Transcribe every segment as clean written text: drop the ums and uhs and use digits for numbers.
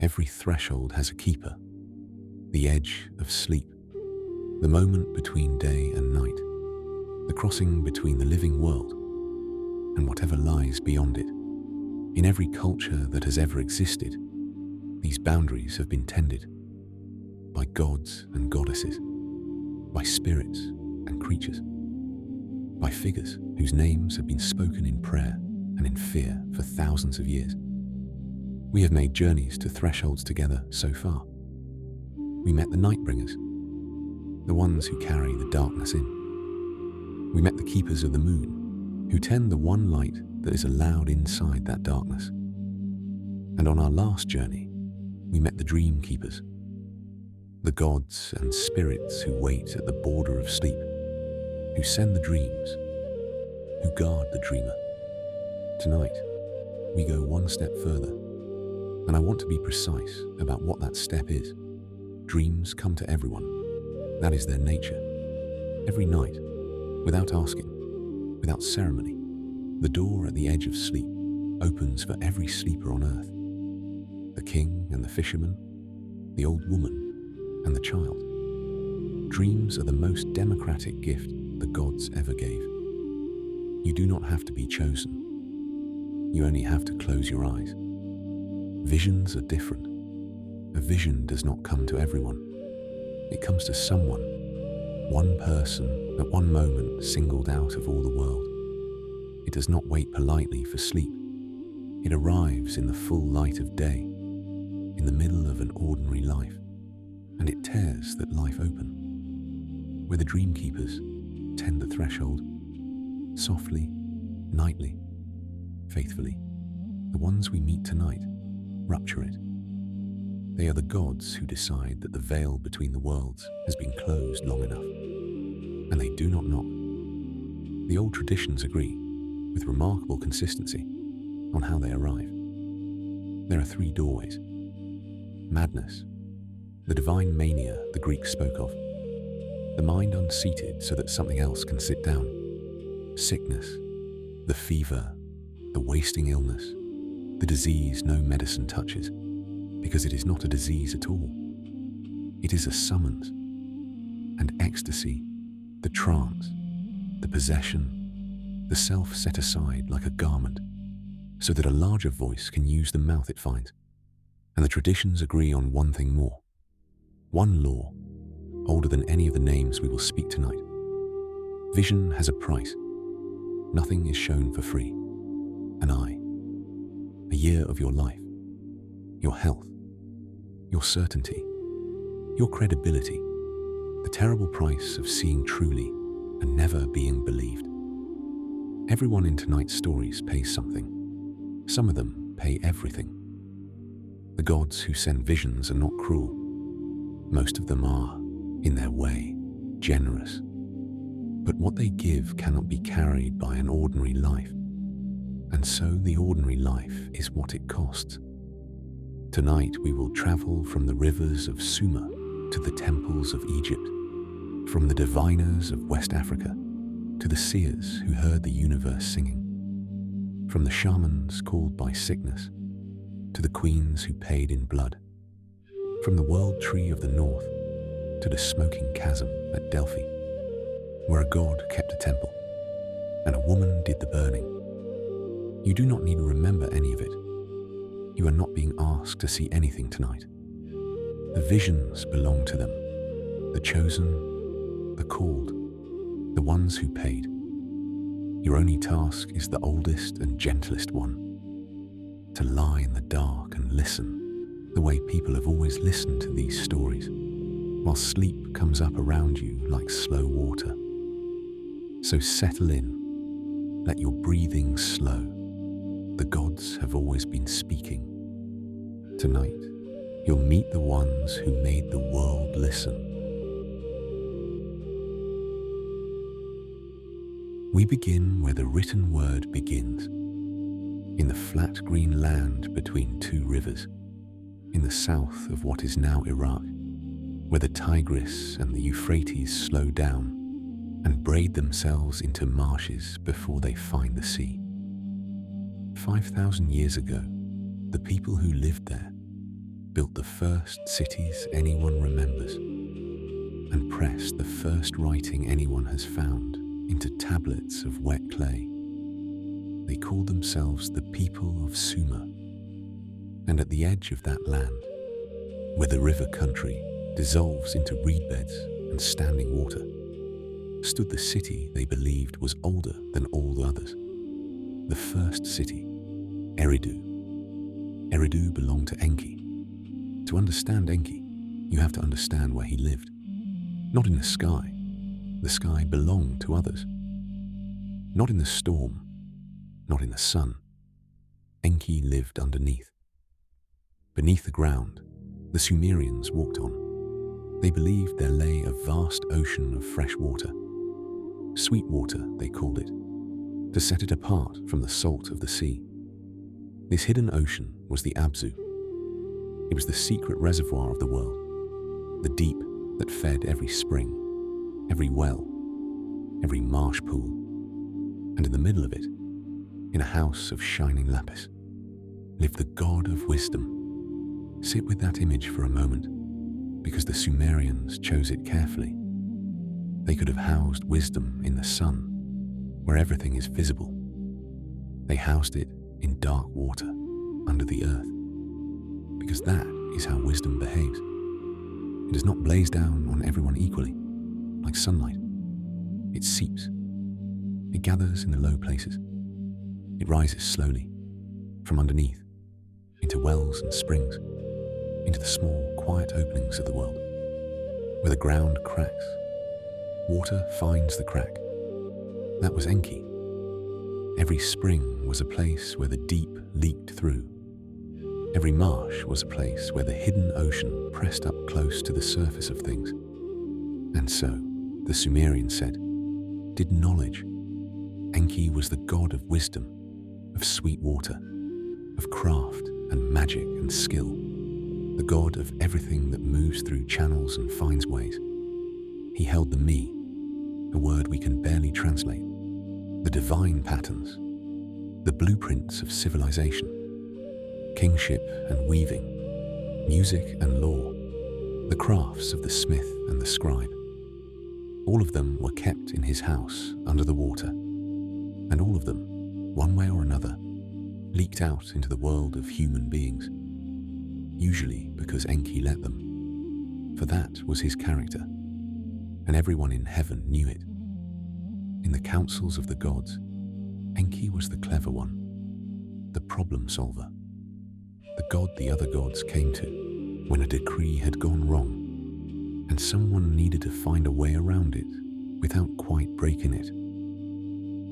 Every threshold has a keeper, the edge of sleep, the moment between day and night, the crossing between the living world and whatever lies beyond it. In every culture that has ever existed, these boundaries have been tended by gods and goddesses, by spirits and creatures, by figures whose names have been spoken in prayer and in fear for thousands of years. We have made journeys to thresholds together so far. We met the Nightbringers, the ones who carry the darkness in. We met the keepers of the moon, who tend the one light that is allowed inside that darkness. And on our last journey, we met the dream keepers, the gods and spirits who wait at the border of sleep, who send the dreams, who guard the dreamer. Tonight, we go one step further, and I want to be precise about what that step is. Dreams come to everyone. That is their nature. Every night, without asking, without ceremony, the door at the edge of sleep opens for every sleeper on earth. The king and the fisherman, the old woman and the child. Dreams are the most democratic gift the gods ever gave. You do not have to be chosen. You only have to close your eyes. Visions are different. A vision does not come to everyone. It comes to someone, one person at one moment singled out of all the world. It does not wait politely for sleep. It arrives in the full light of day, in the middle of an ordinary life, and it tears that life open. Where the dream keepers tend the threshold, softly, nightly, faithfully. The ones we meet tonight rupture it. They are the gods who decide that the veil between the worlds has been closed long enough, and they do not knock. The old traditions agree, with remarkable consistency, on how they arrive. There are 3 doorways. Madness, the divine mania the Greeks spoke of, the mind unseated so that something else can sit down. Sickness, the fever, the wasting illness, the disease no medicine touches, because it is not a disease at all. It is a summons. And ecstasy, the trance, the possession, the self set aside like a garment, so that a larger voice can use the mouth it finds. And the traditions agree on one thing more. One law, older than any of the names we will speak tonight. Vision has a price. Nothing is shown for free. An eye, a year of your life, your health, your certainty, your credibility, the terrible price of seeing truly and never being believed. Everyone in tonight's stories pays something. Some of them pay everything. The gods who send visions are not cruel. Most of them are, in their way, generous. But what they give cannot be carried by an ordinary life. And so the ordinary life is what it costs. Tonight we will travel from the rivers of Sumer to the temples of Egypt, from the diviners of West Africa to the seers who heard the universe singing, from the shamans called by sickness to the queens who paid in blood, from the world tree of the north to the smoking chasm at Delphi, where a god kept a temple and a woman did the burning. You do not need to remember any of it. You are not being asked to see anything tonight. The visions belong to them, the chosen, the called, the ones who paid. Your only task is the oldest and gentlest one, to lie in the dark and listen, the way people have always listened to these stories, while sleep comes up around you like slow water. So settle in, let your breathing slow. The gods have always been speaking. Tonight, you'll meet the ones who made the world listen. We begin where the written word begins, in the flat green land between 2 rivers, in the south of what is now Iraq, where the Tigris and the Euphrates slow down and braid themselves into marshes before they find the sea. 5,000 years ago, the people who lived there built the first cities anyone remembers, and pressed the first writing anyone has found into tablets of wet clay. They called themselves the people of Sumer, and at the edge of that land, where the river country dissolves into reed beds and standing water, stood the city they believed was older than all the others. The first city, Eridu. Eridu belonged to Enki. To understand Enki, you have to understand where he lived. Not in the sky. The sky belonged to others. Not in the storm. Not in the sun. Enki lived underneath. Beneath the ground, the Sumerians walked on. They believed there lay a vast ocean of fresh water. Sweet water, they called it, to set it apart from the salt of the sea. This hidden ocean was the Abzu. It was the secret reservoir of the world, the deep that fed every spring, every well, every marsh pool, and in the middle of it, in a house of shining lapis, lived the god of wisdom. Sit with that image for a moment, because the Sumerians chose it carefully. They could have housed wisdom in the sun, where everything is visible. They housed it in dark water, under the earth, because that is how wisdom behaves. It does not blaze down on everyone equally, like sunlight. It seeps. It gathers in the low places. It rises slowly, from underneath, into wells and springs, into the small, quiet openings of the world, where the ground cracks. Water finds the crack. That was Enki. Every spring was a place where the deep leaked through. Every marsh was a place where the hidden ocean pressed up close to the surface of things. And so, the Sumerians said, did knowledge. Enki was the god of wisdom, of sweet water, of craft and magic and skill, the god of everything that moves through channels and finds ways. He held the me, a word we can barely translate, the divine patterns, the blueprints of civilization, kingship and weaving, music and law, the crafts of the smith and the scribe. All of them were kept in his house under the water, and all of them, one way or another, leaked out into the world of human beings, usually because Enki let them, for that was his character, and everyone in heaven knew it. In the councils of the gods, Enki was the clever one, the problem solver, the god the other gods came to when a decree had gone wrong, and someone needed to find a way around it without quite breaking it.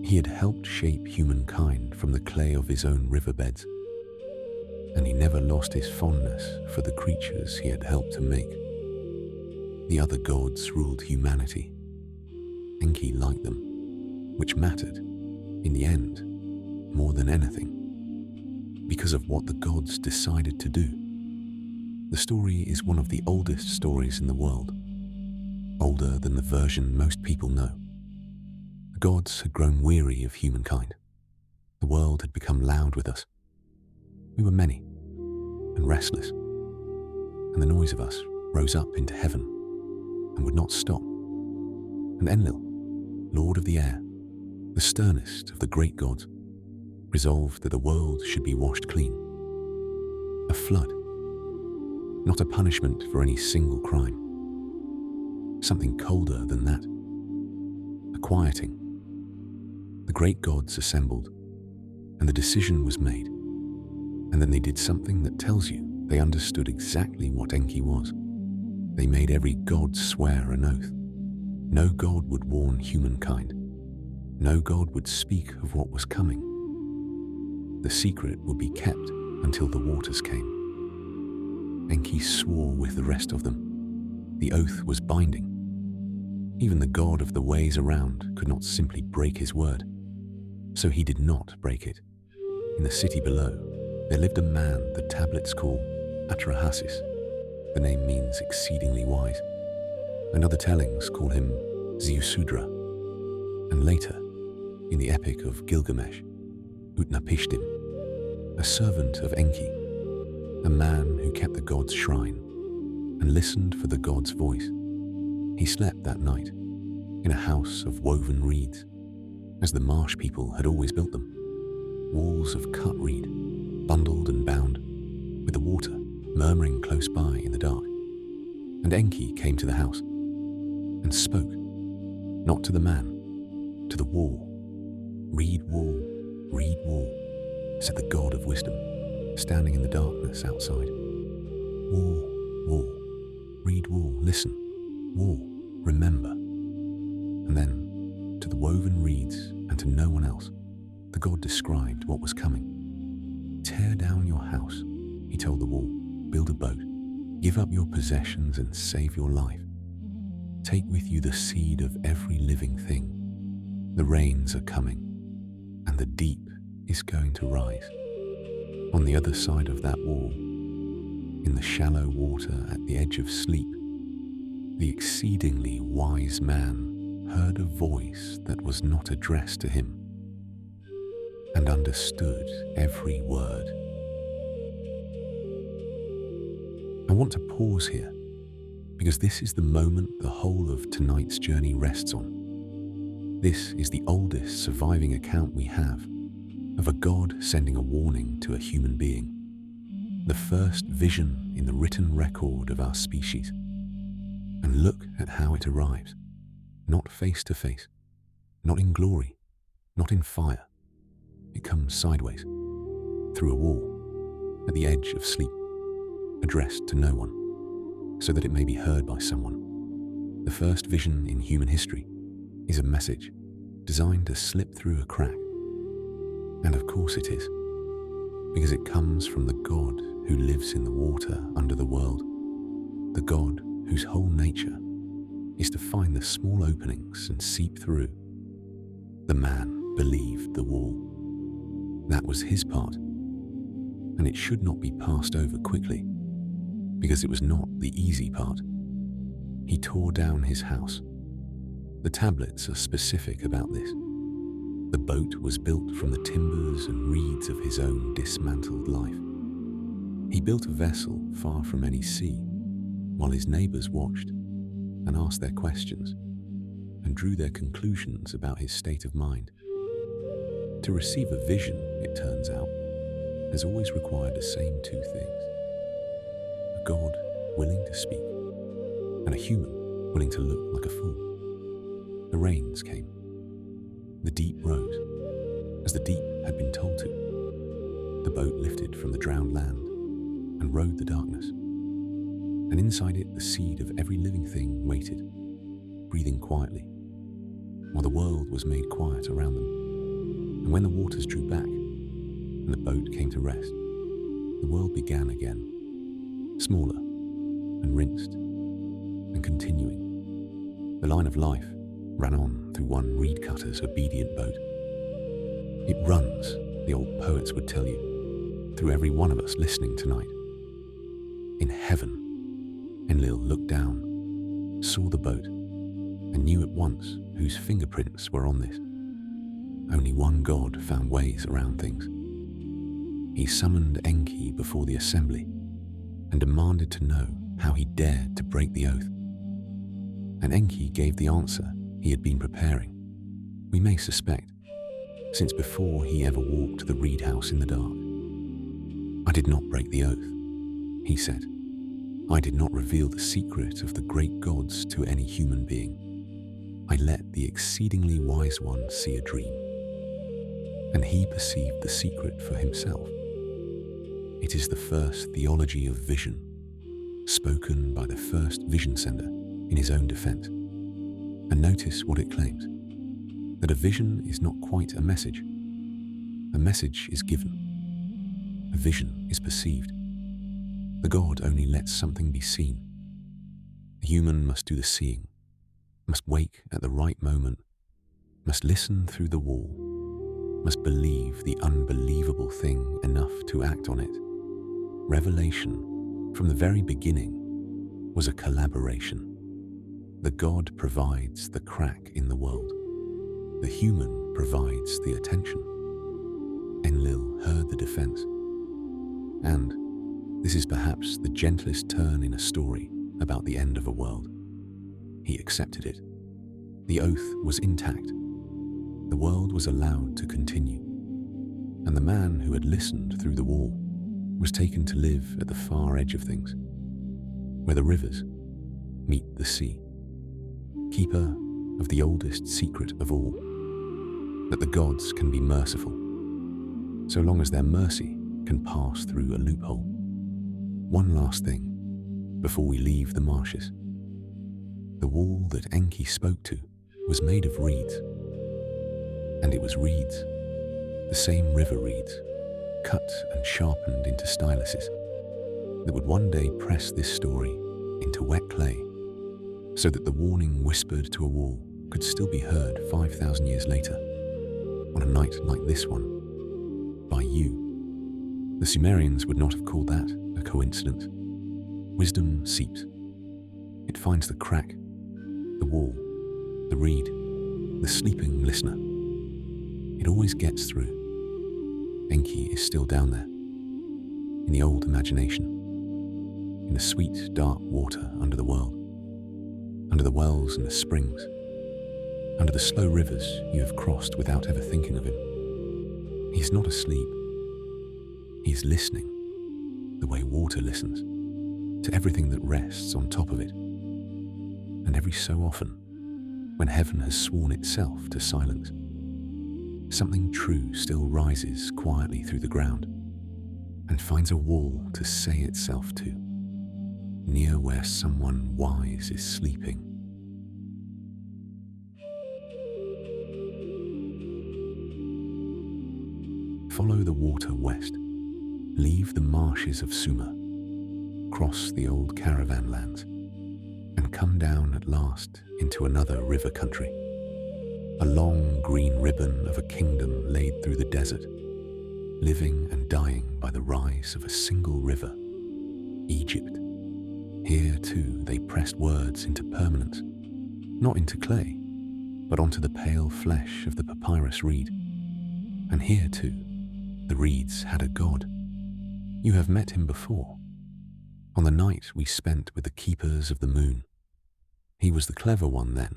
He had helped shape humankind from the clay of his own riverbeds, and he never lost his fondness for the creatures he had helped to make. The other gods ruled humanity. Enki liked them, which mattered, in the end, more than anything, because of what the gods decided to do. The story is one of the oldest stories in the world, older than the version most people know. The gods had grown weary of humankind. The world had become loud with us. We were many and restless, and the noise of us rose up into heaven and would not stop. And Enlil, lord of the air, the sternest of the great gods, resolved that the world should be washed clean. A flood, not a punishment for any single crime. Something colder than that. A quieting. The great gods assembled, and the decision was made. And then they did something that tells you they understood exactly what Enki was. They made every god swear an oath. No god would warn humankind. No god would speak of what was coming. The secret would be kept until the waters came. Enki swore with the rest of them. The oath was binding. Even the god of the ways around could not simply break his word. So he did not break it. In the city below, there lived a man the tablets call Atrahasis. The name means exceedingly wise. And other tellings call him Ziusudra. And later, in the epic of Gilgamesh, Utnapishtim, a servant of Enki, a man who kept the god's shrine and listened for the god's voice. He slept that night in a house of woven reeds, as the marsh people had always built them, walls of cut reed, bundled and bound, with the water murmuring close by in the dark. And Enki came to the house and spoke, not to the man, to the wall. "Reed wall, said the god of wisdom, standing in the darkness outside. Wall, reed wall, listen, wall, remember." And then, to the woven reeds and to no one else, the god described what was coming. "Tear down your house," he told the wall, "build a boat, give up your possessions and save your life. Take with you the seed of every living thing. The rains are coming, and the deep is going to rise." On the other side of that wall, in the shallow water at the edge of sleep, the exceedingly wise man heard a voice that was not addressed to him, and understood every word. I want to pause here, because this is the moment the whole of tonight's journey rests on. This is the oldest surviving account we have of a god sending a warning to a human being, the first vision in the written record of our species. And look at how it arrives, not face to face, not in glory, not in fire. It comes sideways, through a wall, at the edge of sleep, addressed to no one, so that it may be heard by someone. The first vision in human history is a message designed to slip through a crack. And of course it is, because it comes from the God who lives in the water under the world, the God whose whole nature is to find the small openings and seep through. The man believed the wall. That was his part, and it should not be passed over quickly, because it was not the easy part. He tore down his house. The tablets are specific about this. The boat was built from the timbers and reeds of his own dismantled life. He built a vessel far from any sea, while his neighbors watched and asked their questions and drew their conclusions about his state of mind. To receive a vision, it turns out, has always required the same two things: a God willing to speak and a human willing to look like a fool. The rains came. The deep rose, as the deep had been told to. The boat lifted from the drowned land and rode the darkness. And inside it the seed of every living thing waited, breathing quietly, while the world was made quiet around them. And when the waters drew back and the boat came to rest, the world began again, smaller and rinsed and continuing. The line of life ran on through one reed cutter's obedient boat. It runs, the old poets would tell you, through every one of us listening tonight. In heaven, Enlil looked down, saw the boat, and knew at once whose fingerprints were on this. Only one God found ways around things. He summoned Enki before the assembly and demanded to know how he dared to break the oath. And Enki gave the answer he had been preparing, we may suspect, since before he ever walked the reed house in the dark. "I did not break the oath," he said. "I did not reveal the secret of the great gods to any human being. I let the exceedingly wise one see a dream, and he perceived the secret for himself. It is the first theology of vision, spoken by the first vision sender in his own defense. And notice what it claims, that a vision is not quite a message. A message is given. A vision is perceived. The God only lets something be seen. The human must do the seeing, must wake at the right moment, must listen through the wall, must believe the unbelievable thing enough to act on it. Revelation, from the very beginning, was a collaboration. The God provides the crack in the world. The human provides the attention. Enlil heard the defense. And, This is perhaps the gentlest turn in a story about the end of a world. He accepted it. The oath was intact. The world was allowed to continue. And the man who had listened through the wall was taken to live at the far edge of things, where the rivers meet the sea. Keeper of the oldest secret of all, that the gods can be merciful, so long as their mercy can pass through a loophole. One last thing before we leave the marshes. The wall that Enki spoke to was made of reeds, and it was reeds, the same river reeds, cut and sharpened into styluses, that would one day press this story into wet clay, so that the warning whispered to a wall could still be heard 5,000 years later, on a night like this one, by you. The Sumerians would not have called that a coincidence. Wisdom seeps. It finds the crack, the wall, the reed, the sleeping listener. It always gets through. Enki is still down there, in the old imagination, in the sweet, dark water under the world, under the wells and the springs, under the slow rivers you have crossed without ever thinking of him. He is not asleep. He is listening, the way water listens, to everything that rests on top of it. And every so often, when heaven has sworn itself to silence, something true still rises quietly through the ground and finds a wall to say itself to, near where someone wise is sleeping. Follow the water west, leave the marshes of Sumer, cross the old caravan lands, and come down at last into another river country. A long green ribbon of a kingdom laid through the desert, living and dying by the rise of a single river, Egypt. Here too they pressed words into permanence, not into clay, but onto the pale flesh of the papyrus reed. And here too, the reeds had a god. You have met him before, on the night we spent with the keepers of the moon. He was the clever one then,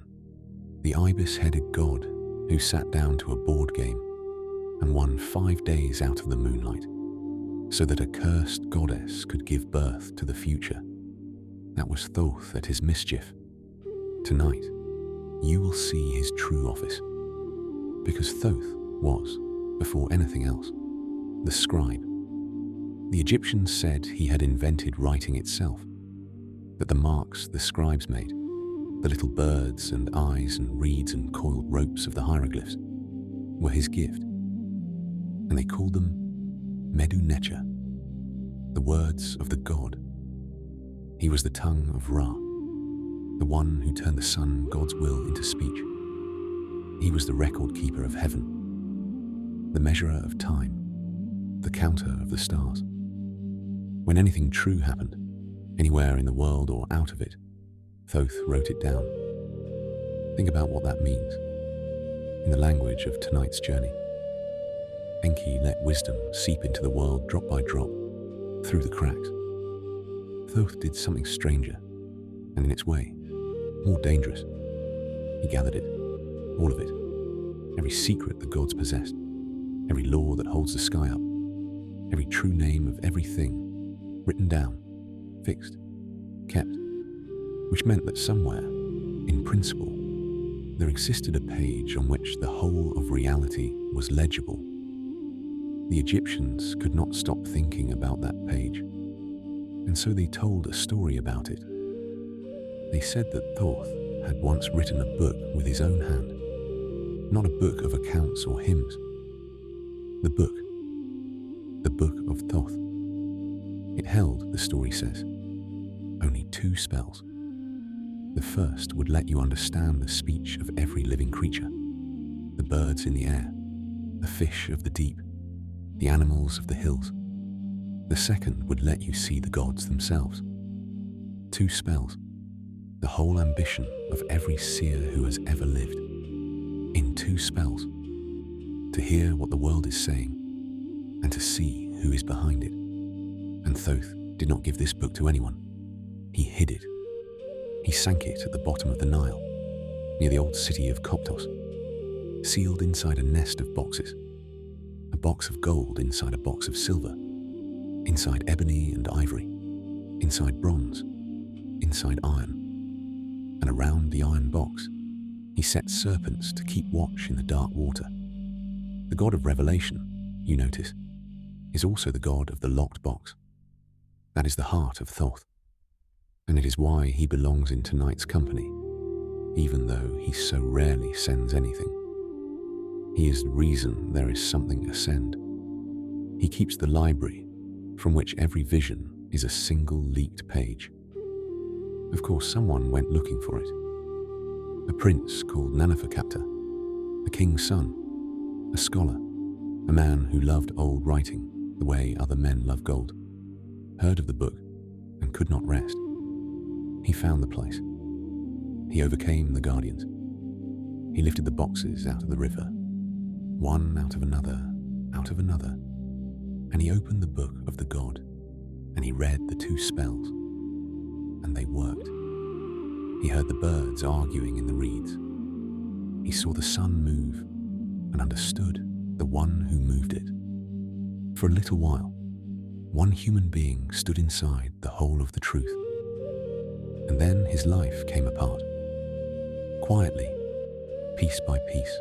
the ibis-headed god who sat down to a board game and won 5 days out of the moonlight, so that a cursed goddess could give birth to the future. That was Thoth at his mischief. Tonight, you will see his true office, because Thoth was, before anything else, the scribe. The Egyptians said he had invented writing itself, that the marks the scribes made, the little birds and eyes and reeds and coiled ropes of the hieroglyphs, were his gift. And they called them Medu Neter, the words of the god. He was the tongue of Ra, the one who turned the sun God's will into speech. He was the record keeper of heaven, the measurer of time, the counter of the stars. When anything true happened, anywhere in the world or out of it, Thoth wrote it down. Think about what that means. In the language of tonight's journey, Enki let wisdom seep into the world drop by drop, through the cracks. Thoth did something stranger, and in its way, more dangerous. He gathered it, all of it, every secret the gods possessed, every law that holds the sky up, every true name of everything, written down, fixed, kept, which meant that somewhere, in principle, there existed a page on which the whole of reality was legible. The Egyptians could not stop thinking about that page, and so they told a story about it. They said that Thoth had once written a book with his own hand, not a book of accounts or hymns. The book of Thoth. It held, the story says, only 2 spells. The first would let you understand the speech of every living creature, the birds in the air, the fish of the deep, the animals of the hills. The second would let you see the gods themselves. 2 spells, the whole ambition of every seer who has ever lived. In 2 spells, to hear what the world is saying and to see who is behind it. And Thoth did not give this book to anyone. He hid it. He sank it at the bottom of the Nile, near the old city of Koptos, sealed inside a nest of boxes, a box of gold inside a box of silver, inside ebony and ivory, inside bronze, inside iron. And around the iron box, he set serpents to keep watch in the dark water. The god of revelation, you notice, is also the god of the locked box. That is the heart of Thoth, and it is why he belongs in tonight's company, even though he so rarely sends anything. He is the reason there is something to send. He keeps the library, from which every vision is a single leaked page. Of course, someone went looking for it. A prince called Naneferkaptah, a king's son, a scholar, a man who loved old writing the way other men love gold, heard of the book and could not rest. He found the place. He overcame the guardians. He lifted the boxes out of the river, one out of another, and he opened the book of the god, and he read the 2 spells, and they worked. He heard the birds arguing in the reeds. He saw the sun move and understood the one who moved it. For a little while, one human being stood inside the whole of the truth. And then his life came apart. Quietly, piece by piece,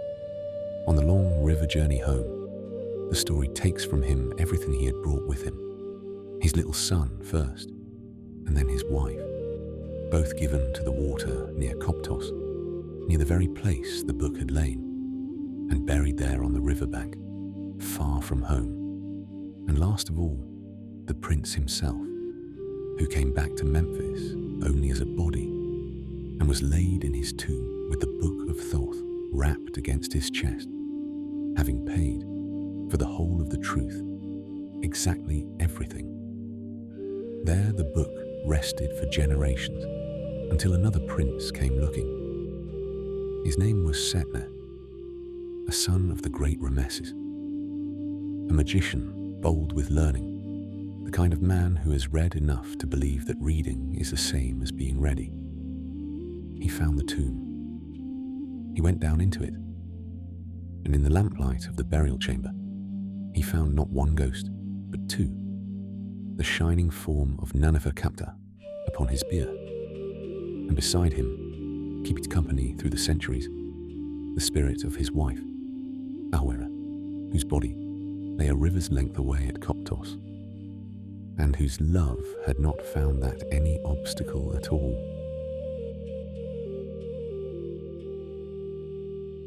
on the long river journey home, the story takes from him everything he had brought with him. His little son first, and then his wife, both given to the water near Koptos, near the very place the book had lain, and buried there on the riverbank, far from home. And last of all, the prince himself, who came back to Memphis only as a body, and was laid in his tomb with the book of Thoth wrapped against his chest, having paid for the whole of the truth, exactly everything. There the book rested for generations, until another prince came looking. His name was Setne, a son of the great Rameses, a magician bold with learning, the kind of man who has read enough to believe that reading is the same as being ready. He found the tomb. He went down into it, and in the lamplight of the burial chamber, he found not one ghost, but 2, the shining form of Naneferkaptah upon his bier, and beside him, keeping company through the centuries, the spirit of his wife, Awera, whose body lay a river's length away at Koptos, and whose love had not found that any obstacle at all.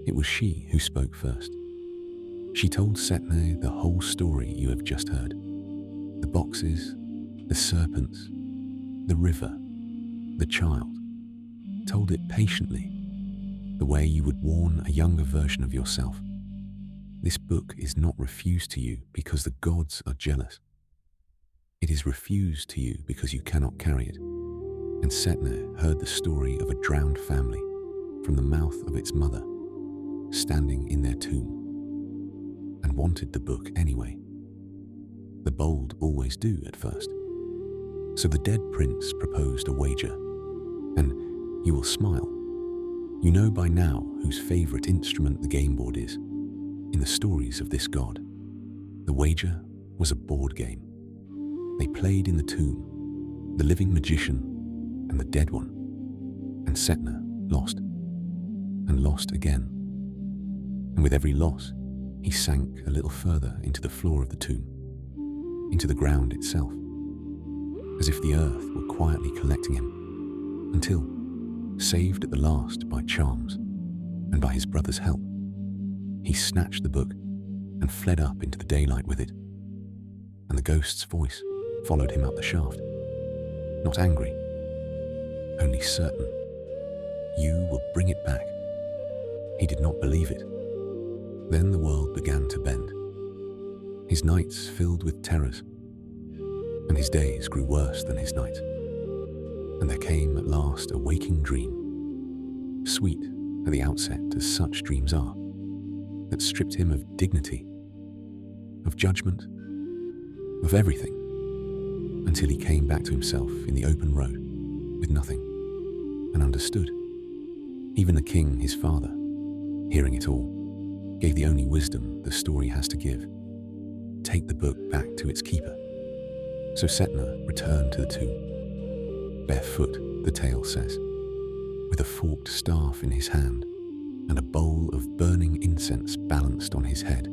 It was she who spoke first. She told Setne the whole story you have just heard. The boxes, the serpents, the river, the child. Told it patiently, the way you would warn a younger version of yourself. This book is not refused to you because the gods are jealous. It is refused to you because you cannot carry it. And Setne heard the story of a drowned family from the mouth of its mother, standing in their tomb, and wanted the book anyway. The bold always do at first. So the dead prince proposed a wager, and you will smile. You know by now whose favorite instrument the game board is. In the stories of this god, the wager was a board game. They played in the tomb, the living magician and the dead one, and Setne lost, and lost again. And with every loss, he sank a little further into the floor of the tomb, into the ground itself, as if the earth were quietly collecting him, until, saved at the last by charms and by his brother's help, he snatched the book and fled up into the daylight with it. And the ghost's voice followed him up the shaft, not angry, only certain. You will bring it back. He did not believe it. Then the world began to bend. His nights filled with terrors, and his days grew worse than his nights. And there came at last a waking dream, sweet at the outset as such dreams are, that stripped him of dignity, of judgment, of everything, until he came back to himself in the open road with nothing and understood. Even the king, his father, hearing it all, gave the only wisdom the story has to give. Take the book back to its keeper. So Setna returned to the tomb, barefoot, the tale says, with a forked staff in his hand and a bowl of burning incense balanced on his head,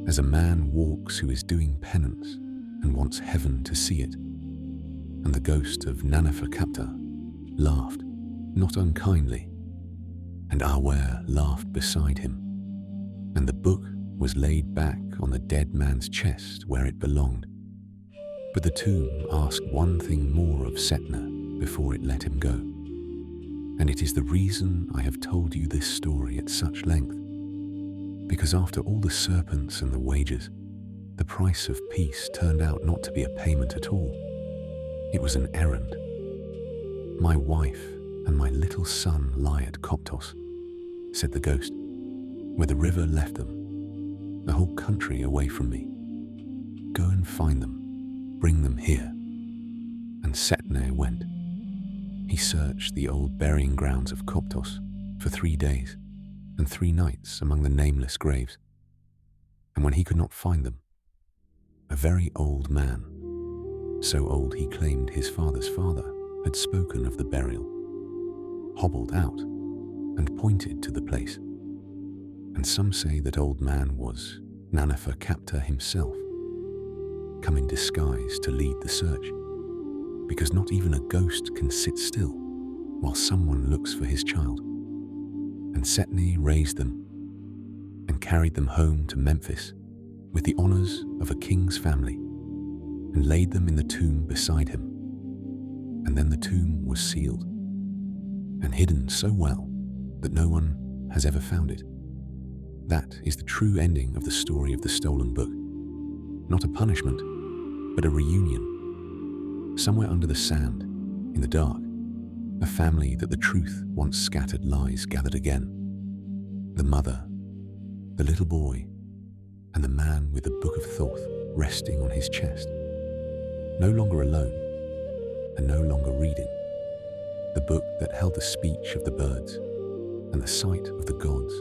as a man walks who is doing penance and wants heaven to see it. And the ghost of Naneferkapta laughed, not unkindly, and Awer laughed beside him, and the book was laid back on the dead man's chest where it belonged. But the tomb asked one thing more of Setna before it let him go, and it is the reason I have told you this story at such length, because after all the serpents and the wages, the price of peace turned out not to be a payment at all. It was an errand. My wife and my little son lie at Koptos, said the ghost, where the river left them, the whole country away from me. Go and find them, bring them here. And Setna went. He searched the old burying grounds of Koptos for 3 days and 3 nights among the nameless graves. And when he could not find them, a very old man, so old he claimed his father's father had spoken of the burial, hobbled out and pointed to the place. And some say that old man was Naneferkapta himself, come in disguise to lead the search, because not even a ghost can sit still while someone looks for his child. And Setni raised them and carried them home to Memphis with the honors of a king's family, and laid them in the tomb beside him. And then the tomb was sealed and hidden so well that no one has ever found it. That is the true ending of the story of the stolen book. Not a punishment, but a reunion. Somewhere under the sand, in the dark, a family that the truth once scattered lies gathered again. The mother, the little boy, and the man with the book of Thoth resting on his chest. No longer alone, and no longer reading. The book that held the speech of the birds and the sight of the gods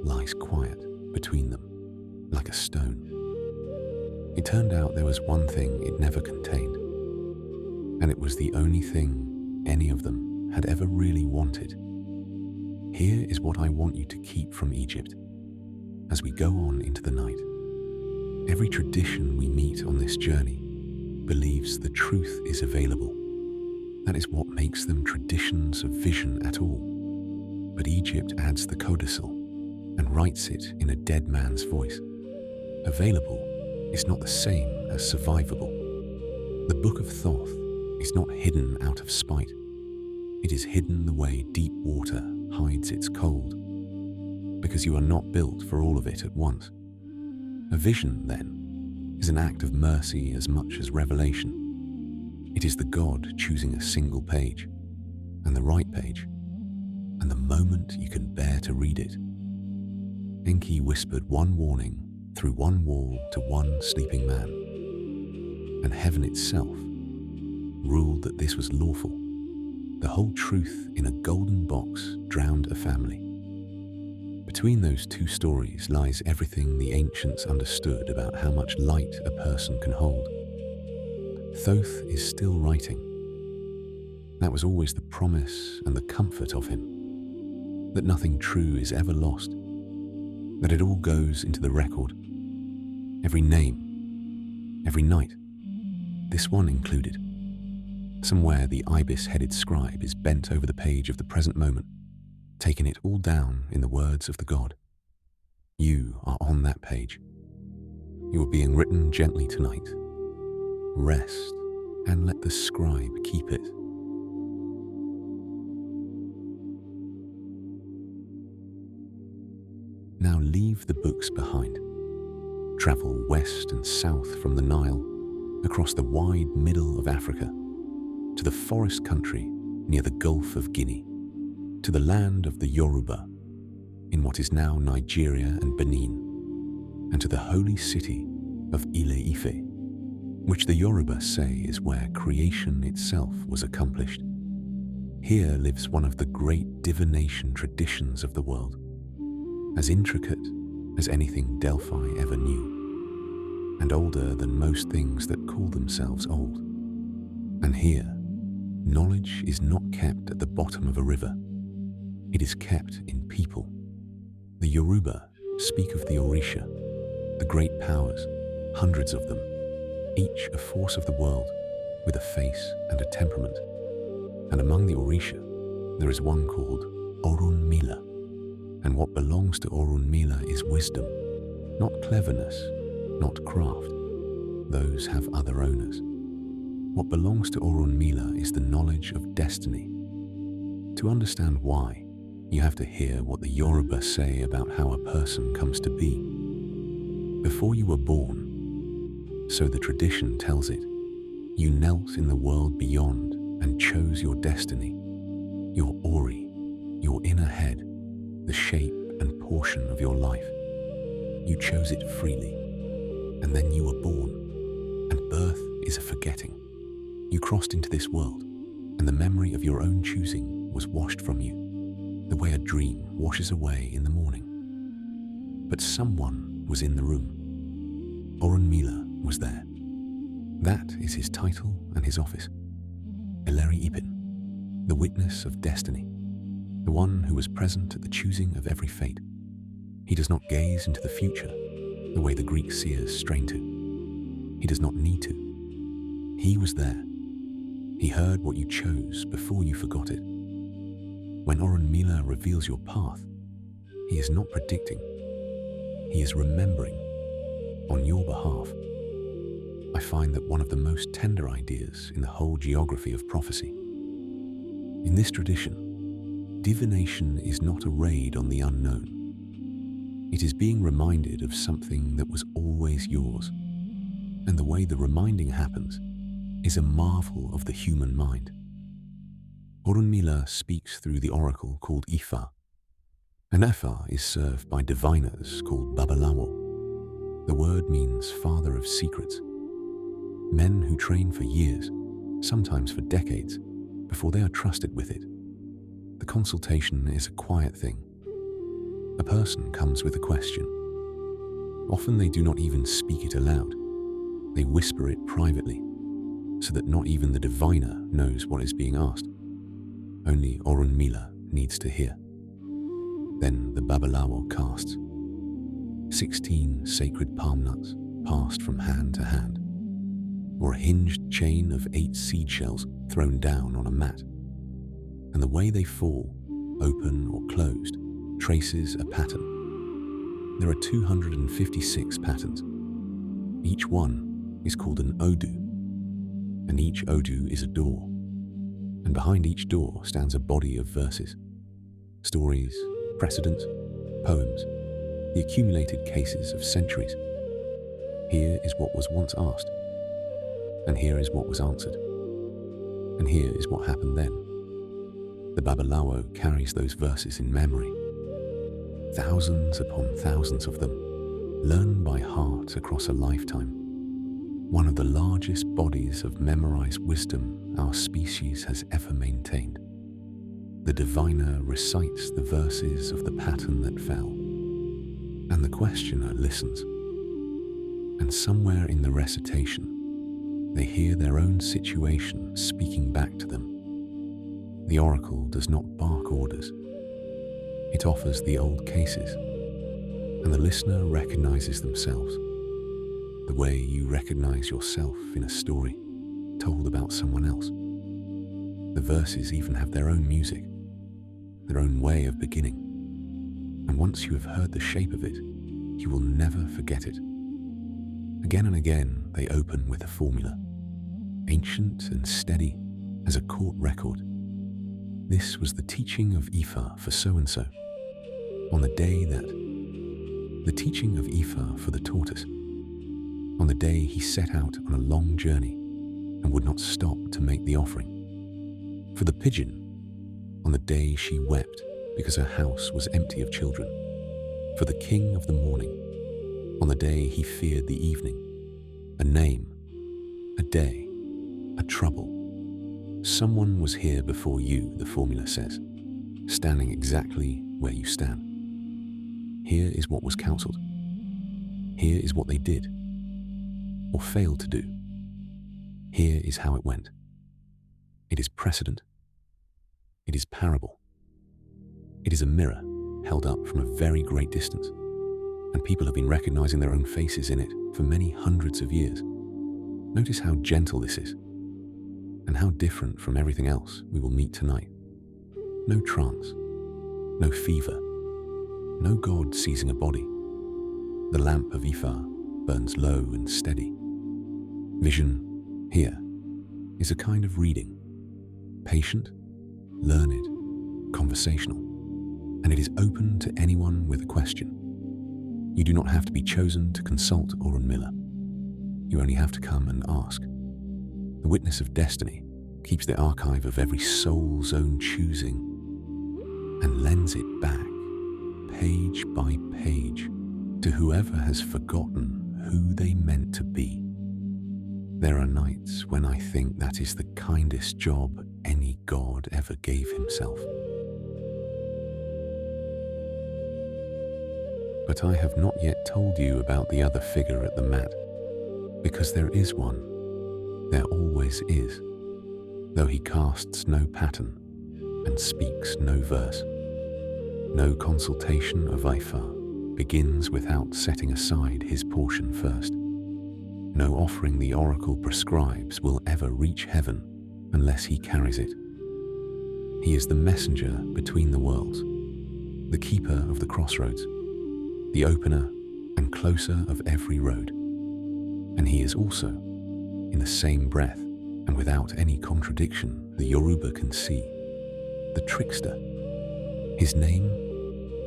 lies quiet between them, like a stone. It turned out there was one thing it never contained, and it was the only thing any of them had ever really wanted. Here is what I want you to keep from Egypt as we go on into the night. Every tradition we meet on this journey believes the truth is available. That is what makes them traditions of vision at all. But Egypt adds the codicil and writes it in a dead man's voice. Available is not the same as survivable. The book of Thoth is not hidden out of spite. It is hidden the way deep water hides its cold, because you are not built for all of it at once. A vision, then, is an act of mercy as much as revelation. It is the God choosing a single page, and the right page, and the moment you can bear to read it. Enki whispered one warning through one wall to one sleeping man, and heaven itself ruled that this was lawful. The whole truth in a golden box drowned a family. Between those two stories lies everything the ancients understood about how much light a person can hold. Thoth is still writing. That was always the promise and the comfort of him, that nothing true is ever lost, that it all goes into the record. Every name, every night, this one included. Somewhere the ibis-headed scribe is bent over the page of the present moment, taking it all down in the words of the god. You are on that page. You are being written gently tonight. Rest and let the scribe keep it. Now leave the books behind. Travel west and south from the Nile, across the wide middle of Africa, to the forest country near the Gulf of Guinea, to the land of the Yoruba, in what is now Nigeria and Benin, and to the holy city of Ile-Ife, which the Yoruba say is where creation itself was accomplished. Here lives one of the great divination traditions of the world, as intricate as anything Delphi ever knew, and older than most things that call themselves old. And here, knowledge is not kept at the bottom of a river. It is kept in people. The Yoruba speak of the Orisha, the great powers, hundreds of them, each a force of the world, with a face and a temperament. And among the Orisha, there is one called Orunmila. And what belongs to Orunmila is wisdom, not cleverness, not craft. Those have other owners. What belongs to Orunmila is the knowledge of destiny. To understand why, you have to hear what the Yoruba say about how a person comes to be. Before you were born, so the tradition tells it, you knelt in the world beyond and chose your destiny, your Ori, your inner head, the shape and portion of your life. You chose it freely, and then you were born, and birth is a forgetting. You crossed into this world, and the memory of your own choosing was washed from you, the way a dream washes away in the morning. But someone was in the room. Orunmila was there. That is his title and his office. Eleri Ipin, the witness of destiny, the one who was present at the choosing of every fate. He does not gaze into the future the way the Greek seers strain to. He does not need to. He was there. He heard what you chose before you forgot it. When Orunmila reveals your path, he is not predicting. He is remembering on your behalf. I find that one of the most tender ideas in the whole geography of prophecy. In this tradition, divination is not a raid on the unknown. It is being reminded of something that was always yours, and the way the reminding happens is a marvel of the human mind. Orunmila speaks through the oracle called Ifa. An Ifa is served by diviners called Babalawo. The word means father of secrets. Men who train for years, sometimes for decades, before they are trusted with it. The consultation is a quiet thing. A person comes with a question. Often they do not even speak it aloud. They whisper it privately, so that not even the diviner knows what is being asked. Only Orunmila needs to hear. Then the Babalawo casts. 16 sacred palm nuts passed from hand to hand, or a hinged chain of 8 seed shells thrown down on a mat. And the way they fall, open or closed, traces a pattern. There are 256 patterns. Each one is called an Odu, and each Odu is a door. And behind each door stands a body of verses, stories, precedents, poems, the accumulated cases of centuries. Here is what was once asked, and here is what was answered, and here is what happened then. The Babalawo carries those verses in memory, thousands upon thousands of them, learned by heart across a lifetime. One of the largest bodies of memorized wisdom our species has ever maintained. The diviner recites the verses of the pattern that fell, and the questioner listens. And somewhere in the recitation, they hear their own situation speaking back to them. The oracle does not bark orders. It offers the old cases, and the listener recognizes themselves, the way you recognize yourself in a story told about someone else. The verses even have their own music, their own way of beginning, and once you have heard the shape of it, you will never forget it. Again and again, they open with a formula, ancient and steady as a court record. This was the teaching of Ifa for so-and-so, on the day that, the teaching of Ifa for the tortoise, on the day he set out on a long journey and would not stop to make the offering, for the pigeon, on the day she wept because her house was empty of children, for the king of the morning, on the day he feared the evening, a name, a day, a trouble. Someone was here before you, the formula says, standing exactly where you stand. Here is what was counseled. Here is what they did, or failed to do. Here is how it went. It is precedent. It is parable. It is a mirror held up from a very great distance, and people have been recognizing their own faces in it for many hundreds of years. Notice how gentle this is, and how different from everything else we will meet tonight. No trance, no fever, no god seizing a body. The lamp of Ifar burns low and steady. Vision, here, is a kind of reading, patient, learned, conversational, and it is open to anyone with a question. You do not have to be chosen to consult Orunmila. You only have to come and ask. The witness of destiny keeps the archive of every soul's own choosing and lends it back, page by page, to whoever has forgotten who they meant to be. There are nights when I think that is the kindest job any god ever gave himself. But I have not yet told you about the other figure at the mat, because there is one, there always is, though he casts no pattern and speaks no verse. No consultation of Ifar begins without setting aside his portion first. No offering the oracle prescribes will ever reach heaven unless he carries it. He is the messenger between the worlds, the keeper of the crossroads, the opener and closer of every road. And he is also, in the same breath and without any contradiction the Yoruba can see, the trickster. His name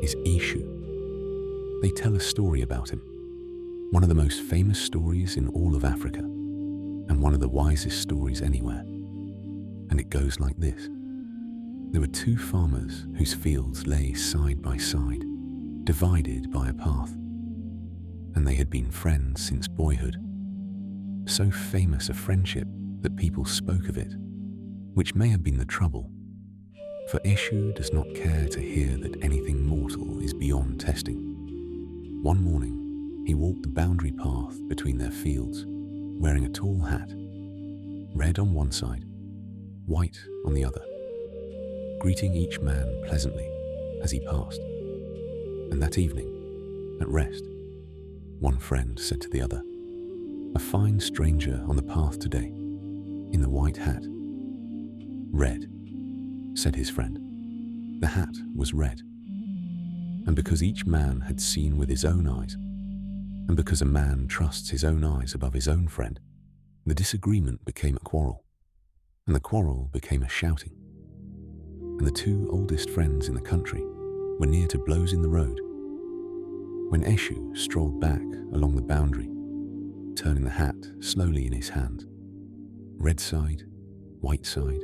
is Ishu. They tell a story about him, one of the most famous stories in all of Africa, and one of the wisest stories anywhere. And it goes like this. There were two farmers whose fields lay side by side, divided by a path, and they had been friends since boyhood. So famous a friendship that people spoke of it, which may have been the trouble, for Ishu does not care to hear that anything mortal is beyond testing. One morning, he walked the boundary path between their fields, wearing a tall hat, red on one side, white on the other, greeting each man pleasantly as he passed. And that evening, at rest, one friend said to the other, "A fine stranger on the path today, in the white hat." "Red," said his friend. The hat was red. And because each man had seen with his own eyes, and because a man trusts his own eyes above his own friend, the disagreement became a quarrel, and the quarrel became a shouting. And the two oldest friends in the country were near to blows in the road, when Eshu strolled back along the boundary, turning the hat slowly in his hand. Red side, white side,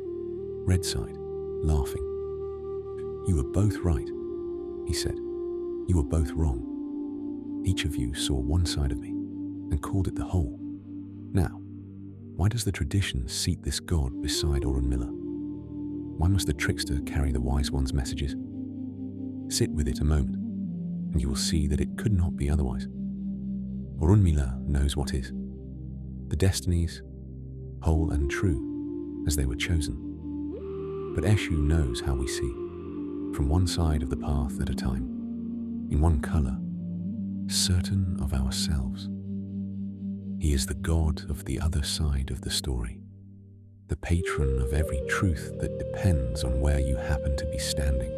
red side, laughing. "You were both right," he said. "You were both wrong. Each of you saw one side of me and called it the whole. Now, why does the tradition seat this god beside Orunmila? Why must the trickster carry the wise one's messages? Sit with it a moment, and you will see that it could not be otherwise. Orunmila knows what is. The destinies, whole and true, as they were chosen. But Eshu knows how we see, from one side of the path at a time, in one color, certain of ourselves. He is the god of the other side of the story, the patron of every truth that depends on where you happen to be standing.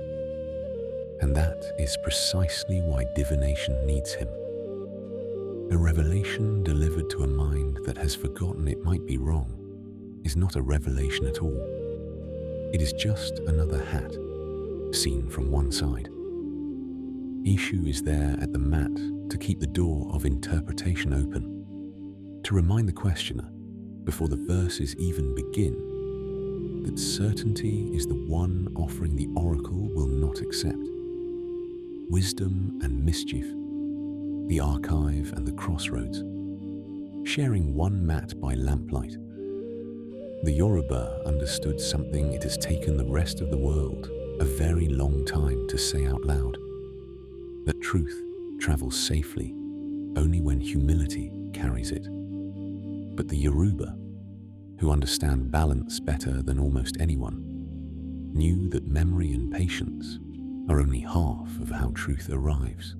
And that is precisely why divination needs him. A revelation delivered to a mind that has forgotten it might be wrong is not a revelation at all. It is just another hat, seen from one side. Ishu is there at the mat to keep the door of interpretation open, to remind the questioner, before the verses even begin, that certainty is the one offering the oracle will not accept. Wisdom and mischief, the archive and the crossroads, sharing one mat by lamplight. The Yoruba understood something it has taken the rest of the world a very long time to say out loud, that truth travels safely only when humility carries it. But the Yoruba, who understand balance better than almost anyone, knew that memory and patience are only half of how truth arrives.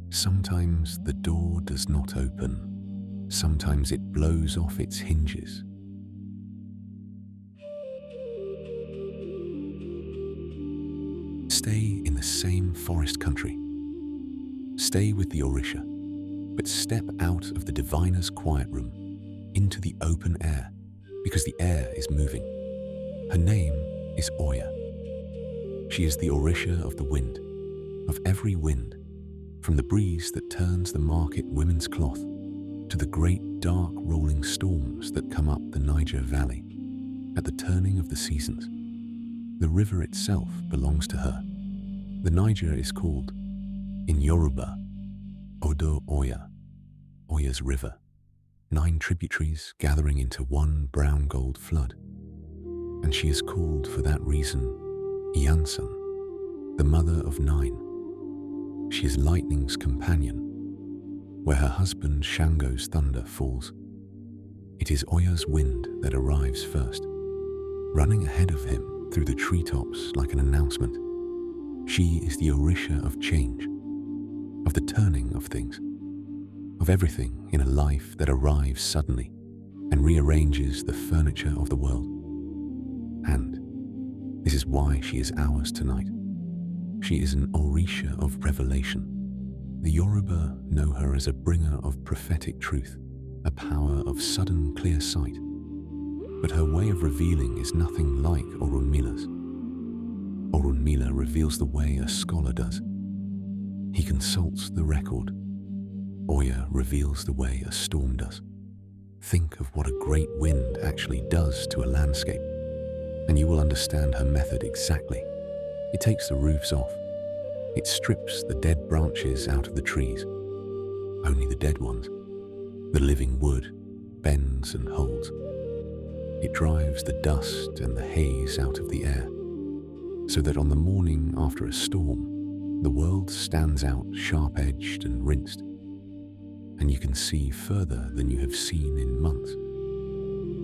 Sometimes the door does not open. Sometimes it blows off its hinges. Stay in the same forest country. Stay with the Orisha, but step out of the diviner's quiet room into the open air, because the air is moving. Her name is Oya. She is the Orisha of the wind, of every wind, from the breeze that turns the market women's cloth to the great dark rolling storms that come up the Niger Valley at the turning of the seasons. The river itself belongs to her. The Niger is called, in Yoruba, Odo Oya, Oya's river, 9 tributaries gathering into one brown gold flood. And she is called for that reason Iyansan, the mother of 9. She is lightning's companion, where her husband Shango's thunder falls. It is Oya's wind that arrives first, running ahead of him through the treetops like an announcement. She is the Orisha of change, of the turning of things, of everything in a life that arrives suddenly and rearranges the furniture of the world. And this is why she is ours tonight. She is an Orisha of revelation. The Yoruba know her as a bringer of prophetic truth, a power of sudden clear sight. But her way of revealing is nothing like Orunmila's. Orunmila reveals the way a scholar does. He consults the record. Oya reveals the way a storm does. Think of what a great wind actually does to a landscape, and you will understand her method exactly. It takes the roofs off. It strips the dead branches out of the trees. Only the dead ones. The living wood bends and holds. It drives the dust and the haze out of the air, so that on the morning after a storm, the world stands out sharp-edged and rinsed, and you can see further than you have seen in months.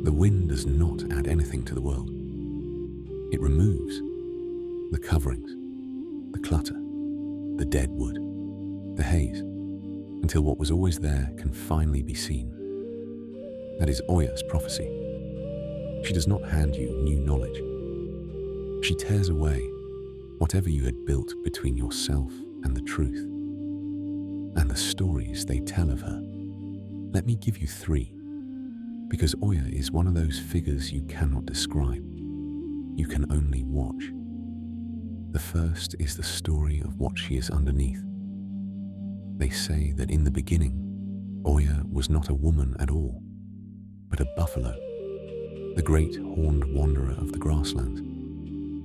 The wind does not add anything to the world. It removes the coverings, the clutter, the dead wood, the haze, until what was always there can finally be seen. That is Oya's prophecy. She does not hand you new knowledge. She tears away whatever you had built between yourself and the truth, and the stories they tell of her. Let me give you 3, because Oya is one of those figures you cannot describe. You can only watch. The first is the story of what she is underneath. They say that in the beginning, Oya was not a woman at all, but a buffalo, the great horned wanderer of the grasslands,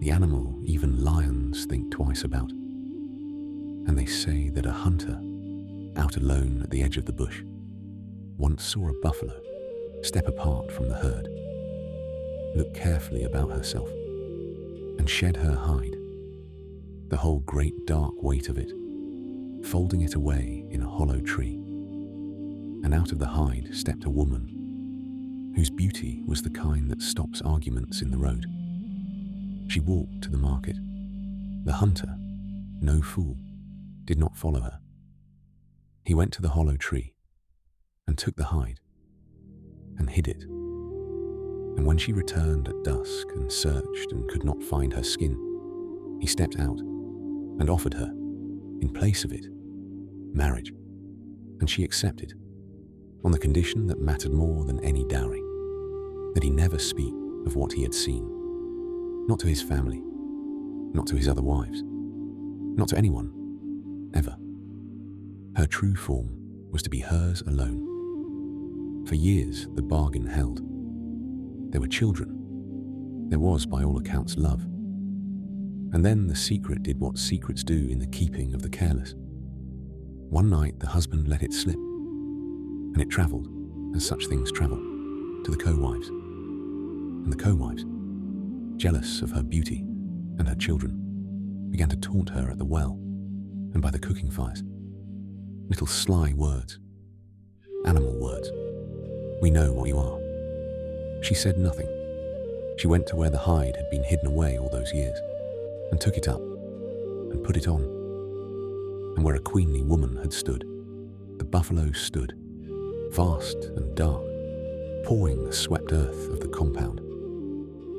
the animal even lions think twice about. And they say that a hunter, out alone at the edge of the bush, once saw a buffalo step apart from the herd, look carefully about herself, and shed her hide, the whole great dark weight of it, folding it away in a hollow tree. And out of the hide stepped a woman, whose beauty was the kind that stops arguments in the road. She walked to the market. The hunter, no fool, did not follow her. He went to the hollow tree and took the hide and hid it. And when she returned at dusk and searched and could not find her skin, he stepped out and offered her, in place of it, marriage. And she accepted, on the condition that mattered more than any dowry, that he never speak of what he had seen, not to his family, not to his other wives, not to anyone, ever. Her true form was to be hers alone. For years the bargain held. There were children. There was, by all accounts, love. And then the secret did what secrets do in the keeping of the careless. One night the husband let it slip, and it travelled as such things travel, to the co-wives. And the co-wives, jealous of her beauty and her children, began to taunt her at the well and by the cooking fires. Little sly words, animal words. "We know what you are." She said nothing. She went to where the hide had been hidden away all those years and took it up and put it on. And where a queenly woman had stood, the buffalo stood, vast and dark, pawing the swept earth of the compound.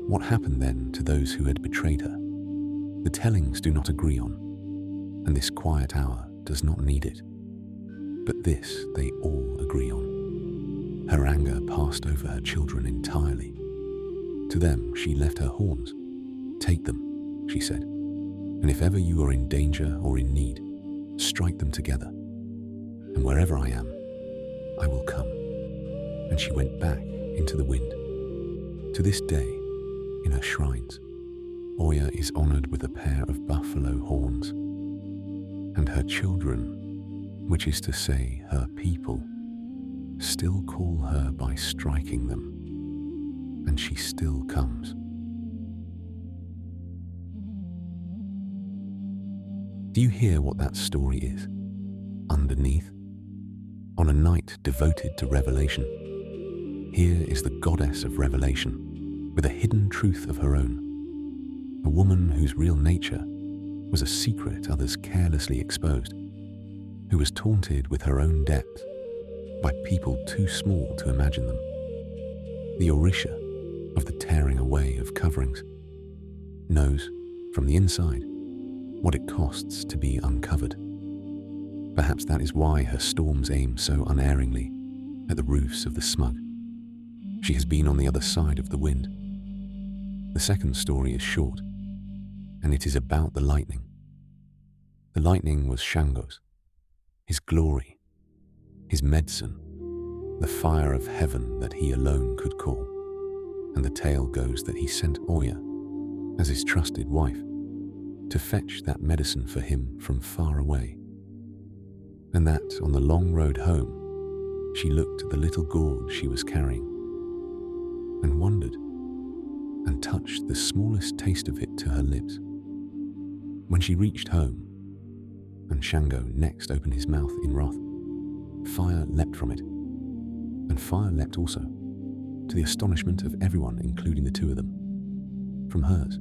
What happened then to those who had betrayed her? The tellings do not agree on, and this quiet hour does not need it. But this they all agree on. Her anger passed over her children entirely. To them she left her horns. "Take them," she said, "and if ever you are in danger or in need, strike them together. And wherever I am, I will come." And she went back into the wind. To this day, in her shrines, Oya is honored with a pair of buffalo horns. And her children, which is to say her people, still call her by striking them. And she still comes. Do you hear what that story is? Underneath, on a night devoted to revelation, here is the goddess of revelation, with a hidden truth of her own, a woman whose real nature was a secret others carelessly exposed, who was taunted with her own depth by people too small to imagine them. The Orisha of the tearing away of coverings knows from the inside what it costs to be uncovered. Perhaps that is why her storms aim so unerringly at the roofs of the smug. She has been on the other side of the wind. The second story is short, and it is about the lightning. The lightning was Shango's, his glory, his medicine, the fire of heaven that he alone could call. And the tale goes that he sent Oya, as his trusted wife, to fetch that medicine for him from far away. And that on the long road home, she looked at the little gourd she was carrying and wondered and touched the smallest taste of it to her lips. When she reached home, and Shango next opened his mouth in wrath, fire leapt from it, and fire leapt also, to the astonishment of everyone, including the two of them, from hers.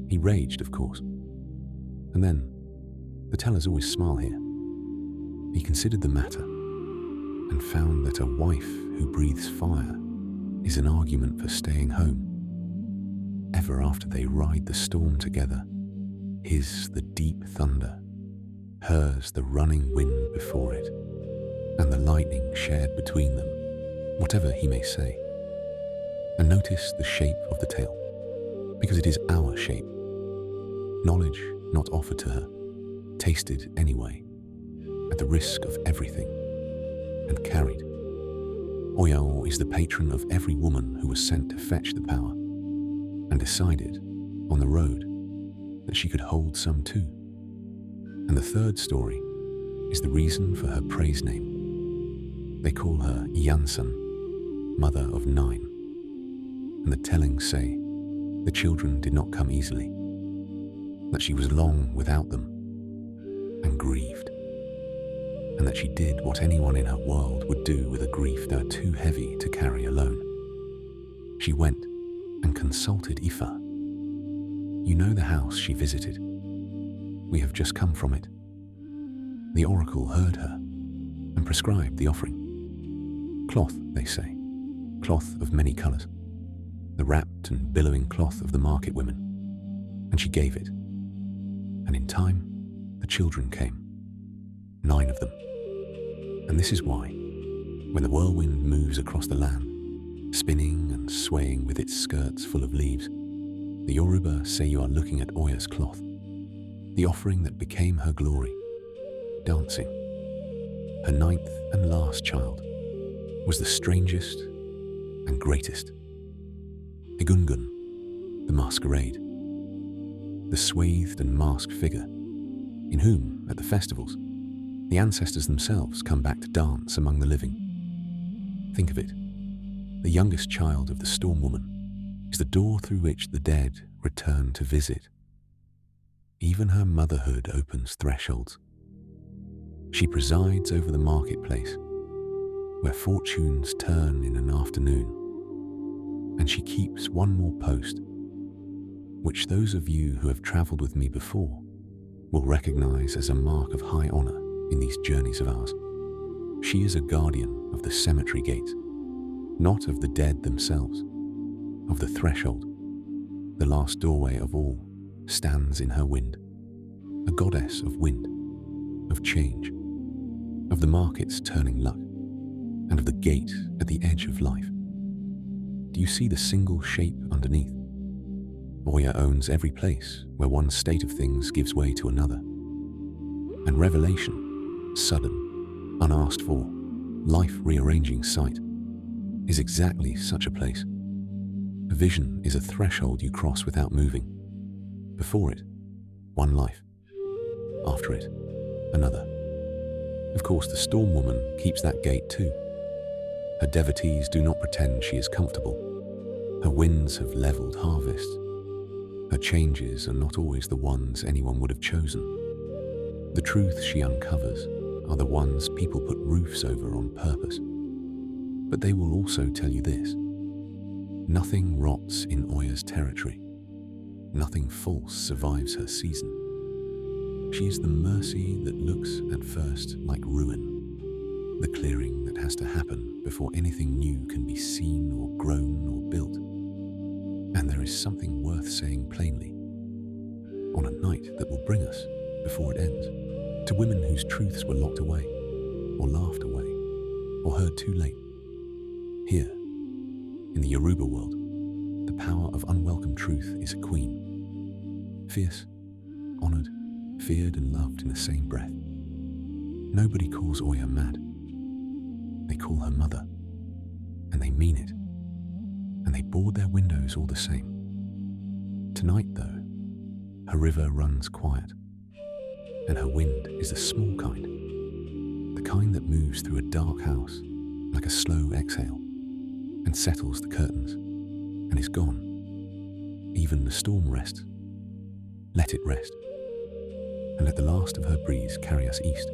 He raged, of course. And then, the tellers always smile here, he considered the matter and found that a wife who breathes fire is an argument for staying home. Ever after they ride the storm together, his the deep thunder, hers the running wind before it, and the lightning shared between them, whatever he may say. And notice the shape of the tale, because it is our shape. Knowledge not offered to her, tasted anyway, at the risk of everything, and carried. Oya is the patron of every woman who was sent to fetch the power, and decided, on the road, that she could hold some too. And the third story is the reason for her praise name. They call her Yansan, mother of 9. And the tellings say the children did not come easily, that she was long without them, and grieved, and that she did what anyone in her world would do with a grief that are too heavy to carry alone. She went and consulted Ifa. You know the house she visited. We have just come from it. The oracle heard her and prescribed the offering. Cloth, they say, cloth of many colours, the wrapped and billowing cloth of the market women. And she gave it. And in time, the children came, 9 of them. And this is why, when the whirlwind moves across the land, spinning and swaying with its skirts full of leaves, the Yoruba say you are looking at Oya's cloth, the offering that became her glory, dancing. Her 9th and last child was the strangest and greatest. Egungun, the masquerade, the swathed and masked figure, in whom, at the festivals, the ancestors themselves come back to dance among the living. Think of it. The youngest child of the Storm Woman is the door through which the dead return to visit. Even her motherhood opens thresholds. She presides over the marketplace, where fortunes turn in an afternoon, and she keeps one more post, which those of you who have travelled with me before will recognise as a mark of high honour in these journeys of ours. She is a guardian of the cemetery gates, not of the dead themselves, of the threshold. The last doorway of all stands in her wind, a goddess of wind, of change, of the market's turning luck, and of the gate at the edge of life. Do you see the single shape underneath? Oya owns every place where one state of things gives way to another. And revelation, sudden, unasked for, life-rearranging sight, is exactly such a place. A vision is a threshold you cross without moving. Before it, one life. After it, another. Of course, the Storm Woman keeps that gate too. Her devotees do not pretend she is comfortable. Her winds have levelled harvests. Her changes are not always the ones anyone would have chosen. The truths she uncovers are the ones people put roofs over on purpose. But they will also tell you this: nothing rots in Oya's territory. Nothing false survives her season. She is the mercy that looks at first like ruin, the clearing that has to happen before anything new can be seen or grown or built. And there is something worth saying plainly, on a night that will bring us, before it ends, to women whose truths were locked away, or laughed away, or heard too late. Here, in the Yoruba world, the power of unwelcome truth is a queen. Fierce, honoured, feared and loved in the same breath. Nobody calls Oya mad. They call her mother, and they mean it. And they board their windows all the same. Tonight, though, her river runs quiet, and her wind is the small kind, the kind that moves through a dark house like a slow exhale, and settles the curtains, and is gone. Even the storm rests. Let it rest, and let the last of her breeze carry us east,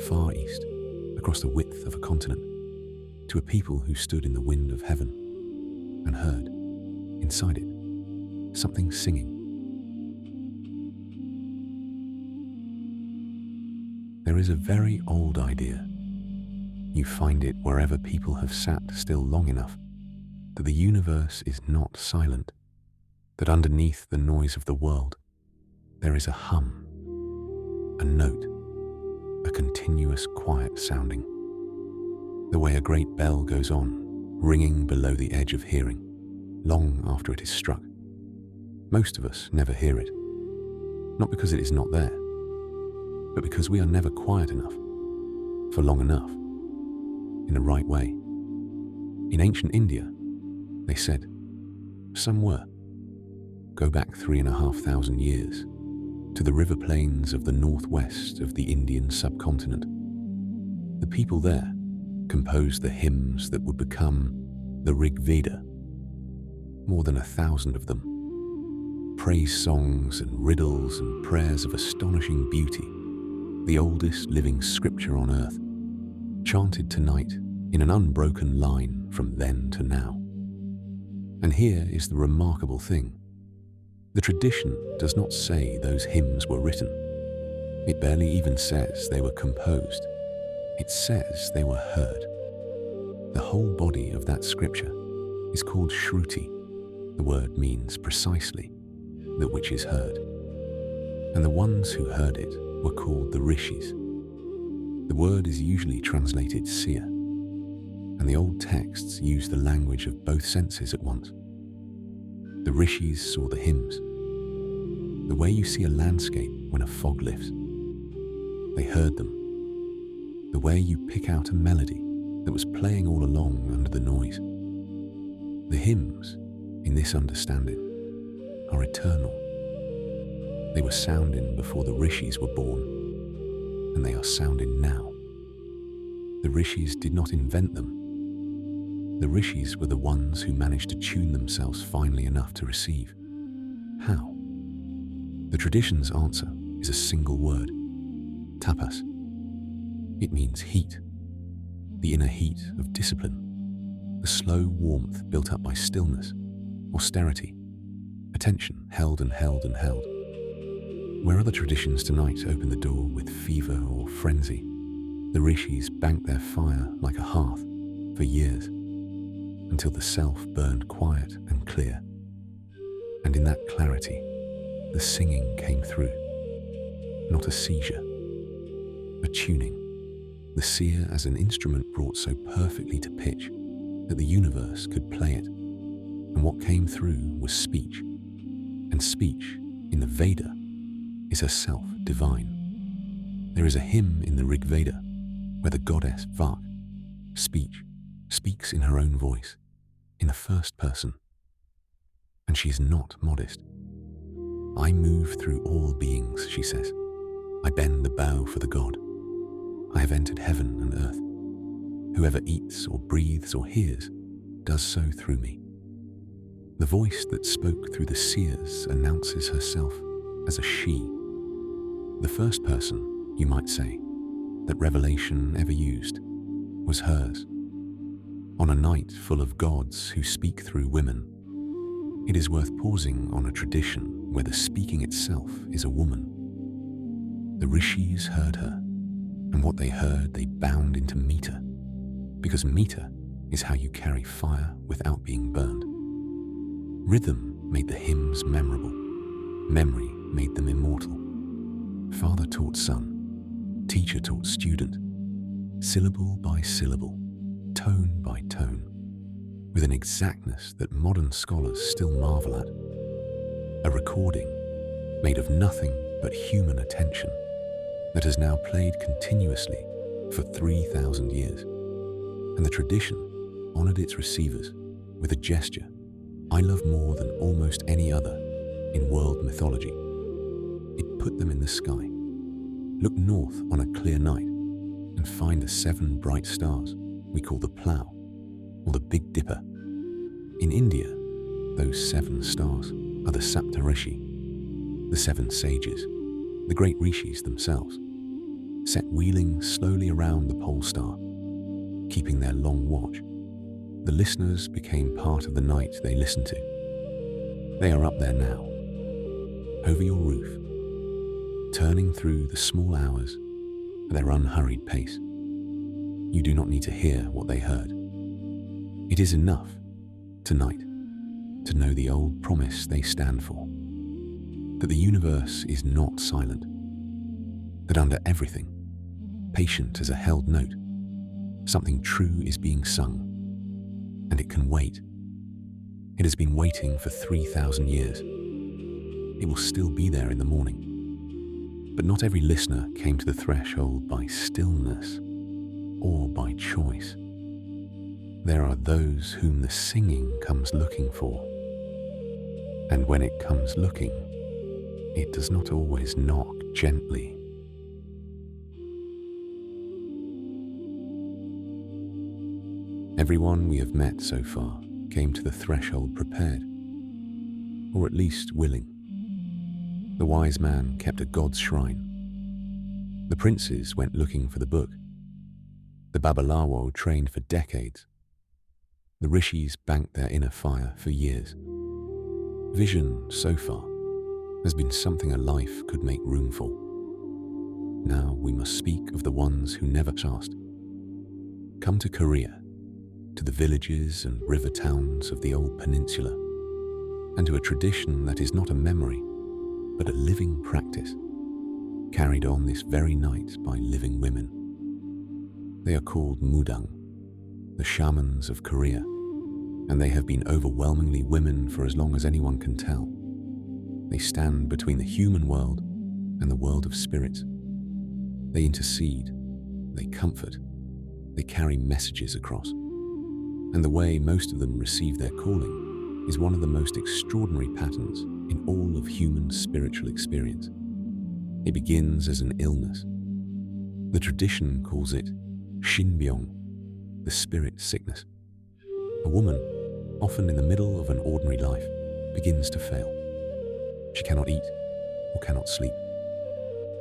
far east, across the width of a continent, to a people who stood in the wind of heaven, and heard, inside it, something singing. There is a very old idea. You find it wherever people have sat still long enough, that the universe is not silent, that underneath the noise of the world, there is a hum, a note, a continuous quiet sounding, the way a great bell goes on, ringing below the edge of hearing, long after it is struck. Most of us never hear it, not because it is not there, but because we are never quiet enough, for long enough, in the right way. In ancient India, they said, some were. Go back 3,500 years, to the river plains of the northwest of the Indian subcontinent. The people there composed the hymns that would become the Rig Veda, more than 1,000 of them. Praise songs and riddles and prayers of astonishing beauty, the oldest living scripture on earth, chanted tonight in an unbroken line from then to now. And here is the remarkable thing. The tradition does not say those hymns were written. It barely even says they were composed. It says they were heard. The whole body of that scripture is called Shruti. The word means precisely that which is heard. And the ones who heard it were called the Rishis. The word is usually translated seer, and the old texts use the language of both senses at once. The Rishis saw the hymns, the way you see a landscape when a fog lifts. They heard them, the way you pick out a melody that was playing all along under the noise. The hymns, in this understanding, are eternal. They were sounding before the Rishis were born, and they are sounding now. The Rishis did not invent them, The Rishis were the ones who managed to tune themselves finely enough to receive. How? The tradition's answer is a single word: tapas. It means heat, the inner heat of discipline, the slow warmth built up by stillness, austerity, attention held and held and held. Where other traditions tonight open the door with fever or frenzy, the Rishis banked their fire like a hearth for years, until the self burned quiet and clear. And in that clarity, the singing came through. Not a seizure, a tuning, the seer as an instrument brought so perfectly to pitch that the universe could play it. And what came through was speech. And speech, in the Veda, is herself divine. There is a hymn in the Rig Veda where the goddess Vak, speech, speaks in her own voice, in the first person. And she is not modest. I move through all beings, she says. I bend the bow for the god. I have entered heaven and earth. Whoever eats or breathes or hears does so through me. The voice that spoke through the seers announces herself as a she. The first person, you might say, that revelation ever used was hers. On a night full of gods who speak through women, it is worth pausing on a tradition where the speaking itself is a woman. The Rishis heard her, and what they heard they bound into meter, because meter is how you carry fire without being burned. Rhythm made the hymns memorable. Memory made them immortal. Father taught son, teacher taught student, syllable by syllable, tone by tone, with an exactness that modern scholars still marvel at. A recording made of nothing but human attention that has now played continuously for 3,000 years. And the tradition honored its receivers with a gesture I love more than almost any other in world mythology. It put them in the sky. Look north on a clear night and find the 7 bright stars we call the Plough or the Big Dipper. In India, those 7 stars are the Saptarishi, the 7 sages, the great Rishis themselves, set wheeling slowly around the pole star, keeping their long watch. The listeners became part of the night they listened to. They are up there now, over your roof, turning through the small hours at their unhurried pace. You do not need to hear what they heard. It is enough, tonight, to know the old promise they stand for, that the universe is not silent, that under everything, patient as a held note, something true is being sung, and it can wait. It has been waiting for 3,000 years. It will still be there in the morning. But not every listener came to the threshold by stillness or by choice. There are those whom the singing comes looking for. And when it comes looking, it does not always knock gently. Everyone we have met so far came to the threshold prepared, or at least willing. The wise man kept a god's shrine. The princes went looking for the book. The Babalawo trained for decades. The Rishis banked their inner fire for years. Vision, so far, has been something a life could make room for. Now we must speak of the ones who never asked. Come to Korea, to the villages and river towns of the old peninsula, and to a tradition that is not a memory, but a living practice, carried on this very night by living women. They are called Mudang, the shamans of Korea, and they have been overwhelmingly women for as long as anyone can tell. They stand between the human world and the world of spirits. They intercede, they comfort, they carry messages across. And the way most of them receive their calling is one of the most extraordinary patterns in all of human spiritual experience. It begins as an illness. The tradition calls it Shinbyong, the spirit sickness. A woman, often in the middle of an ordinary life, begins to fail. She cannot eat or cannot sleep.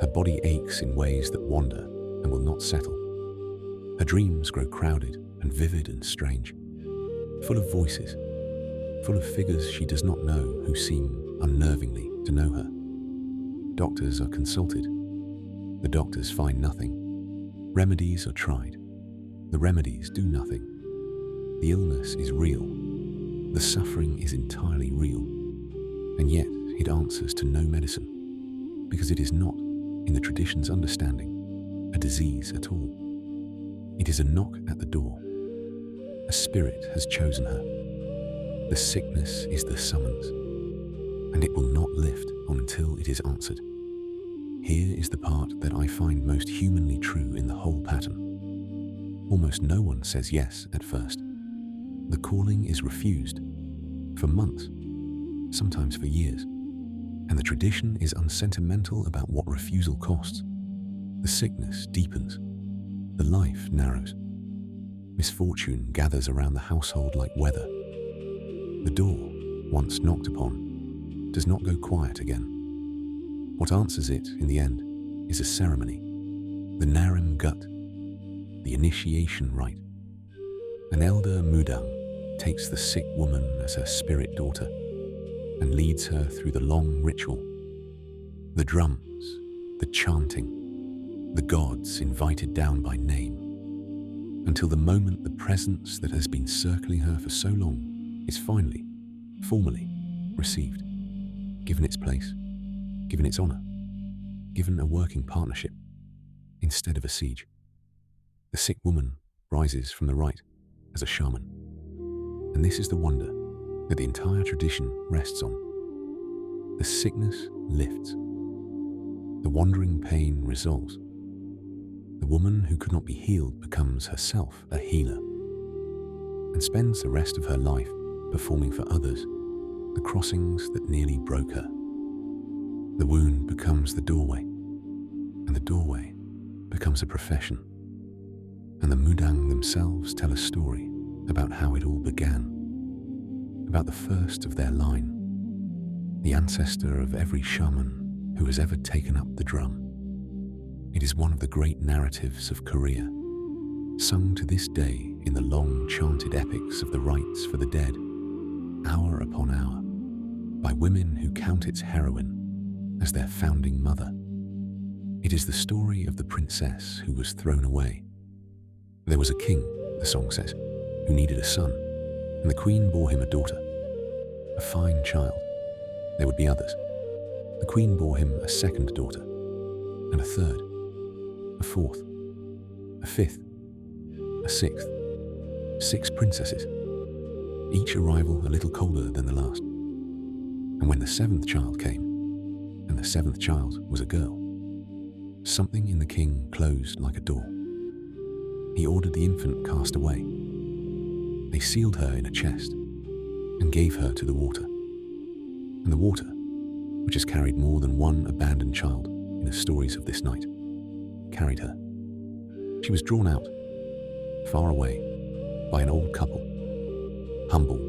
Her body aches in ways that wander and will not settle. Her dreams grow crowded and vivid and strange, full of voices, full of figures she does not know who seem unnervingly to know her. Doctors are consulted. The doctors find nothing. Remedies are tried. The remedies do nothing. The illness is real. The suffering is entirely real. And yet it answers to no medicine, because it is not, in the tradition's understanding, a disease at all. It is a knock at the door. A spirit has chosen her. The sickness is the summons, and it will not lift until it is answered. Here is the part that I find most humanly true in the whole pattern. Almost no one says yes at first. The calling is refused for months, sometimes for years, and the tradition is unsentimental about what refusal costs. The sickness deepens. The life narrows. Misfortune gathers around the household like weather. The door, once knocked upon, does not go quiet again. What answers it in the end is a ceremony, the Narim Gut, the initiation rite. An elder Mudang takes the sick woman as her spirit daughter and leads her through the long ritual. The drums, the chanting, the gods invited down by name, until the moment the presence that has been circling her for so long is finally, formally received, given its place, given its honor, given a working partnership instead of a siege. The sick woman rises from the rite as a shaman. And this is the wonder that the entire tradition rests on. The sickness lifts. The wandering pain resolves. The woman who could not be healed becomes herself a healer and spends the rest of her life performing for others the crossings that nearly broke her. The wound becomes the doorway, and the doorway becomes a profession. And the Mudang themselves tell a story about how it all began, about the first of their line, the ancestor of every shaman who has ever taken up the drum. It is one of the great narratives of Korea, sung to this day in the long chanted epics of the rites for the dead, hour upon hour, by women who count its heroine as their founding mother. It is the story of the princess who was thrown away. There was a king, the song says, who needed a son, and the queen bore him a daughter, a fine child. There would be others. The queen bore him a second daughter, and a third, a fourth, a fifth, a sixth, 6 princesses, each arrival a little colder than the last. And when the 7th child came, and the 7th child was a girl, something in the king closed like a door. He ordered the infant cast away. They sealed her in a chest and gave her to the water. And the water, which has carried more than one abandoned child in the stories of this night, carried her. She was drawn out, far away, by an old couple, humble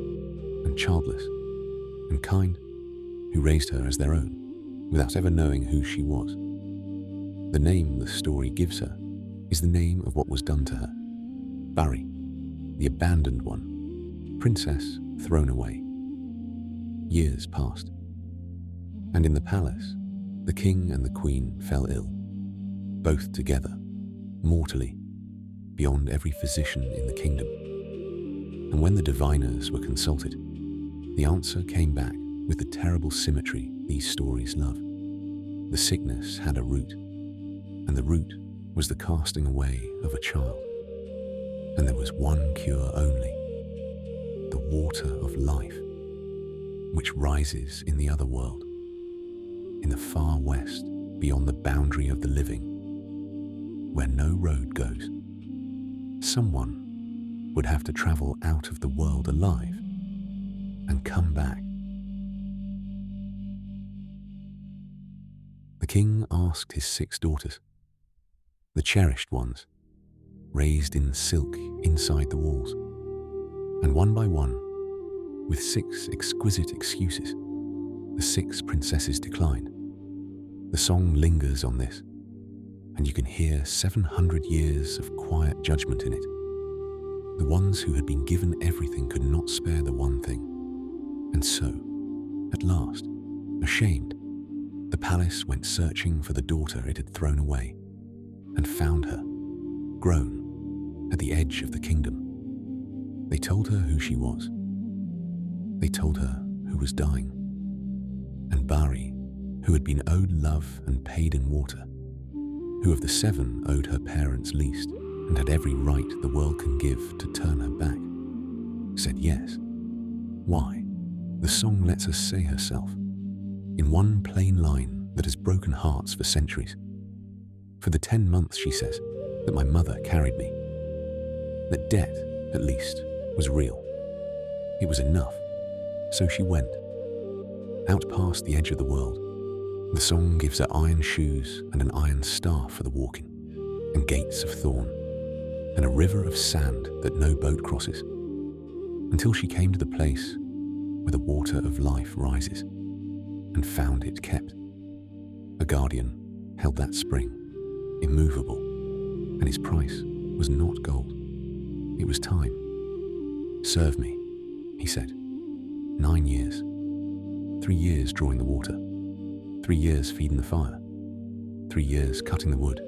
and childless and kind, who raised her as their own without ever knowing who she was. The name the story gives her is the name of what was done to her. Bari, the abandoned one, princess thrown away. Years passed, and in the palace, the king and the queen fell ill, both together, mortally, beyond every physician in the kingdom. And when the diviners were consulted, the answer came back with the terrible symmetry these stories love. The sickness had a root, and the root was the casting away of a child. And there was one cure only, the water of life, which rises in the other world, in the far west, beyond the boundary of the living, where no road goes. Someone would have to travel out of the world alive and come back. The king asked his 6 daughters, the cherished ones, raised in silk inside the walls, And one by one, with 6 exquisite excuses, the 6 princesses decline. The song lingers on this, and you can hear 700 years of quiet judgment in it. The ones who had been given everything could not spare the one thing. And so, at last, ashamed, the palace went searching for the daughter it had thrown away, and found her, grown, at the edge of the kingdom. They told her who she was. They told her who was dying. And Bari, who had been owed love and paid in water, who of the 7 owed her parents least and had every right the world can give to turn her back, said yes. Why? The song lets us say herself, in one plain line that has broken hearts for centuries. For the 10 months, she says, that my mother carried me, that debt, at least, was real. It was enough. So she went, out past the edge of the world. The song gives her iron shoes and an iron staff for the walking, and gates of thorn, and a river of sand that no boat crosses, until she came to the place where the water of life rises, and found it kept. A guardian held that spring, immovable, and its price was not gold. It was time. Serve me, he said. 9 years. 3 years drawing the water. 3 years feeding the fire. 3 years cutting the wood.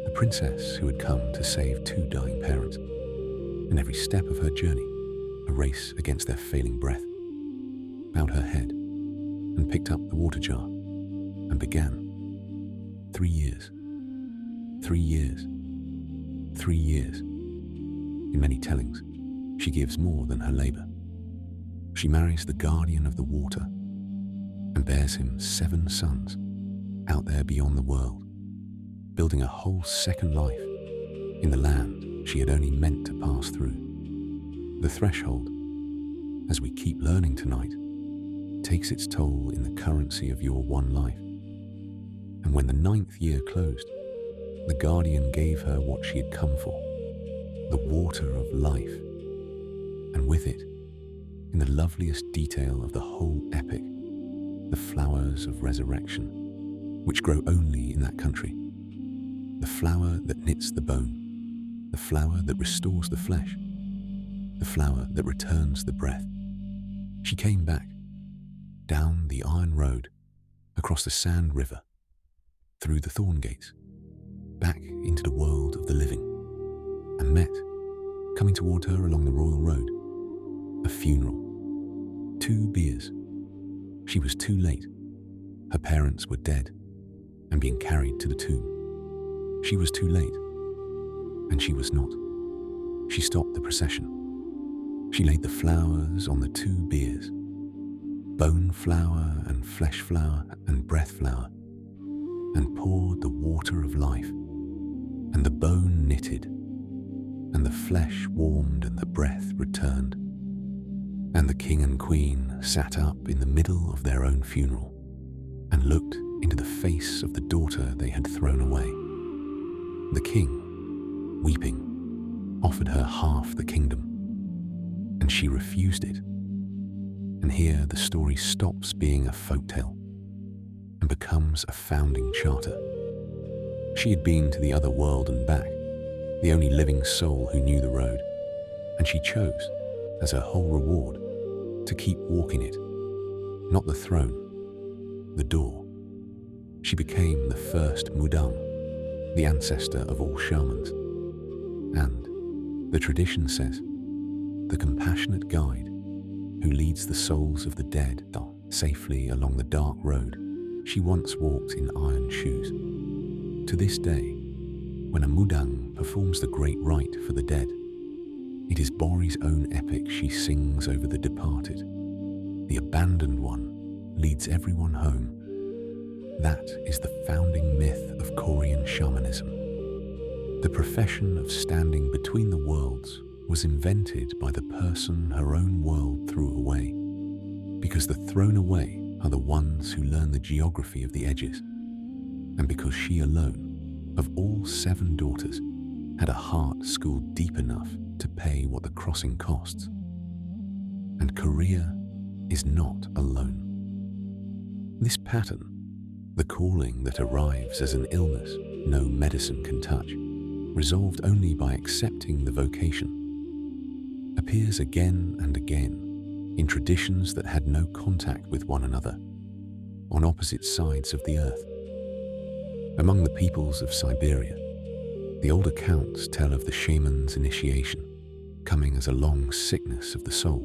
The princess who had come to save 2 dying parents, and every step of her journey a race against their failing breath, bowed her head and picked up the water jar and began. 3 years. 3 years. 3 years. In many tellings, she gives more than her labor. She marries the guardian of the water and bears him 7 sons out there beyond the world, building a whole second life in the land she had only meant to pass through. The threshold, as we keep learning tonight, takes its toll in the currency of your one life. And when the 9th year closed, the guardian gave her what she had come for, the water of life, and with it, in the loveliest detail of the whole epic, the flowers of resurrection, which grow only in that country, the flower that knits the bone, the flower that restores the flesh, the flower that returns the breath. She came back, down the iron road, across the sand river, through the thorn gates, back into the world of the living, and met, coming toward her along the royal road, a funeral. 2 biers. She was too late. Her parents were dead and being carried to the tomb. She was too late, and she was not. She stopped the procession. She laid the flowers on the 2 biers, bone flower and flesh flower and breath flower, and poured the water of life, and the bone knitted, and the flesh warmed and the breath returned. And the king and queen sat up in the middle of their own funeral and looked into the face of the daughter they had thrown away. The king, weeping, offered her half the kingdom, and she refused it. And here the story stops being a folktale and becomes a founding charter. She had been to the other world and back, the only living soul who knew the road, and she chose, as her whole reward, to keep walking it, not the throne, the door. She became the first Mudang, the ancestor of all shamans, and, the tradition says, the compassionate guide who leads the souls of the dead safely along the dark road she once walked in iron shoes. To this day, when a Mudang performs the great rite for the dead, it is Bori's own epic she sings over the departed. The abandoned one leads everyone home. That is the founding myth of Korean shamanism. The profession of standing between the worlds was invented by the person her own world threw away, because the thrown away are the ones who learn the geography of the edges, and because she alone, of all 7 daughters, had a heart schooled deep enough to pay what the crossing costs. And Korea is not alone. This pattern, the calling that arrives as an illness no medicine can touch, resolved only by accepting the vocation, appears again and again in traditions that had no contact with one another, on opposite sides of the earth. Among the peoples of Siberia, the old accounts tell of the shaman's initiation coming as a long sickness of the soul,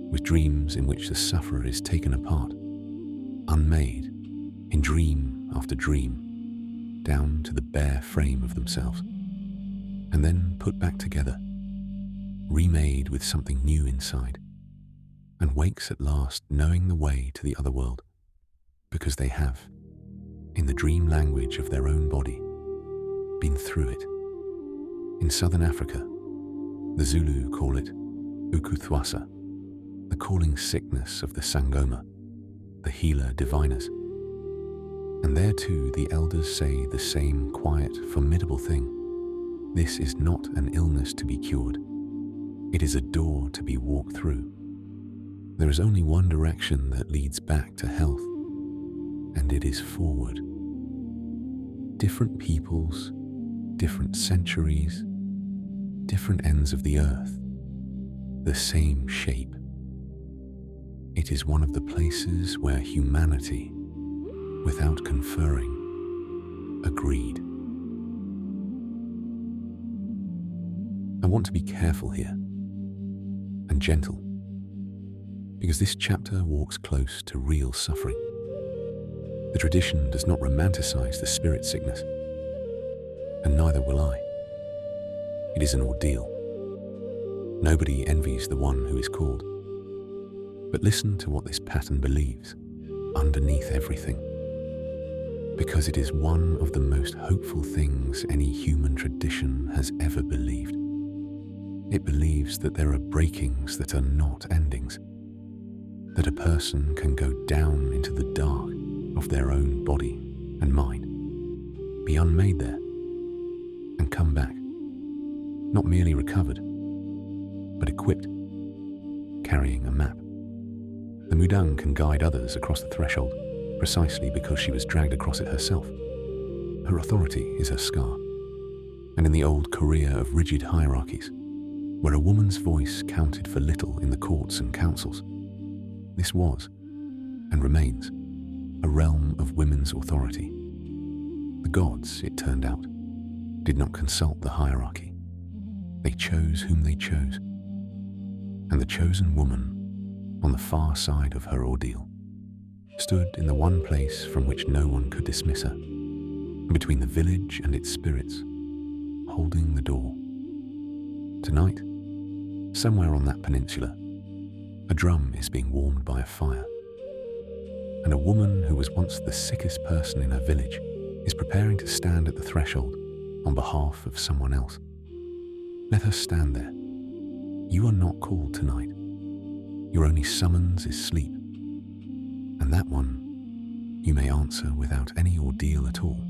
with dreams in which the sufferer is taken apart, unmade, in dream after dream, down to the bare frame of themselves, and then put back together, remade with something new inside, and wakes at last knowing the way to the other world, because they have, in the dream language of their own body, been through it. In southern Africa, the Zulu call it ukuthwasa, the calling sickness of the Sangoma, the healer diviners. And there too the elders say the same quiet, formidable thing. This is not an illness to be cured. It is a door to be walked through. There is only one direction that leads back to health, and it is forward. Different peoples, different centuries, different ends of the earth, the same shape. It is one of the places where humanity, without conferring, agreed. I want to be careful here and gentle, because this chapter walks close to real suffering. The tradition does not romanticize the spirit sickness, and neither will I. It is an ordeal. Nobody envies the one who is called. But listen to what this pattern believes underneath everything, because it is one of the most hopeful things any human tradition has ever believed. It believes that there are breakings that are not endings, that a person can go down into the dark of their own body and mind, be unmade there, and come back, not merely recovered, but equipped, carrying a map. The Mudang can guide others across the threshold precisely because she was dragged across it herself. Her authority is her scar. And in the old Korea of rigid hierarchies, where a woman's voice counted for little in the courts and councils, this was, and remains, a realm of women's authority. The gods, it turned out, did not consult the hierarchy. They chose whom they chose. And the chosen woman, on the far side of her ordeal, stood in the one place from which no one could dismiss her, between the village and its spirits, holding the door. Tonight, somewhere on that peninsula, a drum is being warmed by a fire, and a woman who was once the sickest person in her village is preparing to stand at the threshold on behalf of someone else. Let her stand there. You are not called tonight. Your only summons is sleep, and that one you may answer without any ordeal at all.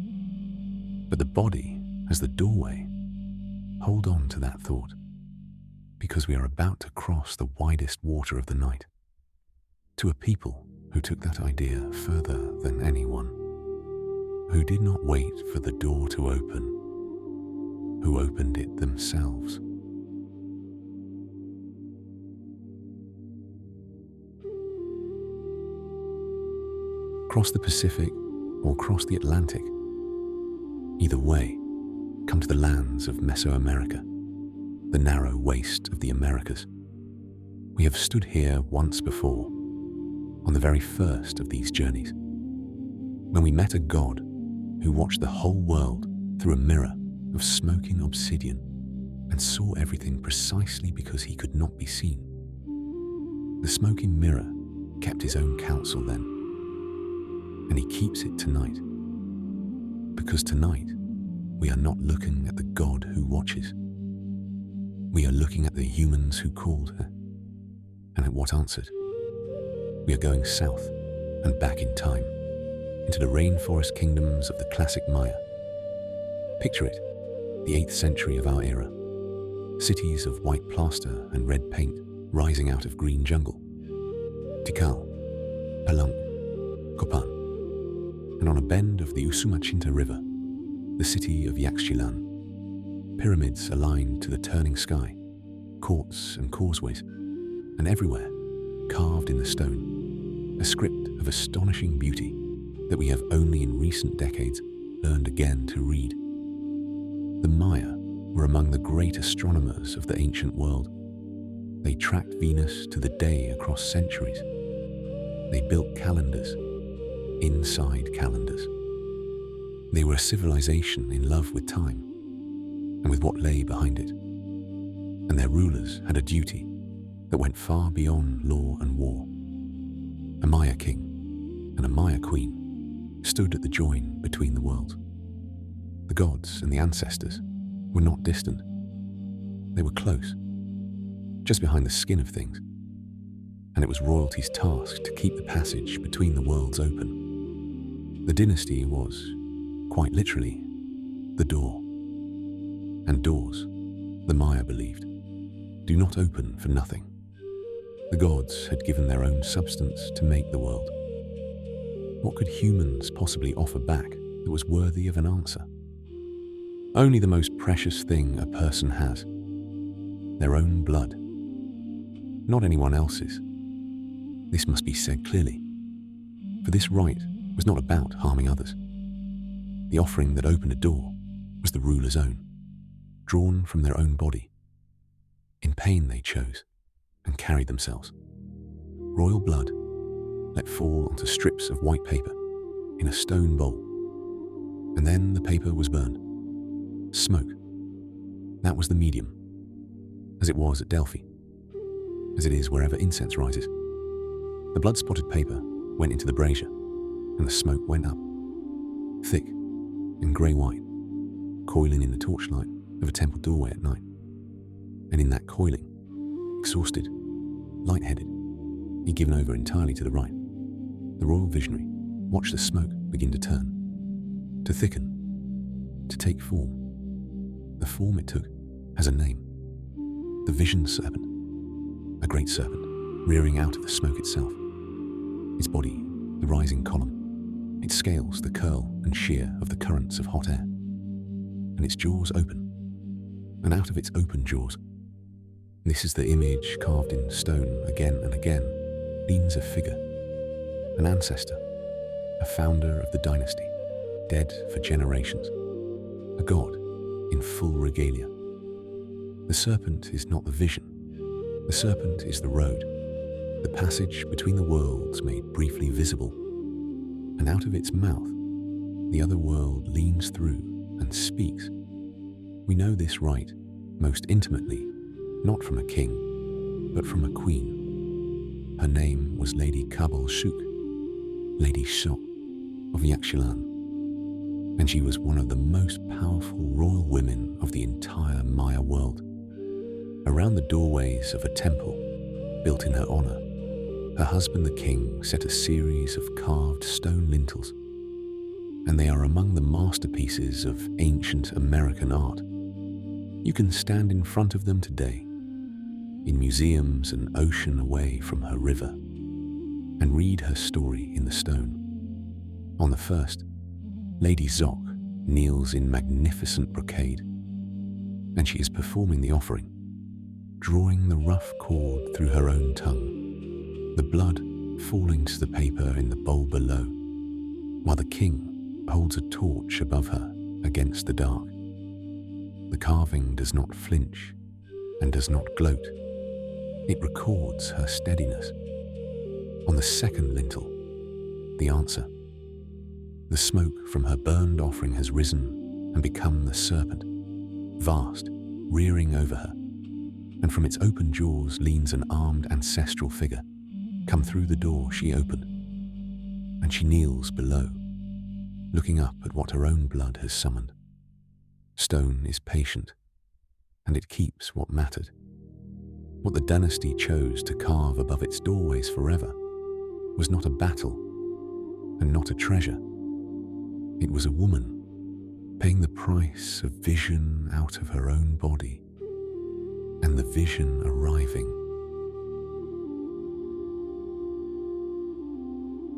But the body, as the doorway, hold on to that thought, because we are about to cross the widest water of the night, to a people who took that idea further than anyone, who did not wait for the door to open, who opened it themselves. Cross the Pacific or cross the Atlantic. Either way, come to the lands of Mesoamerica, the narrow waste of the Americas. We have stood here once before, on the very first of these journeys, when we met a god who watched the whole world through a mirror of smoking obsidian and saw everything precisely because he could not be seen. The smoking mirror kept his own counsel then, and he keeps it tonight, because tonight we are not looking at the God who watches. We are looking at the humans who called her, and at what answered. We are going south and back in time, into the rainforest kingdoms of the classic Maya. Picture it, the 8th century of our era. Cities of white plaster and red paint rising out of green jungle. Tikal, Palang, Kopan, and on a bend of the Usumachinta River, the city of Yaxchilan. Pyramids aligned to the turning sky, courts and causeways, and everywhere, carved in the stone, a script of astonishing beauty that we have only in recent decades learned again to read. The Maya were among the great astronomers of the ancient world. They tracked Venus to the day across centuries. They built calendars, inside calendars. They were a civilization in love with time and with what lay behind it. And their rulers had a duty that went far beyond law and war. A Maya king and a Maya queen stood at the join between the worlds. The gods and the ancestors were not distant. They were close, just behind the skin of things, and it was royalty's task to keep the passage between the worlds open. The dynasty was, quite literally, the door. And doors, the Maya believed, do not open for nothing. The gods had given their own substance to make the world. What could humans possibly offer back that was worthy of an answer? Only the most precious thing a person has, their own blood, not anyone else's. This must be said clearly, for this rite was not about harming others. The offering that opened a door was the ruler's own, drawn from their own body. In pain they chose and carried themselves. Royal blood let fall onto strips of white paper in a stone bowl, and then the paper was burned. Smoke, that was the medium, as it was at Delphi, as it is wherever incense rises. The blood-spotted paper went into the brazier, and the smoke went up, thick and grey-white, coiling in the torchlight of a temple doorway at night. And in that coiling, exhausted, light-headed, he'd given over entirely to the right. The royal visionary watched the smoke begin to turn, to thicken, to take form. The form it took has a name, the Vision Serpent, a great serpent rearing out of the smoke itself. Its body, the rising column, its scales, the curl and shear of the currents of hot air, and its jaws open, and out of its open jaws, this is the image carved in stone again and again, leans a figure, an ancestor, a founder of the dynasty, dead for generations, a god in full regalia. The serpent is not the vision. The serpent is the road, the passage between the worlds made briefly visible, and out of its mouth, the other world leans through and speaks. We know this rite most intimately, not from a king, but from a queen. Her name was Lady Kabul Shuk, Lady Shok of Yaxchilan, and she was one of the most powerful royal women of the entire Maya world. Around the doorways of a temple built in her honor, her husband the king set a series of carved stone lintels, and they are among the masterpieces of ancient American art. You can stand in front of them today, in museums an ocean away from her river, and read her story in the stone. On the first, Lady Zok kneels in magnificent brocade, and she is performing the offering, drawing the rough cord through her own tongue, the blood falling to the paper in the bowl below, while the king holds a torch above her against the dark. The carving does not flinch and does not gloat. It records her steadiness. On the second lintel, the answer. The smoke from her burned offering has risen and become the serpent, vast, rearing over her, and from its open jaws leans an armed ancestral figure, come through the door she opened, and she kneels below, looking up at what her own blood has summoned. Stone is patient, and it keeps what mattered. What the dynasty chose to carve above its doorways forever was not a battle and not a treasure. It was a woman, paying the price of vision out of her own body, and the vision arriving.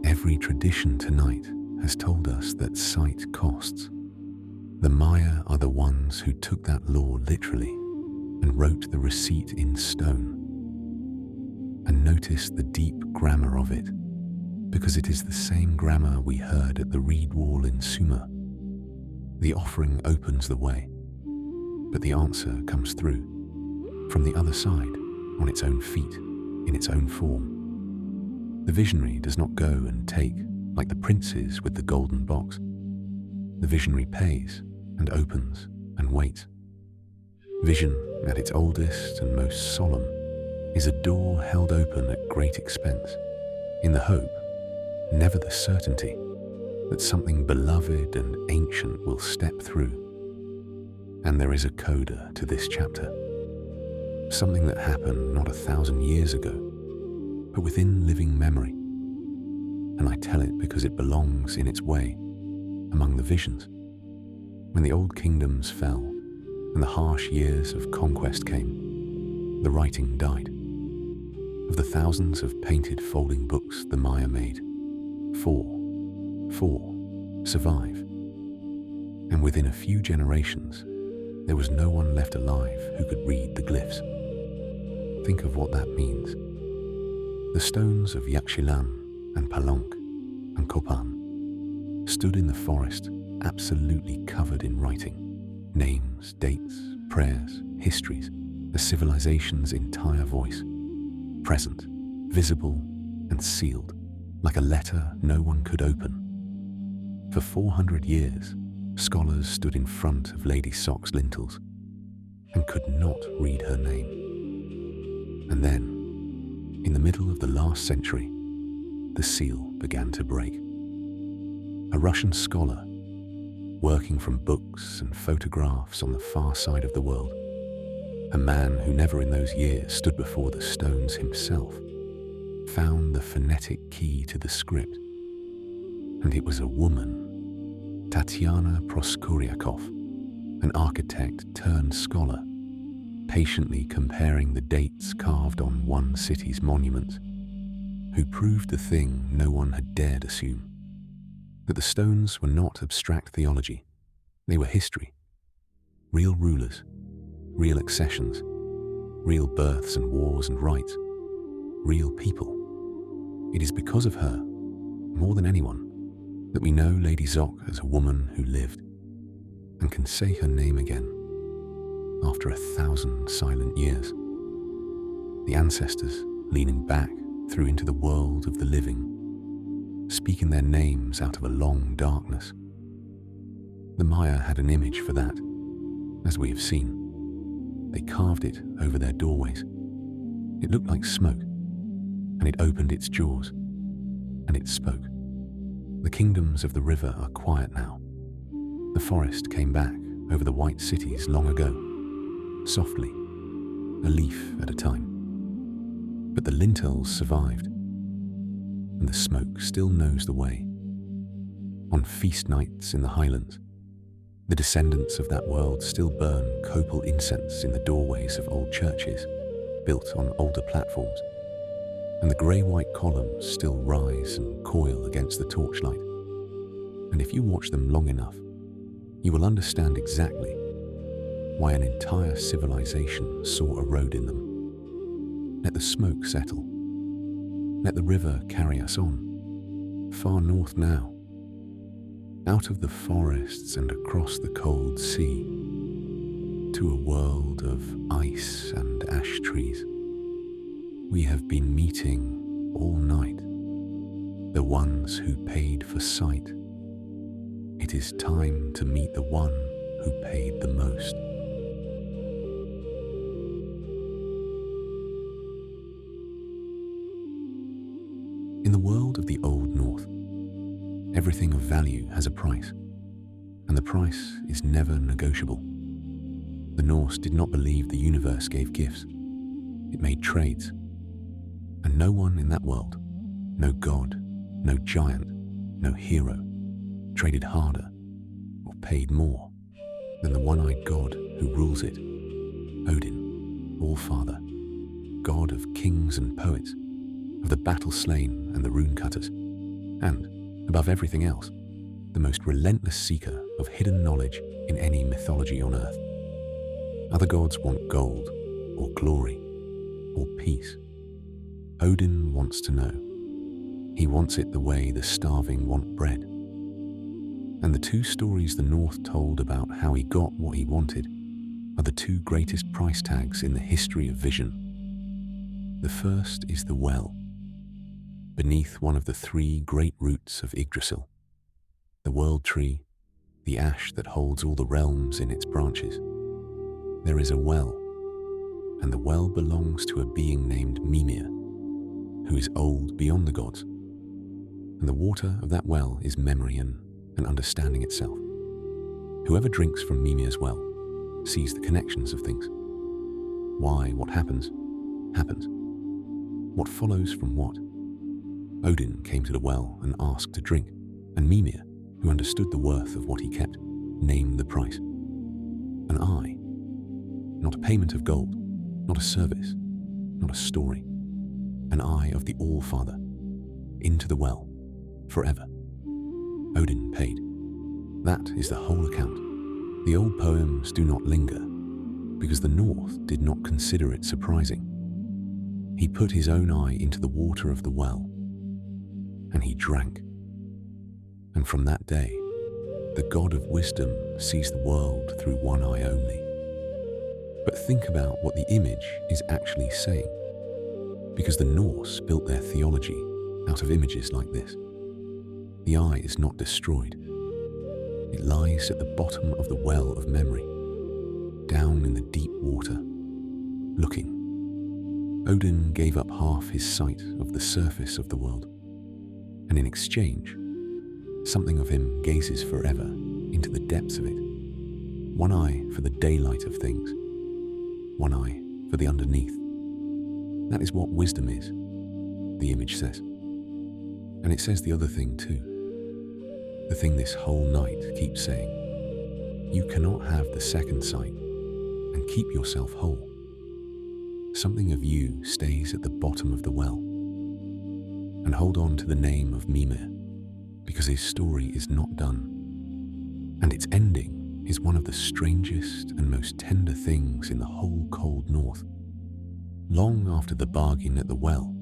Every tradition tonight has told us that sight costs. The Maya are the ones who took that law literally and wrote the receipt in stone. And notice the deep grammar of it, because it is the same grammar we heard at the reed wall in Sumer. The offering opens the way, but the answer comes through, from the other side, on its own feet, in its own form. The visionary does not go and take, like the princes with the golden box. The visionary pays and opens and waits. Vision, at its oldest and most solemn, is a door held open at great expense, in the hope, never the certainty, that something beloved and ancient will step through. And there is a coda to this chapter, something that happened not 1,000 years ago, but within living memory. And I tell it because it belongs in its way among the visions. When the old kingdoms fell and the harsh years of conquest came, the writing died. Of the thousands of painted folding books the Maya made, four survive. And within a few generations, there was no one left alive who could read the glyphs. Think of what that means. The stones of Yakshilan and Palanque and Copan stood in the forest absolutely covered in writing, names, dates, prayers, histories, the civilization's entire voice, present, visible and sealed, like a letter no one could open. For 400 years, scholars stood in front of Lady Sock's lintels and could not read her name. And then, in the middle of the last century, the seal began to break. A Russian scholar, working from books and photographs on the far side of the world, a man who never in those years stood before the stones himself, found the phonetic key to the script. And it was a woman, Tatyana Proskoryakov, an architect turned scholar, patiently comparing the dates carved on one city's monuments, who proved the thing no one had dared assume, that the stones were not abstract theology, they were history, real rulers, real accessions, real births and wars and rights, real people. It is because of her, more than anyone, that we know Lady Zoc as a woman who lived and can say her name again after 1,000 silent years. The ancestors leaning back through into the world of the living, speaking their names out of a long darkness. The Maya had an image for that, as we have seen. They carved it over their doorways. It looked like smoke, and it opened its jaws, and it spoke. The kingdoms of the river are quiet now. The forest came back over the white cities long ago, softly, a leaf at a time. But the lintels survived, and the smoke still knows the way. On feast nights in the highlands, the descendants of that world still burn copal incense in the doorways of old churches built on older platforms, and the grey-white columns still rise and coil against the torchlight. And if you watch them long enough, you will understand exactly why an entire civilization saw a road in them. Let the smoke settle. Let the river carry us on, far north now, out of the forests and across the cold sea, to a world of ice and ash trees. We have been meeting all night, the ones who paid for sight. It is time to meet the one who paid the most. In the world of the Old North, everything of value has a price, and the price is never negotiable. The Norse did not believe the universe gave gifts. It made trades, and no one in that world, no god, no giant, no hero, traded harder or paid more than the one-eyed god who rules it, Odin, All-Father, god of kings and poets, of the battle-slain and the rune-cutters, and, above everything else, the most relentless seeker of hidden knowledge in any mythology on earth. Other gods want gold, or glory, or peace. Odin wants to know. He wants it the way the starving want bread. And the two stories the North told about how he got what he wanted are the two greatest price tags in the history of vision. The first is the well, beneath one of the three great roots of Yggdrasil, the world tree, the ash that holds all the realms in its branches. There is a well, and the well belongs to a being named Mimir, who is old beyond the gods. And the water of that well is memory and understanding itself. Whoever drinks from Mimir's well sees the connections of things. Why what happens, happens. What follows from what? Odin came to the well and asked to drink, and Mimir, who understood the worth of what he kept, named the price. An eye, not a payment of gold, not a service, not a story. An eye of the All-Father, into the well, forever. Odin paid. That is the whole account. The old poems do not linger, because the North did not consider it surprising. He put his own eye into the water of the well, and he drank. And from that day, the god of wisdom sees the world through one eye only. But think about what the image is actually saying, because the Norse built their theology out of images like this. The eye is not destroyed. It lies at the bottom of the well of memory, down in the deep water, looking. Odin gave up half his sight of the surface of the world, and in exchange, something of him gazes forever into the depths of it. One eye for the daylight of things, one eye for the underneath. That is what wisdom is, the image says. And it says the other thing too. The thing this whole night keeps saying. You cannot have the second sight and keep yourself whole. Something of you stays at the bottom of the well. And hold on to the name of Mimir, because his story is not done. And its ending is one of the strangest and most tender things in the whole cold North. Long after the bargain at the well,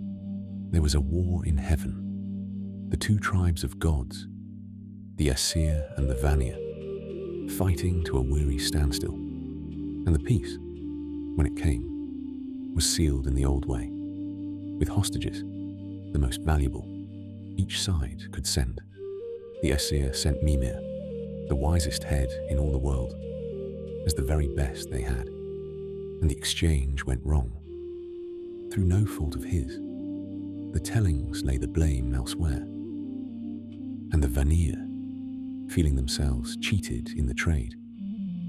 there was a war in heaven. The two tribes of gods, the Aesir and the Vanir, fighting to a weary standstill. And the peace, when it came, was sealed in the old way, with hostages, the most valuable, each side could send. The Aesir sent Mimir, the wisest head in all the world, as the very best they had. And the exchange went wrong, through no fault of his. The tellings lay the blame elsewhere. And the Vanir, feeling themselves cheated in the trade,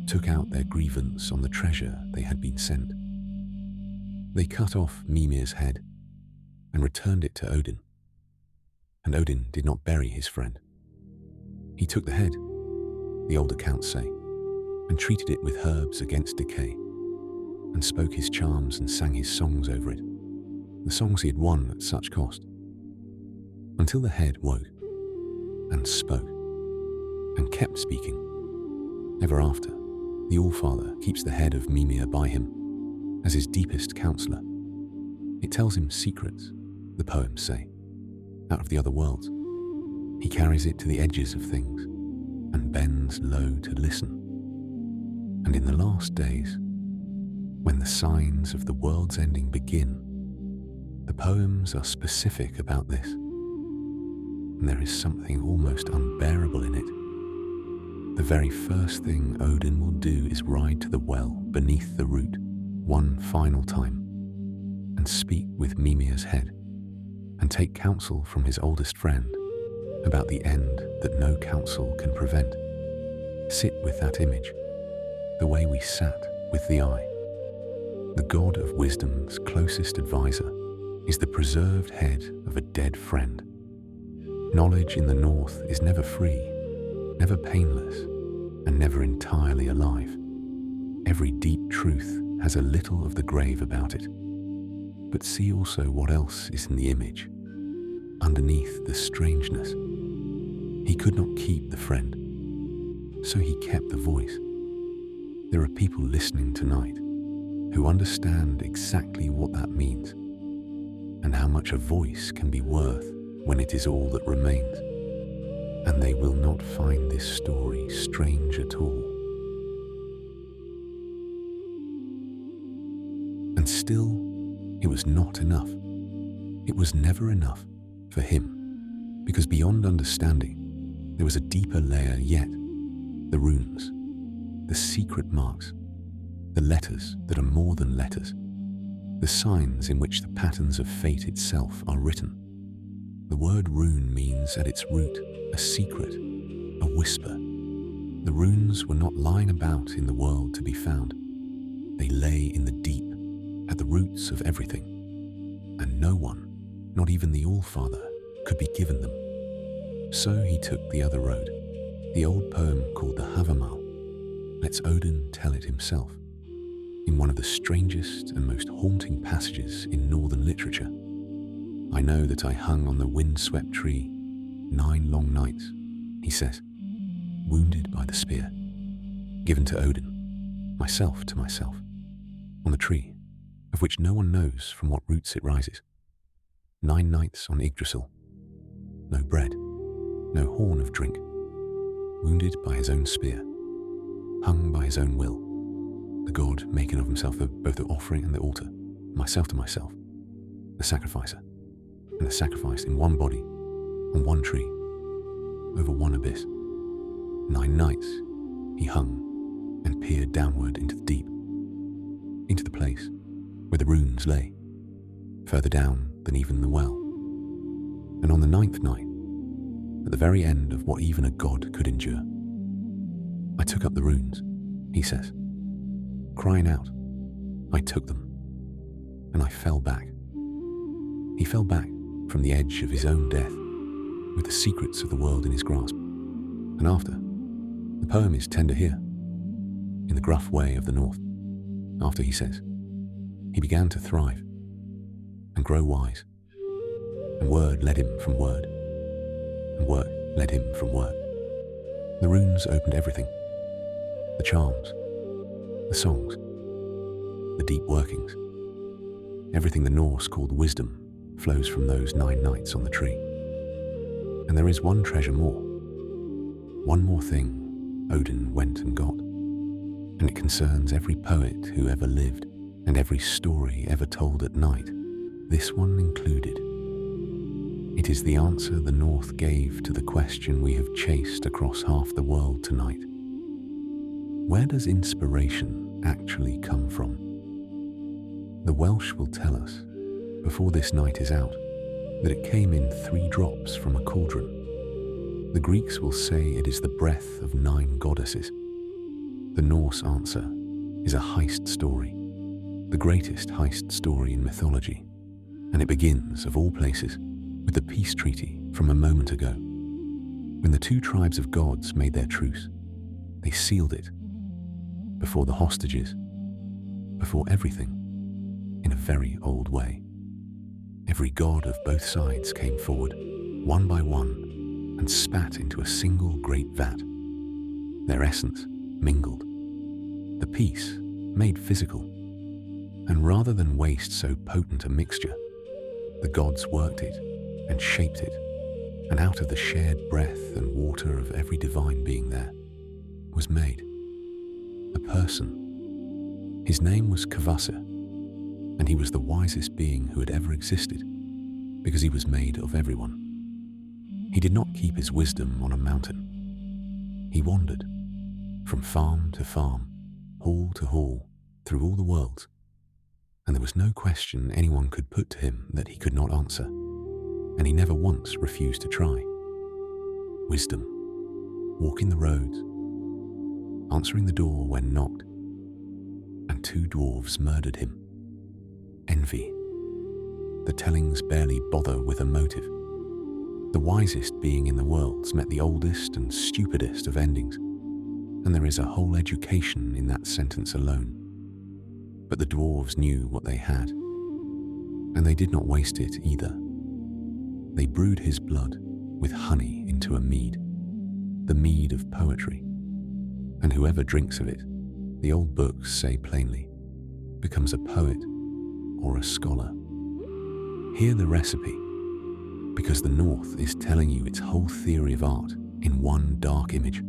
took out their grievance on the treasure they had been sent. They cut off Mimir's head and returned it to Odin. And Odin did not bury his friend. He took the head, the old accounts say, and treated it with herbs against decay, and spoke his charms and sang his songs over it, the songs he had won at such cost, until the head woke and spoke, and kept speaking. Ever after, the All-Father keeps the head of Mimir by him as his deepest counselor. It tells him secrets, the poems say, out of the other worlds. He carries it to the edges of things and bends low to listen. And in the last days, when the signs of the world's ending begin, the poems are specific about this. And there is something almost unbearable in it. The very first thing Odin will do is ride to the well beneath the root one final time and speak with Mimir's head and take counsel from his oldest friend about the end that no counsel can prevent. Sit with that image, the way we sat with the eye. The god of wisdom's closest advisor is the preserved head of a dead friend. Knowledge in the North is never free, never painless, and never entirely alive. Every deep truth has a little of the grave about it. But see also what else is in the image, underneath the strangeness. He could not keep the friend, so he kept the voice. There are people listening tonight who understand exactly what that means and how much a voice can be worth when it is all that remains. And they will not find this story strange at all. And still, it was not enough. It was never enough for him, because beyond understanding, there was a deeper layer yet. The runes, the secret marks, the letters that are more than letters, the signs in which the patterns of fate itself are written. The word rune means at its root a secret, a whisper. The runes were not lying about in the world to be found. They lay in the deep, at the roots of everything, and no one, not even the Allfather, could be given them. So he took the other road. The old poem called the Havamal lets Odin tell it himself, in one of the strangest and most haunting passages in northern literature. I know that I hung on the wind-swept tree 9 long nights, he says, wounded by the spear, given to Odin, myself to myself, on the tree, of which no one knows from what roots it rises. 9 nights on Yggdrasil, no bread, no horn of drink, wounded by his own spear, hung by his own will, the god making of himself both the offering and the altar, myself to myself, the sacrificer, and the sacrifice in one body, on one tree, over one abyss. 9 nights he hung and peered downward into the deep, into the place where the runes lay, further down than even the well. And on the 9th night, at the very end of what even a god could endure, I took up the runes, he says, crying out. I took them, and I fell back. He fell back from the edge of his own death, with the secrets of the world in his grasp. And after, the poem is tender here, in the gruff way of the north. After, he says, he began to thrive and grow wise, and word led him from word, and work led him from work. The runes opened everything, the charms, the songs, the deep workings. Everything the Norse called wisdom flows from those 9 nights on the tree. And there is one treasure more, one more thing Odin went and got, and it concerns every poet who ever lived and every story ever told at night, this one included. It is the answer the North gave to the question we have chased across half the world tonight. Where does inspiration actually come from? The Welsh will tell us, before this night is out, that it came in 3 drops from a cauldron. The Greeks will say it is the breath of 9 goddesses. The Norse answer is a heist story, the greatest heist story in mythology, and it begins, of all places, with the peace treaty from a moment ago. When the 2 tribes of gods made their truce, they sealed it before the hostages, before everything, in a very old way. Every god of both sides came forward, one by one, and spat into a single great vat. Their essence mingled. The peace made physical. And rather than waste so potent a mixture, the gods worked it and shaped it, and out of the shared breath and water of every divine being there was made a person. His name was Kvasir, and he was the wisest being who had ever existed, because he was made of everyone. He did not keep his wisdom on a mountain. He wandered from farm to farm, hall to hall, through all the worlds, and there was no question anyone could put to him that he could not answer, and he never once refused to try. Wisdom, walking the roads, answering the door when knocked, and 2 dwarves murdered him. Envy. The tellings barely bother with a motive. The wisest being in the worlds met the oldest and stupidest of endings. and there is a whole education in that sentence alone. But the dwarves knew what they had, and they did not waste it either. They brewed his blood with honey into a mead, the mead of poetry, and whoever drinks of it, the old books say plainly, becomes a poet or a scholar. Hear the recipe, because the North is telling you its whole theory of art in one dark image.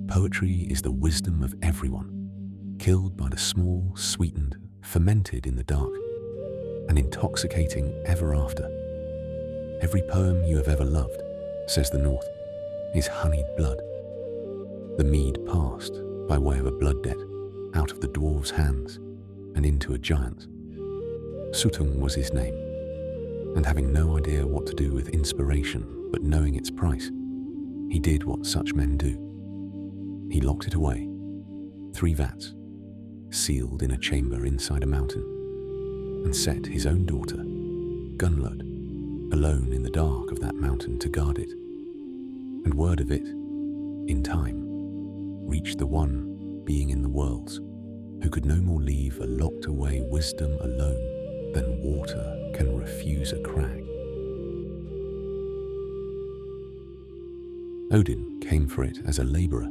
Poetry is the wisdom of everyone, killed by the small, sweetened, fermented in the dark, and intoxicating ever after. Every poem you have ever loved, says the North, is honeyed blood. The mead passed, by way of a blood debt, out of the dwarves' hands and into a giant's. Sutung was his name, and having no idea what to do with inspiration but knowing its price, he did what such men do. He locked it away, 3 vats, sealed in a chamber inside a mountain, and set his own daughter, Gunlod, alone in the dark of that mountain to guard it. And word of it, in time, reached the one being in the worlds, who could no more leave a locked away wisdom alone than water can refuse a crag. Odin came for it as a labourer.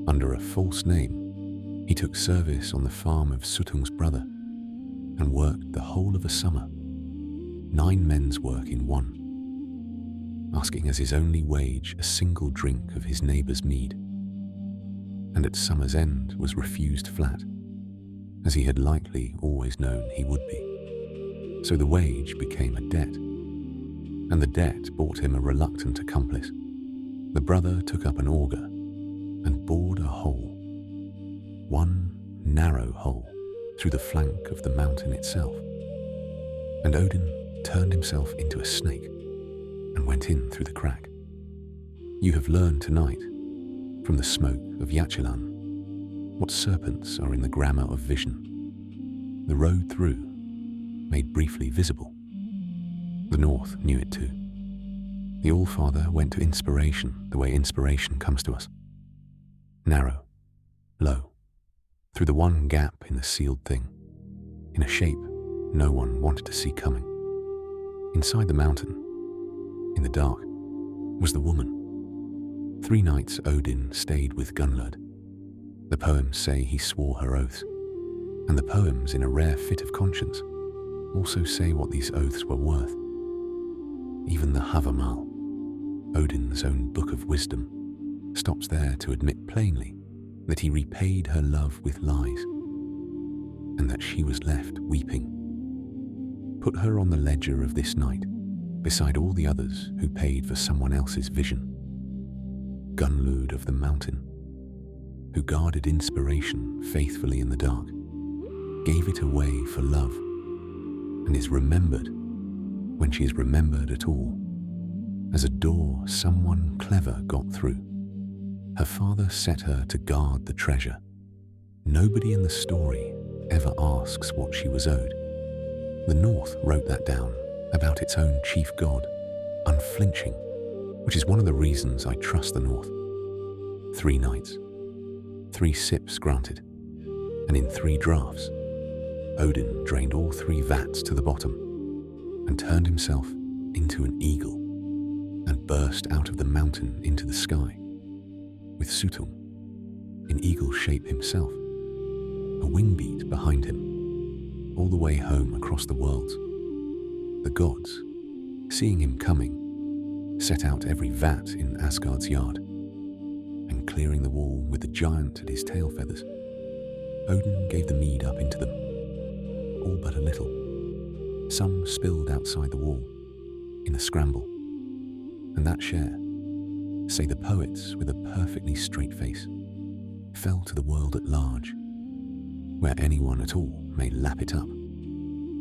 Under a false name, he took service on the farm of Sutung's brother and worked the whole of a summer, 9 men's work in one, asking as his only wage a single drink of his neighbour's mead, and at summer's end was refused flat, as he had likely always known he would be. So the wage became a debt, and the debt bought him a reluctant accomplice. The brother took up an auger and bored a hole, one narrow hole, through the flank of the mountain itself. And Odin turned himself into a snake and went in through the crack. You have learned tonight, from the smoke of Yachilan, what serpents are in the grammar of vision. The road through, made briefly visible. The North knew it too. The Allfather went to inspiration the way inspiration comes to us. Narrow, low, through the one gap in the sealed thing, in a shape no one wanted to see coming. Inside the mountain, in the dark, was the woman. 3 nights Odin stayed with Gunlod. The poems say he swore her oaths, and the poems, in a rare fit of conscience, also say what these oaths were worth. Even the Havamal, Odin's own book of wisdom, stops there to admit plainly that he repaid her love with lies, and that she was left weeping. Put her on the ledger of this night, beside all the others who paid for someone else's vision. Gunlod of the mountain, who guarded inspiration faithfully in the dark, gave it away for love, and is remembered, when she is remembered at all, as a door someone clever got through. Her father set her to guard the treasure. Nobody in the story ever asks what she was owed. The North wrote that down about its own chief god, unflinching, which is one of the reasons I trust the North. 3 nights, 3 sips granted, and in 3 draughts, Odin drained all 3 vats to the bottom and turned himself into an eagle and burst out of the mountain into the sky, with Sutung, in eagle shape himself, a wing beat behind him, all the way home across the worlds. The gods, seeing him coming, set out every vat in Asgard's yard, and clearing the wall with the giant at his tail feathers, Odin gave the mead up into them, all but a little. Some spilled outside the wall, in a scramble, and that share, say the poets with a perfectly straight face, fell to the world at large, where anyone at all may lap it up,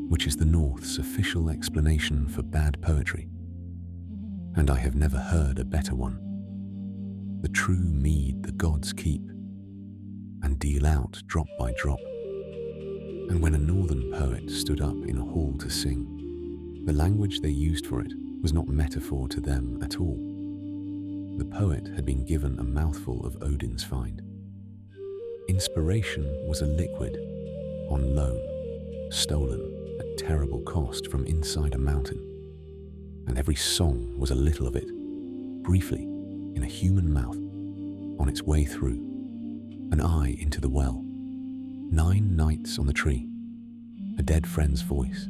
which is the North's official explanation for bad poetry, and I have never heard a better one. The true mead the gods keep, and deal out drop by drop. And when a northern poet stood up in a hall to sing, the language they used for it was not metaphor to them at all. the poet had been given a mouthful of Odin's find. Inspiration was a liquid, on loan, stolen at terrible cost from inside a mountain, and every song was a little of it, briefly, in a human mouth, on its way through, an eye into the well, 9 nights on the tree, a dead friend's voice,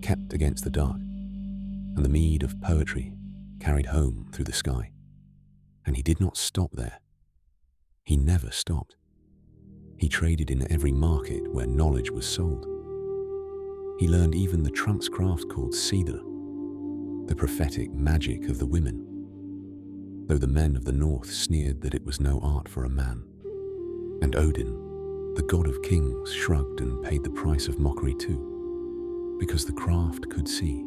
kept against the dark, and the mead of poetry carried home through the sky. And he did not stop there. He never stopped. He traded in every market where knowledge was sold. He learned even the transcraft called Cedar, the prophetic magic of the women, though the men of the north sneered that it was no art for a man. And Odin, the god of kings, shrugged and paid the price of mockery too, because the craft could see,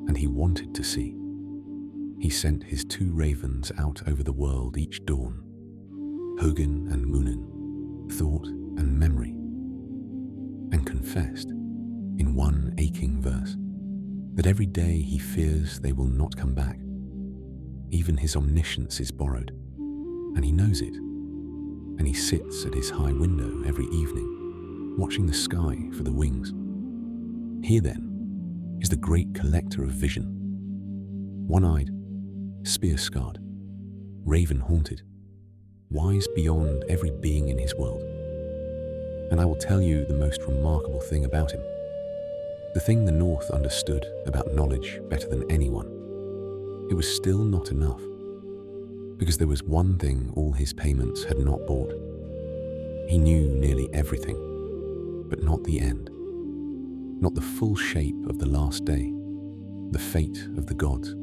and he wanted to see. He sent his 2 ravens out over the world each dawn, Hugin and Munin, thought and memory, and confessed in one aching verse that every day he fears they will not come back. Even his omniscience is borrowed, and he knows it, and he sits at his high window every evening, watching the sky for the wings. Here then is the great collector of vision, one-eyed, spear-scarred, raven-haunted, wise beyond every being in his world. And I will tell you the most remarkable thing about him, the thing the North understood about knowledge better than anyone. It was still not enough, because there was one thing all his payments had not bought. He knew nearly everything, but not the end, not the full shape of the last day, the fate of the gods,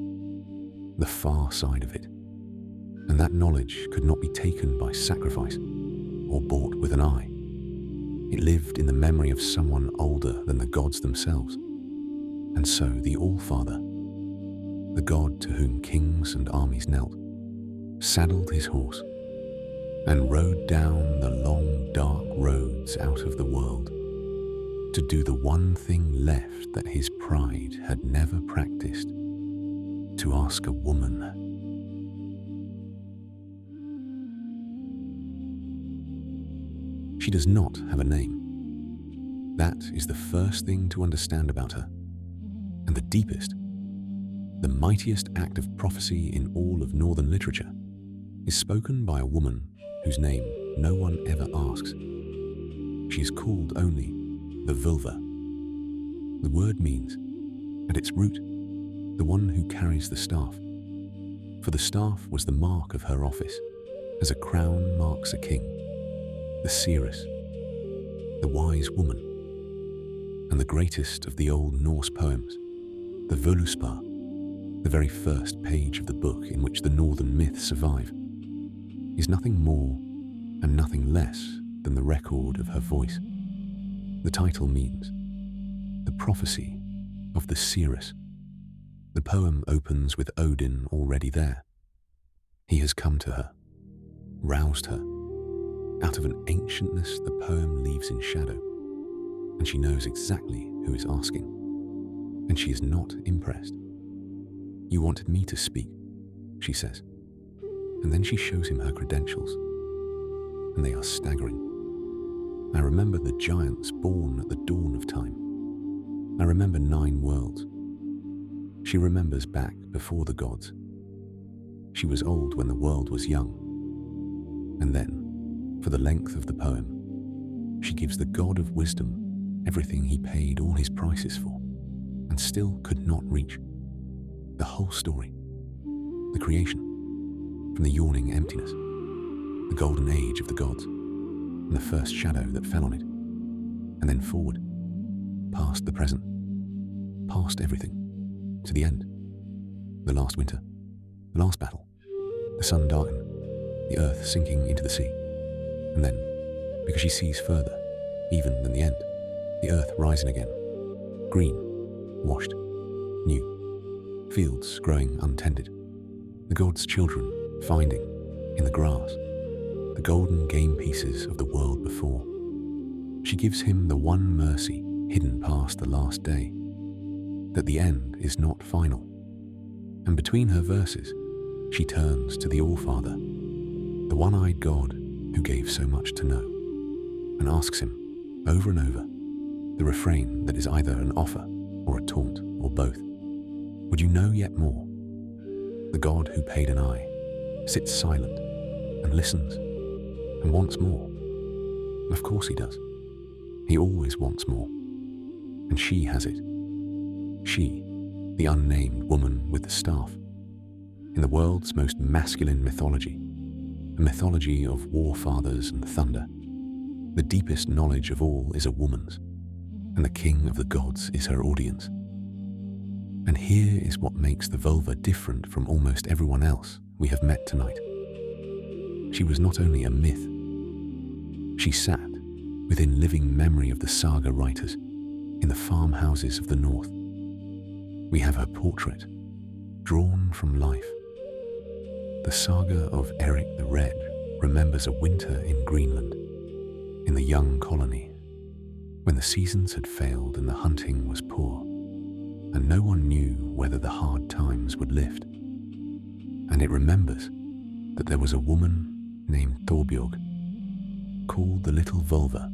the far side of it. And that knowledge could not be taken by sacrifice or bought with an eye. It lived in the memory of someone older than the gods themselves. And so the All-Father, the god to whom kings and armies knelt, saddled his horse and rode down the long dark roads out of the world to do the one thing left that his pride had never practiced, to ask a woman. She does not have a name. That is the first thing to understand about her, and the deepest, the mightiest act of prophecy in all of northern literature is spoken by a woman whose name no one ever asks. She is called only the Völva. The word means, at its root, the one who carries the staff. For the staff was the mark of her office, as a crown marks a king, the seeress, the wise woman, and the greatest of the old Norse poems, the Völuspá, the very first page of the book in which the northern myths survive, is nothing more and nothing less than the record of her voice. The title means the prophecy of the seeress. The poem opens with Odin already there. He has come to her, roused her. Out of an ancientness the poem leaves in shadow, and she knows exactly who is asking, and she is not impressed. "You wanted me to speak," she says, and then she shows him her credentials, and they are staggering. I remember the giants born at the dawn of time. I remember 9 worlds. She remembers back before the gods. She was old when the world was young. And then, for the length of the poem, she gives the god of wisdom everything he paid all his prices for, and still could not reach. The whole story, the creation, from the yawning emptiness, the golden age of the gods, and the first shadow that fell on it, and then forward, past the present, past everything, to the end, the last winter, the last battle, the sun darkened, the earth sinking into the sea, and then, because she sees further, even than the end, the earth rising again, green, washed, new, fields growing untended, the gods' children finding, in the grass, the golden game pieces of the world before. She gives him the one mercy hidden past the last day, that the end is not final. And between her verses, she turns to the All-Father, the one-eyed God who gave so much to know, and asks him, over and over, the refrain that is either an offer or a taunt or both. Would you know yet more? The God who paid an eye sits silent and listens and wants more. Of course he does. He always wants more. And she has it. She, the unnamed woman with the staff. In the world's most masculine mythology, a mythology of war fathers and thunder, the deepest knowledge of all is a woman's, and the king of the gods is her audience. And here is what makes the Völva different from almost everyone else we have met tonight. She was not only a myth, she sat within living memory of the saga writers in the farmhouses of the north. We have her portrait, drawn from life. The saga of Eric the Red remembers a winter in Greenland, in the young colony, when the seasons had failed and the hunting was poor, and no one knew whether the hard times would lift. And it remembers that there was a woman named Thorbjörg, called the Little Völva,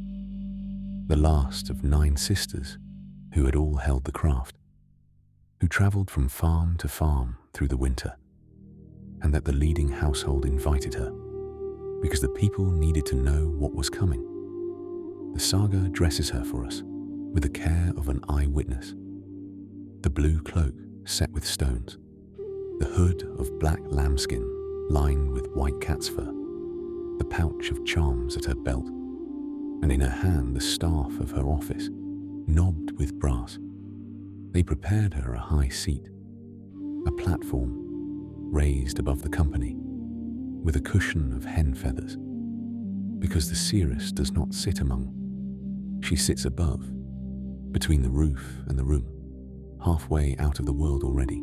the last of 9 sisters who had all held the craft, who travelled from farm to farm through the winter, and that the leading household invited her, because the people needed to know what was coming. The saga dresses her for us with the care of an eyewitness. The blue cloak set with stones, the hood of black lambskin lined with white cat's fur, the pouch of charms at her belt, and in her hand the staff of her office, knobbed with brass. They prepared her a high seat, a platform raised above the company, with a cushion of hen feathers, because the seeress does not sit among. She sits above, between the roof and the room, halfway out of the world already.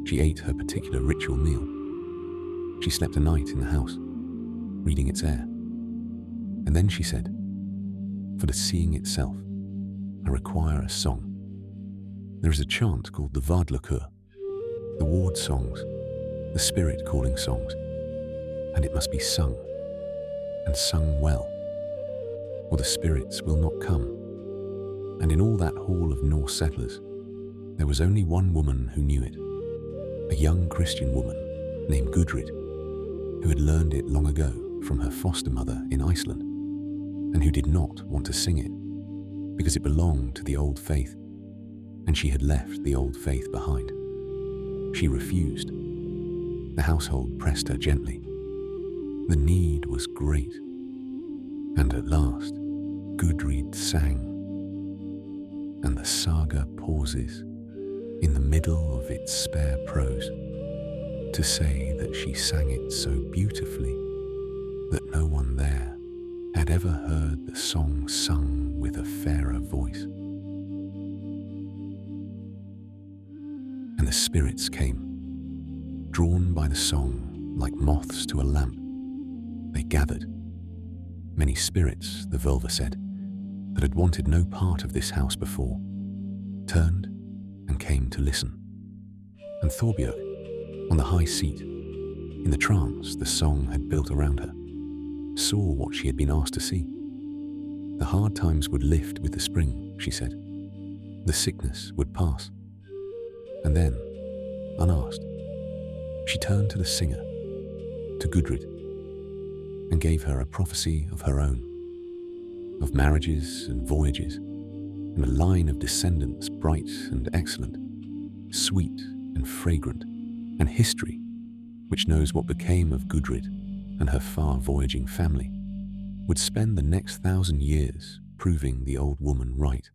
She ate her particular ritual meal. She slept a night in the house, reading its air. And then she said, for the seeing itself, I require a song. There is a chant called the Vadlakur, the ward songs, the spirit calling songs, and it must be sung, and sung well, or the spirits will not come. And in all that hall of Norse settlers, there was only one woman who knew it, a young Christian woman named Gudrid, who had learned it long ago from her foster mother in Iceland, and who did not want to sing it, because it belonged to the old faith, and she had left the old faith behind. She refused. The household pressed her gently. The need was great, and at last Gudrid sang, and the saga pauses in the middle of its spare prose to say that she sang it so beautifully that no one there had ever heard the song sung with a fairer voice. And the spirits came, drawn by the song like moths to a lamp. They gathered. Many spirits, the Völva said, that had wanted no part of this house before, turned and came to listen. And Thorbjörg, on the high seat, in the trance the song had built around her, saw what she had been asked to see. The hard times would lift with the spring, she said. The sickness would pass. And then, unasked, she turned to the singer, to Gudrid, and gave her a prophecy of her own, of marriages and voyages, and a line of descendants bright and excellent, sweet and fragrant, and history, which knows what became of Gudrid and her far-voyaging family, would spend the next 1,000 years proving the old woman right.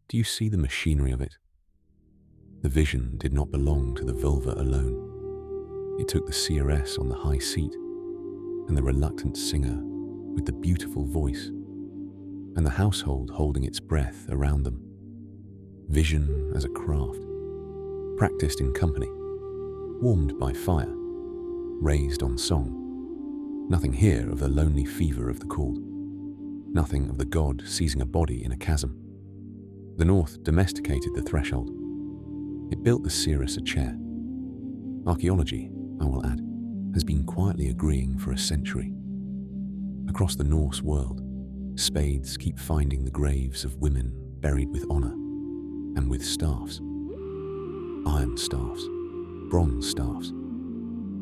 Do you see the machinery of it? The vision did not belong to the Völva alone. It took the seeress on the high seat and the reluctant singer with the beautiful voice, and the household holding its breath around them. Vision as a craft, practiced in company, warmed by fire, raised on song. Nothing here of the lonely fever of the called. Nothing of the god seizing a body in a chasm. The North domesticated the threshold. It built the seeress a chair. Archaeology, I will add, has been quietly agreeing for a century. Across the Norse world, spades keep finding the graves of women buried with honor and with staffs. Iron staffs, bronze staffs,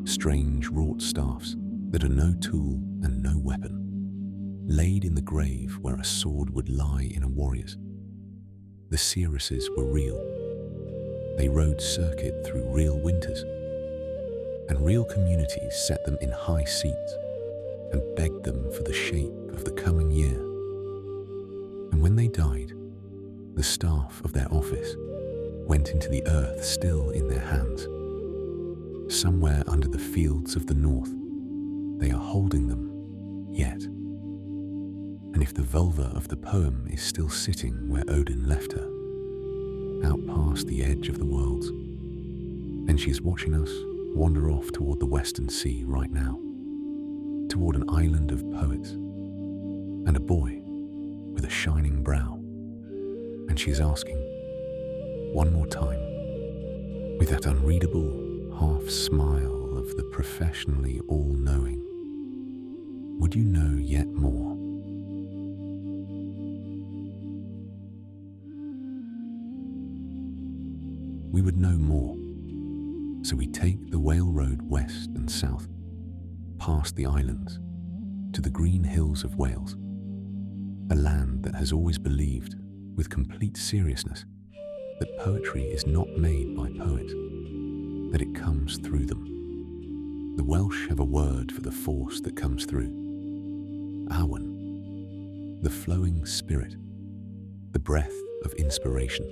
strange wrought staffs that are no tool and no weapon, laid in the grave where a sword would lie in a warrior's. The seeresses were real. They rode circuit through real winters, and real communities set them in high seats and begged them for the shape of the coming year. And when they died, the staff of their office went into the earth still in their hands. Somewhere under the fields of the north, they are holding them yet. And if the Völva of the poem is still sitting where Odin left her, out past the edge of the worlds, then she is watching us wander off toward the western sea right now, toward an island of poets and a boy with a shining brow. And she is asking, one more time, with that unreadable half smile of the professionally all-knowing, would you know yet more? We would know more, so we take the Whale Road west and south, past the islands, to the green hills of Wales, a land that has always believed, with complete seriousness, that poetry is not made by poets, that it comes through them. The Welsh have a word for the force that comes through: awen, the flowing spirit, the breath of inspiration.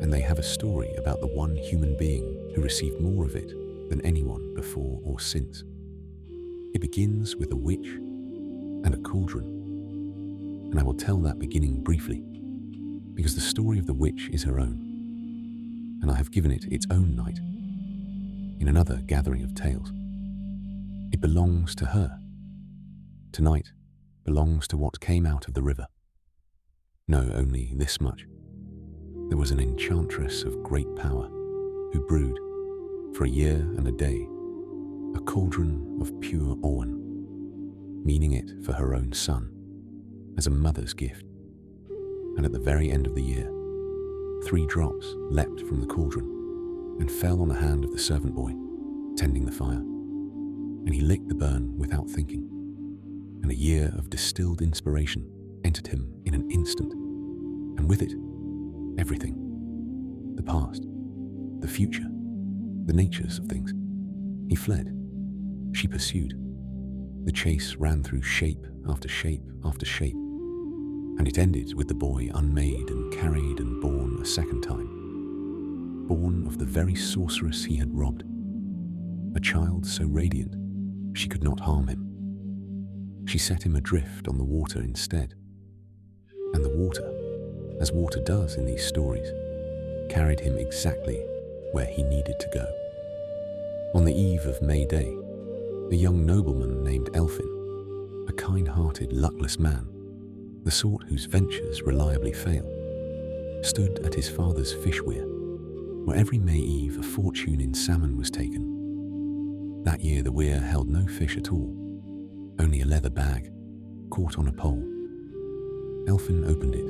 And they have a story about the one human being who received more of it than anyone before or since. It begins with a witch and a cauldron, and I will tell that beginning briefly, because the story of the witch is her own, and I have given it its own night in another gathering of tales. It belongs to her. Tonight belongs to what came out of the river. Know only this much. There was an enchantress of great power who brewed, for a year and a day, a cauldron of pure Owen, meaning it for her own son, as a mother's gift. And at the very end of the year, 3 drops leapt from the cauldron and fell on the hand of the servant boy, tending the fire, and he licked the burn without thinking, and a year of distilled inspiration entered him in an instant, and with it, everything: the past, the future, the natures of things. He fled. She pursued. The chase ran through shape after shape after shape, and it ended with the boy unmade and carried and born a second time, born of the very sorceress he had robbed, a child so radiant she could not harm him. She set him adrift on the water instead, and the water, as water does in these stories, carried him exactly where he needed to go. On the eve of May Day, a young nobleman named Elphin, a kind-hearted, luckless man, the sort whose ventures reliably fail, stood at his father's fish weir, where every May Eve a fortune in salmon was taken. That year the weir held no fish at all, only a leather bag, caught on a pole. Elphin opened it,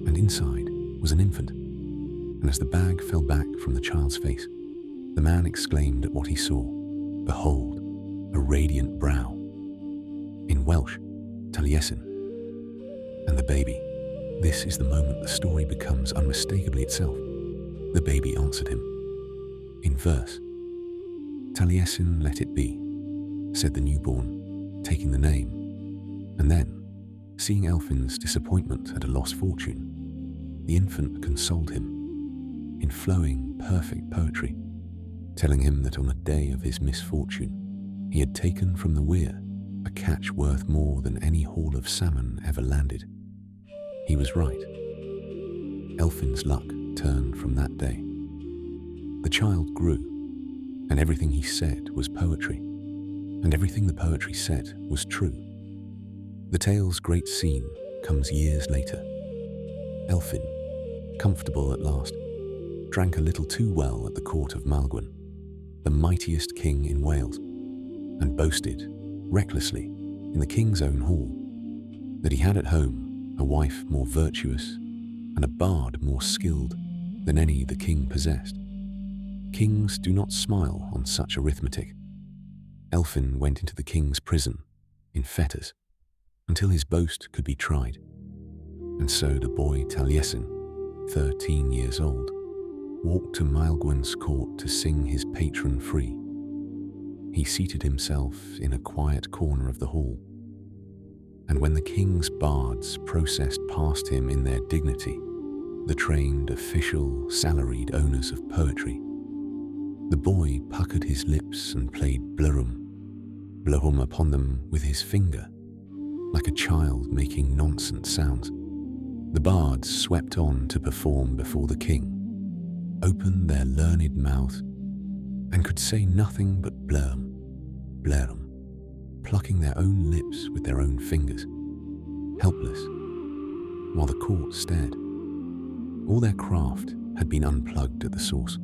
and inside was an infant, and as the bag fell back from the child's face, the man exclaimed at what he saw, "Behold, a radiant brow." In Welsh, Taliesin. And the baby, this is the moment the story becomes unmistakably itself. The baby answered him. In verse, "Taliesin let it be," said the newborn, taking the name, and then, seeing Elphin's disappointment at a lost fortune, the infant consoled him in flowing, perfect poetry, telling him that on the day of his misfortune, he had taken from the weir a catch worth more than any haul of salmon ever landed. He was right. Elphin's luck turned from that day. The child grew, and everything he said was poetry, and everything the poetry said was true. The tale's great scene comes years later. Elphin, comfortable at last, drank a little too well at the court of Malgwyn, the mightiest king in Wales, and boasted, recklessly, in the king's own hall, that he had at home a wife more virtuous and a bard more skilled than any the king possessed. Kings do not smile on such arithmetic. Elphin went into the king's prison in fetters until his boast could be tried. And so the boy Taliesin, 13 years old, walked to Maelgwyn's court to sing his patron free. He seated himself in a quiet corner of the hall, and when the king's bards processed past him in their dignity, the trained, official, salaried owners of poetry, the boy puckered his lips and played blurhum upon them with his finger, like a child making nonsense sounds. The bards swept on to perform before the king, opened their learned mouth, and could say nothing but blerhum, plucking their own lips with their own fingers, helpless, while the court stared. All their craft had been unplugged at the source.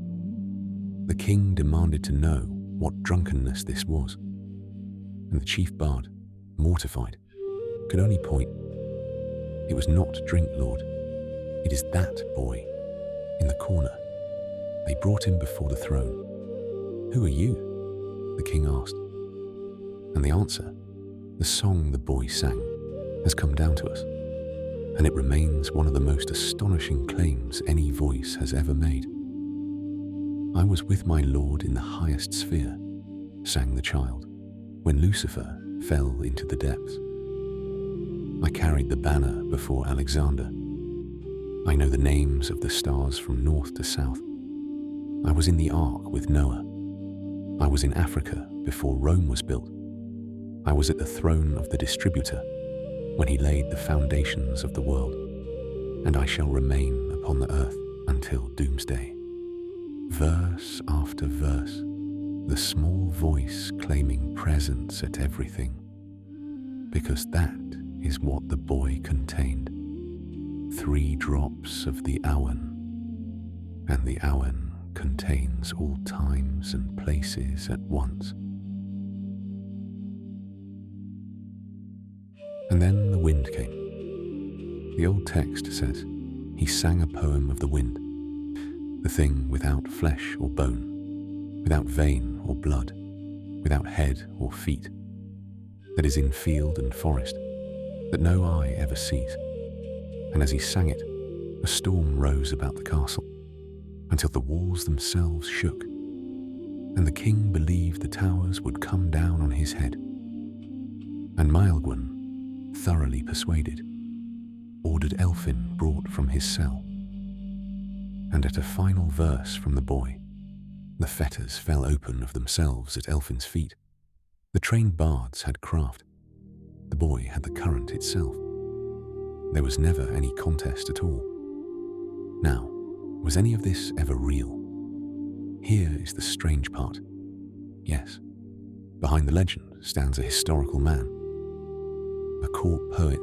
The king demanded to know what drunkenness this was, and the chief bard, mortified, could only point. It was not drink, lord. It is that boy, in the corner. They brought him before the throne. Who are you? The king asked. And the answer, the song the boy sang, has come down to us, and it remains one of the most astonishing claims any voice has ever made. I was with my lord in the highest sphere, sang the child, when Lucifer fell into the depths. I carried the banner before Alexander. I know the names of the stars from north to south. I was in the ark with Noah. I was in Africa before Rome was built. I was at the throne of the distributor when he laid the foundations of the world, and I shall remain upon the earth until doomsday. Verse after verse, the small voice claiming presence at everything, because that is what the boy contained. 3 drops of the awen, and the awen contains all times and places at once. And then the wind came. The old text says, he sang a poem of the wind, the thing without flesh or bone, without vein or blood, without head or feet, that is in field and forest, that no eye ever sees. And as he sang it, a storm rose about the castle, until the walls themselves shook, and the king believed the towers would come down on his head. And Maelgwyn, thoroughly persuaded, ordered Elphin brought from his cell. And at a final verse from the boy, the fetters fell open of themselves at Elphin's feet. The trained bards had craft. The boy had the current itself. There was never any contest at all. Now, was any of this ever real? Here is the strange part. Yes, behind the legend stands a historical man, a court poet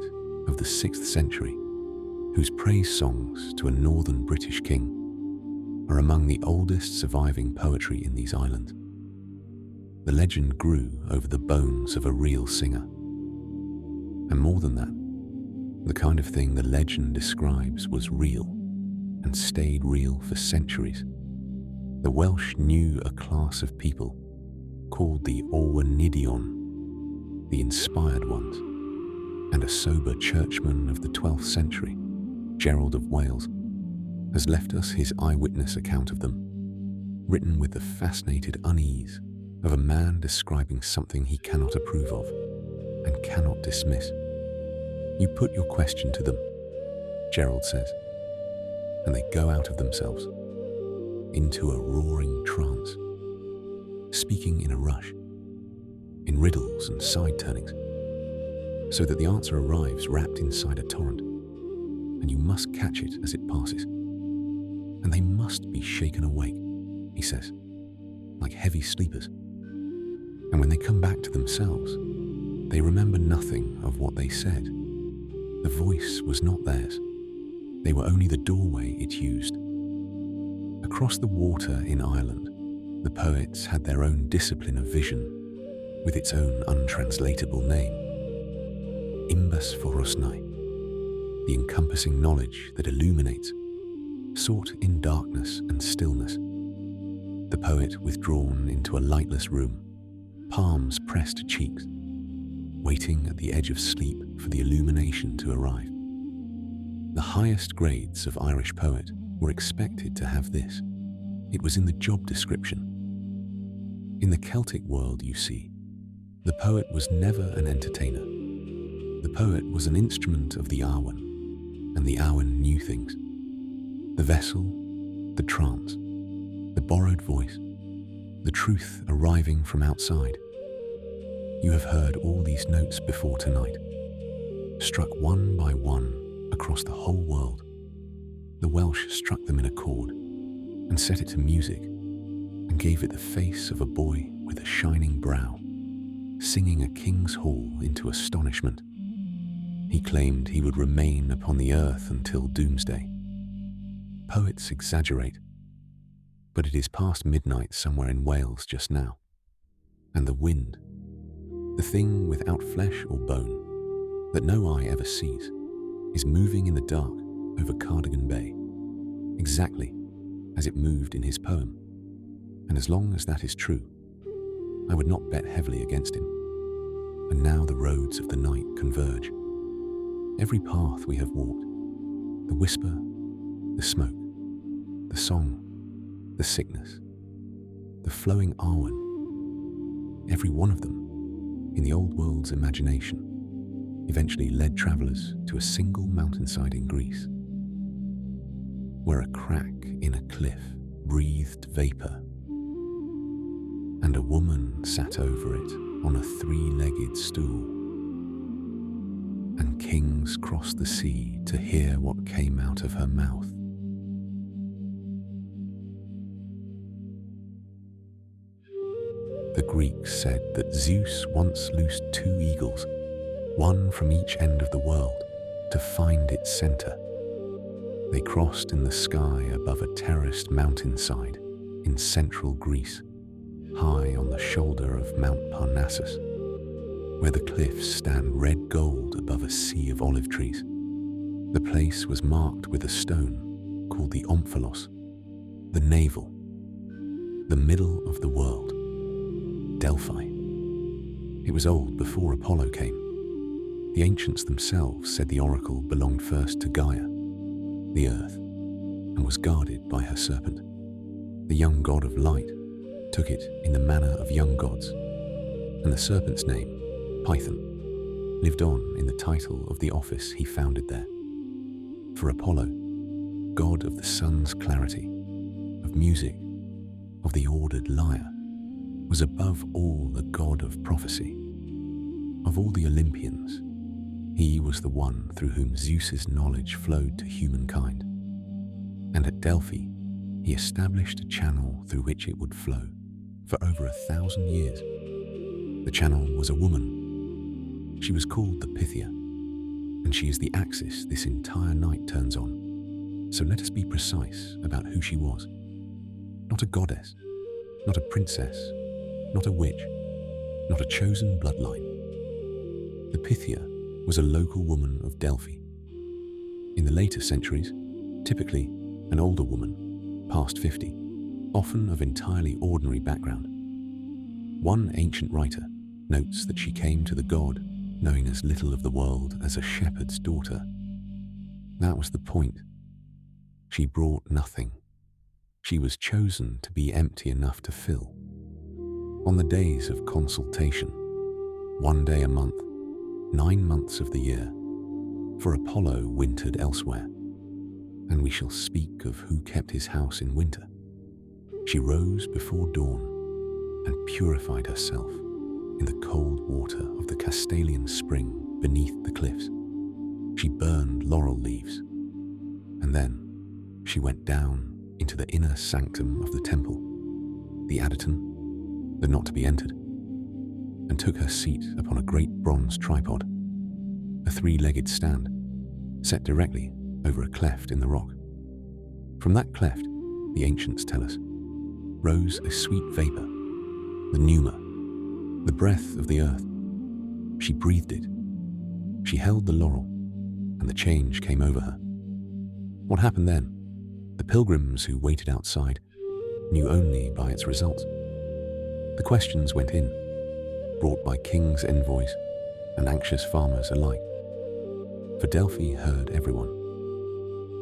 of the 6th century, whose praise songs to a northern British king are among the oldest surviving poetry in these islands. The legend grew over the bones of a real singer. And more than that, the kind of thing the legend describes was real and stayed real for centuries. The Welsh knew a class of people called the Orwenidion, the inspired ones, and a sober churchman of the 12th century, Gerald of Wales, has left us his eyewitness account of them, written with the fascinated unease of a man describing something he cannot approve of and cannot dismiss. You put your question to them, Gerald says, and they go out of themselves into a roaring trance, speaking in a rush, in riddles and side turnings, so that the answer arrives wrapped inside a torrent, and you must catch it as it passes. And they must be shaken awake, he says, like heavy sleepers. And when they come back to themselves, they remember nothing of what they said. The voice was not theirs. They were only the doorway it used. Across the water in Ireland, The poets had their own discipline of vision, with its own untranslatable name, Imbus Forosnai, the encompassing knowledge that illuminates, sought in darkness and stillness. The poet withdrawn into a lightless room, palms pressed to cheeks, waiting at the edge of sleep for the illumination to arrive. The highest grades of Irish poet were expected to have this. It was in the job description. In the Celtic world, you see, the poet was never an entertainer. The poet was an instrument of the Awen, and the Awen knew things. The vessel, the trance, the borrowed voice, the truth arriving from outside. You have heard all these notes before tonight, struck one by one across the whole world. The Welsh struck them in a chord and set it to music and gave it the face of a boy with a shining brow, singing a king's hall into astonishment. He claimed he would remain upon the earth until doomsday. Poets exaggerate, but it is past midnight somewhere in Wales just now, and the wind, the thing without flesh or bone that no eye ever sees, is moving in the dark over Cardigan Bay, exactly as it moved in his poem. And as long as that is true, I would not bet heavily against him. And now the roads of the night converge. Every path we have walked, the whisper, the smoke, the song, the sickness, the flowing Arwen, every one of them, in the old world's imagination, eventually led travellers to a single mountainside in Greece, where a crack in a cliff breathed vapour, and a woman sat over it on a three-legged stool, and kings crossed the sea to hear what came out of her mouth. The Greeks said that Zeus once loosed two eagles, one from each end of the world, to find its centre. They crossed in the sky above a terraced mountainside in central Greece, high on the shoulder of Mount Parnassus, where the cliffs stand red gold above a sea of olive trees. The place was marked with a stone called the Omphalos, the navel, the middle of the world, Delphi. It was old before Apollo came. The ancients themselves said the oracle belonged first to Gaia, the earth, and was guarded by her serpent. The young god of light took it in the manner of young gods, and the serpent's name, Python, lived on in the title of the office he founded there. For Apollo, god of the sun's clarity, of music, of the ordered lyre, was above all the god of prophecy. Of all the Olympians, he was the one through whom Zeus's knowledge flowed to humankind. And at Delphi, he established a channel through which it would flow for over 1,000 years. The channel was a woman. She was called the Pythia, and she is the axis this entire night turns on. So let us be precise about who she was. Not a goddess, not a princess, not a witch, not a chosen bloodline. The Pythia was a local woman of Delphi. In the later centuries, typically an older woman, past 50, often of entirely ordinary background. One ancient writer notes that she came to the god knowing as little of the world as a shepherd's daughter. That was the point. She brought nothing. She was chosen to be empty enough to fill. On the days of consultation, one day a month, 9 months of the year, for Apollo wintered elsewhere, and we shall speak of who kept his house in winter. She rose before dawn and purified herself in the cold water of the Castalian spring beneath the cliffs. She burned laurel leaves, and then she went down into the inner sanctum of the temple, the Adyton, the not to be entered, and took her seat upon a great bronze tripod, a three-legged stand, set directly over a cleft in the rock. From that cleft, the ancients tell us, rose a sweet vapor, the pneuma, the breath of the earth. She breathed it. She held the laurel, and the change came over her. What happened then? The pilgrims who waited outside knew only by its result. The questions went in, brought by kings' envoys and anxious farmers alike. For Delphi heard everyone,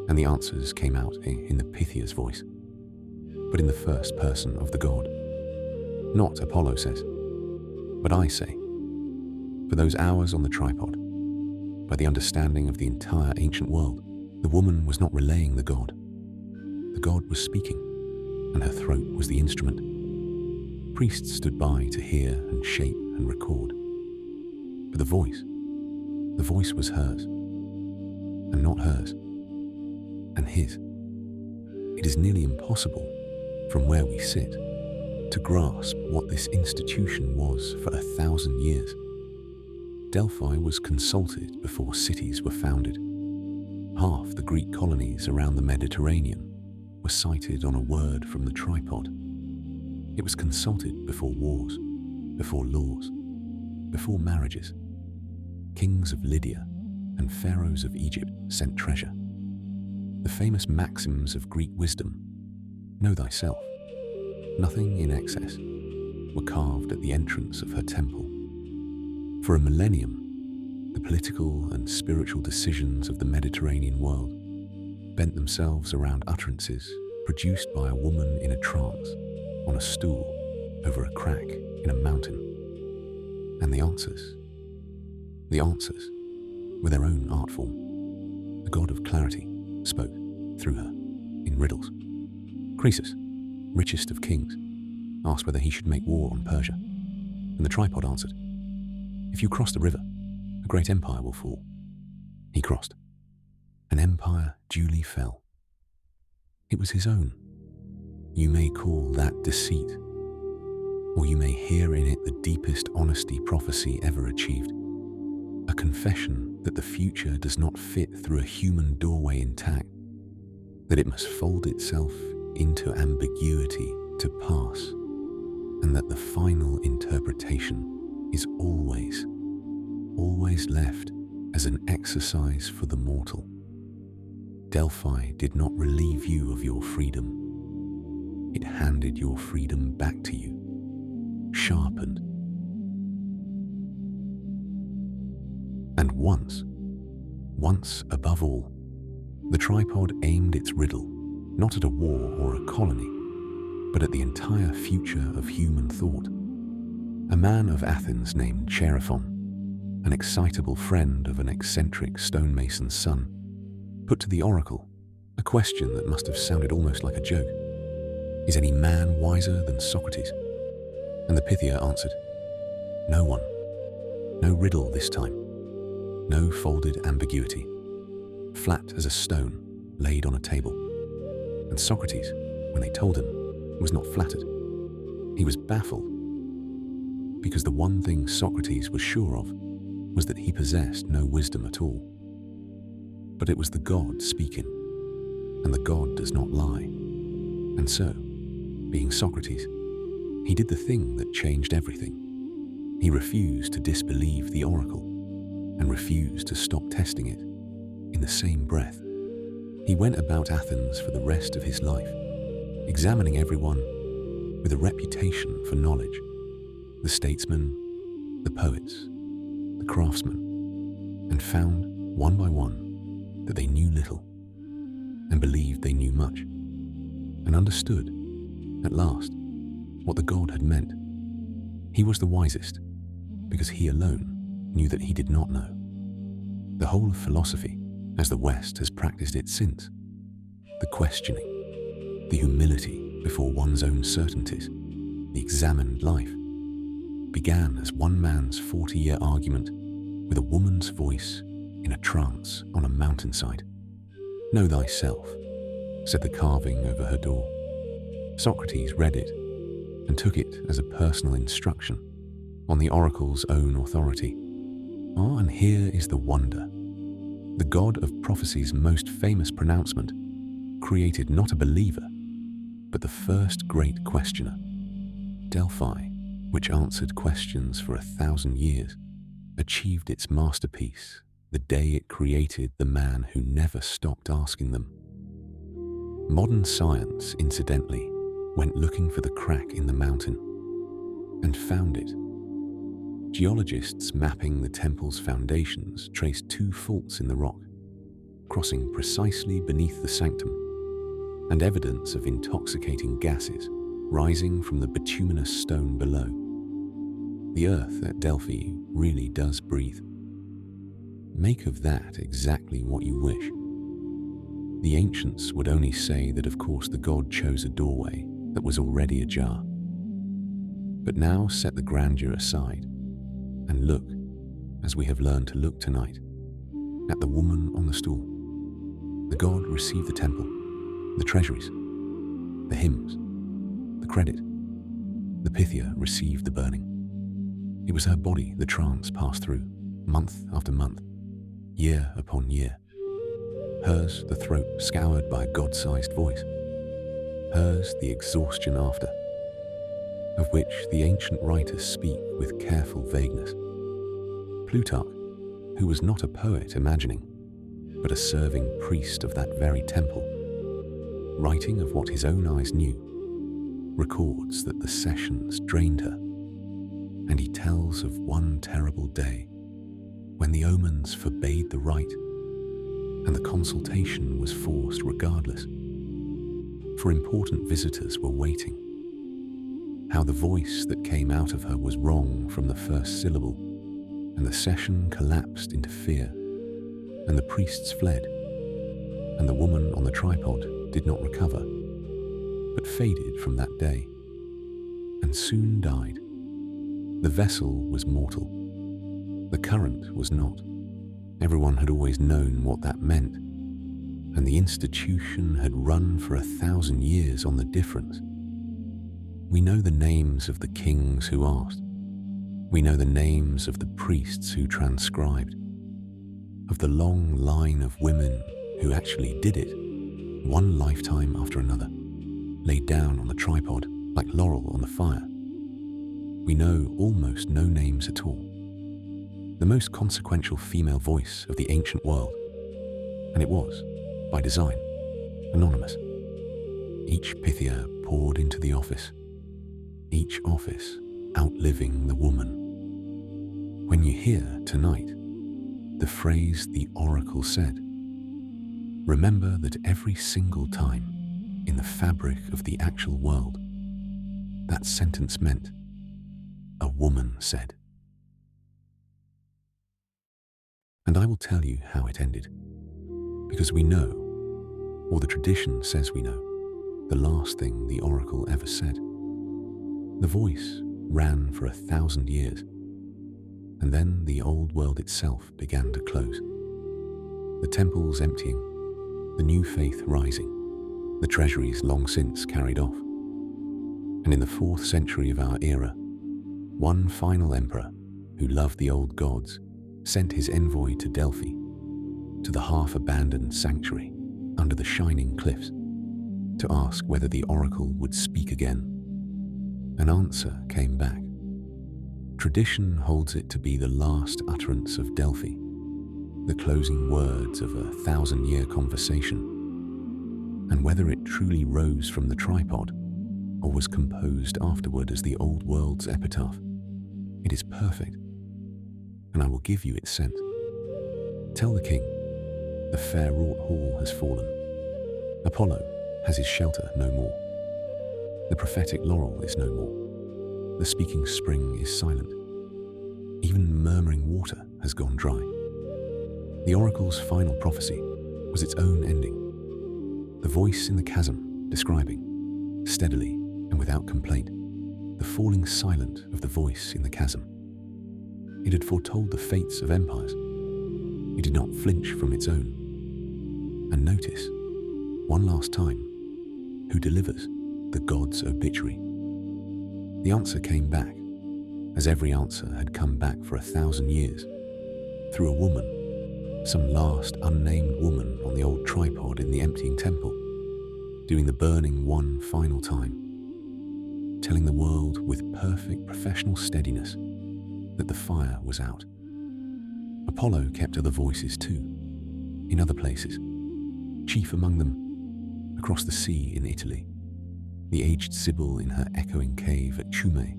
and the answers came out in the Pythia's voice, but in the first person of the god. Not Apollo says, but I say. For those hours on the tripod, by the understanding of the entire ancient world, the woman was not relaying the god. The god was speaking, and her throat was the instrument. Priests stood by to hear and shape and record. But the voice was hers, and not hers, and his. It is nearly impossible, from where we sit, to grasp what this institution was for 1,000 years. Delphi was consulted before cities were founded. Half the Greek colonies around the Mediterranean were sited on a word from the tripod. It was consulted before wars, before laws, before marriages. Kings of Lydia and pharaohs of Egypt sent treasure. The famous maxims of Greek wisdom, know thyself, nothing in excess, were carved at the entrance of her temple. For a millennium, the political and spiritual decisions of the Mediterranean world bent themselves around utterances produced by a woman in a trance on a stool over a crack in a mountain. And the answers were their own art form. The god of clarity spoke through her in riddles. Croesus, richest of kings, asked whether he should make war on Persia, and the tripod answered, "If you cross the river, a great empire will fall." He crossed. An empire duly fell. It was his own. You may call that deceit, or you may hear in it the deepest honesty prophecy ever achieved. A confession that the future does not fit through a human doorway intact, that it must fold itself into ambiguity to pass, and that the final interpretation is always left as an exercise for the mortal. Delphi did not relieve you of your freedom. It handed your freedom back to you, sharpened. And once above all, the tripod aimed its riddle not at a war or a colony, but at the entire future of human thought. A man of Athens named Chaerephon, an excitable friend of an eccentric stonemason's son, put to the oracle a question that must have sounded almost like a joke. Is any man wiser than Socrates? And the Pythia answered, no one. No riddle this time. No folded ambiguity. Flat as a stone laid on a table. And Socrates, when they told him, was not flattered. He was baffled, because the one thing Socrates was sure of was that he possessed no wisdom at all. But it was the god speaking, and the god does not lie. And so, being Socrates, he did the thing that changed everything. He refused to disbelieve the oracle, and refused to stop testing it. In the same breath, he went about Athens for the rest of his life, examining everyone with a reputation for knowledge, the statesmen, the poets, the craftsmen, and found, one by one, that they knew little, and believed they knew much, and understood, at last, what the god had meant. He was the wisest, because he alone knew that he did not know. The whole of philosophy, as the West has practiced it since, the questioning, the humility before one's own certainties, the examined life, began as one man's 40-year argument with a woman's voice in a trance on a mountainside. Know thyself, said the carving over her door. Socrates read it and took it as a personal instruction on the oracle's own authority. Ah, and here is the wonder. The god of prophecy's most famous pronouncement created not a believer, But the first great questioner, Delphi, which answered questions for 1,000 years, achieved its masterpiece the day it created the man who never stopped asking them. Modern science, incidentally, went looking for the crack in the mountain and found it. Geologists mapping the temple's foundations traced 2 faults in the rock, crossing precisely beneath the sanctum, and evidence of intoxicating gases rising from the bituminous stone below. The earth at Delphi really does breathe. Make of that exactly what you wish. The ancients would only say that of course the god chose a doorway that was already ajar. But now set the grandeur aside and look, as we have learned to look tonight, at the woman on the stool. The god received the temple, the treasuries, the hymns, the credit. The Pythia received the burning. It was her body the trance passed through, month after month, year upon year. Hers the throat scoured by a god-sized voice. Hers the exhaustion after, of which the ancient writers speak with careful vagueness. Plutarch, who was not a poet imagining, but a serving priest of that very temple, writing of what his own eyes knew, records that the sessions drained her, and he tells of one terrible day when the omens forbade the rite, and the consultation was forced regardless, for important visitors were waiting. How the voice that came out of her was wrong from the first syllable, and the session collapsed into fear, and the priests fled, and the woman on the tripod did not recover, but faded from that day, and soon died. The vessel was mortal. The current was not. Everyone had always known what that meant, and the institution had run for 1,000 years on the difference. We know the names of the kings who asked. We know the names of the priests who transcribed, of the long line of women who actually did it, one lifetime after another, laid down on the tripod like laurel on the fire. We know almost no names at all. The most consequential female voice of the ancient world, and it was, by design, anonymous. Each Pythia poured into the office, each office outliving the woman. When you hear tonight the phrase the oracle said, remember that every single time in the fabric of the actual world, that sentence meant, a woman said. And I will tell you how it ended, because we know, or the tradition says we know, the last thing the oracle ever said. The voice ran for 1,000 years, and then the old world itself began to close. The temples emptying, the new faith rising, the treasuries long since carried off. And in the 4th century of our era, one final emperor who loved the old gods sent his envoy to Delphi, to the half-abandoned sanctuary under the shining cliffs, to ask whether the oracle would speak again. An answer came back. Tradition holds it to be the last utterance of Delphi, the closing words of a 1,000-year conversation. And whether it truly rose from the tripod or was composed afterward as the old world's epitaph, it is perfect, and I will give you its sense. Tell the king, the fair-wrought hall has fallen. Apollo has his shelter no more. The prophetic laurel is no more. The speaking spring is silent. Even murmuring water has gone dry. The oracle's final prophecy was its own ending. The voice in the chasm describing, steadily and without complaint, the falling silent of the voice in the chasm. It had foretold the fates of empires. It did not flinch from its own. And notice, one last time, who delivers the god's obituary. The answer came back, as every answer had come back for 1,000 years, through a woman, some last unnamed woman on the old tripod in the emptying temple. doing the burning one final time, telling the world with perfect professional steadiness that the fire was out. Apollo kept other voices too, in other places, chief among them, across the sea in Italy, the aged Sibyl in her echoing cave at Cumae,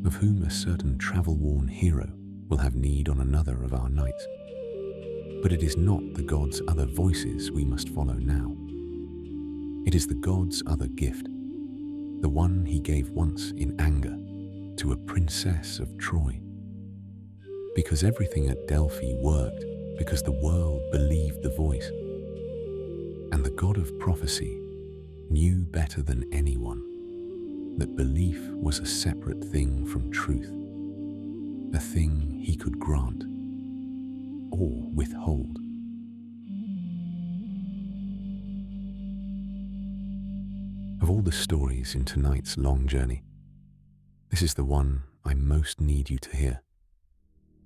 of whom a certain travel-worn hero will have need on another of our nights. But it is not the god's other voices we must follow now. It is the god's other gift, the one he gave once in anger to a princess of Troy. Because everything at Delphi worked because the world believed the voice, and the god of prophecy knew better than anyone that belief was a separate thing from truth, a thing he could grant or withhold. Of all the stories in tonight's long journey, this is the one I most need you to hear.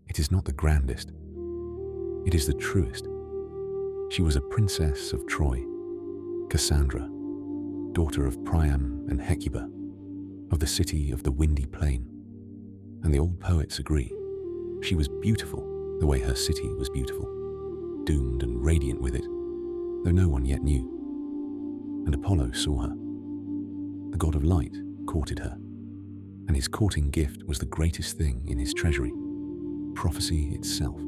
It is not the grandest, it is the truest. She was a princess of Troy, Cassandra, daughter of Priam and Hecuba, of the city of the windy plain. And the old poets agree, she was beautiful the way her city was beautiful, doomed and radiant with it, though no one yet knew. And Apollo saw her. The god of light courted her, and his courting gift was the greatest thing in his treasury, prophecy itself,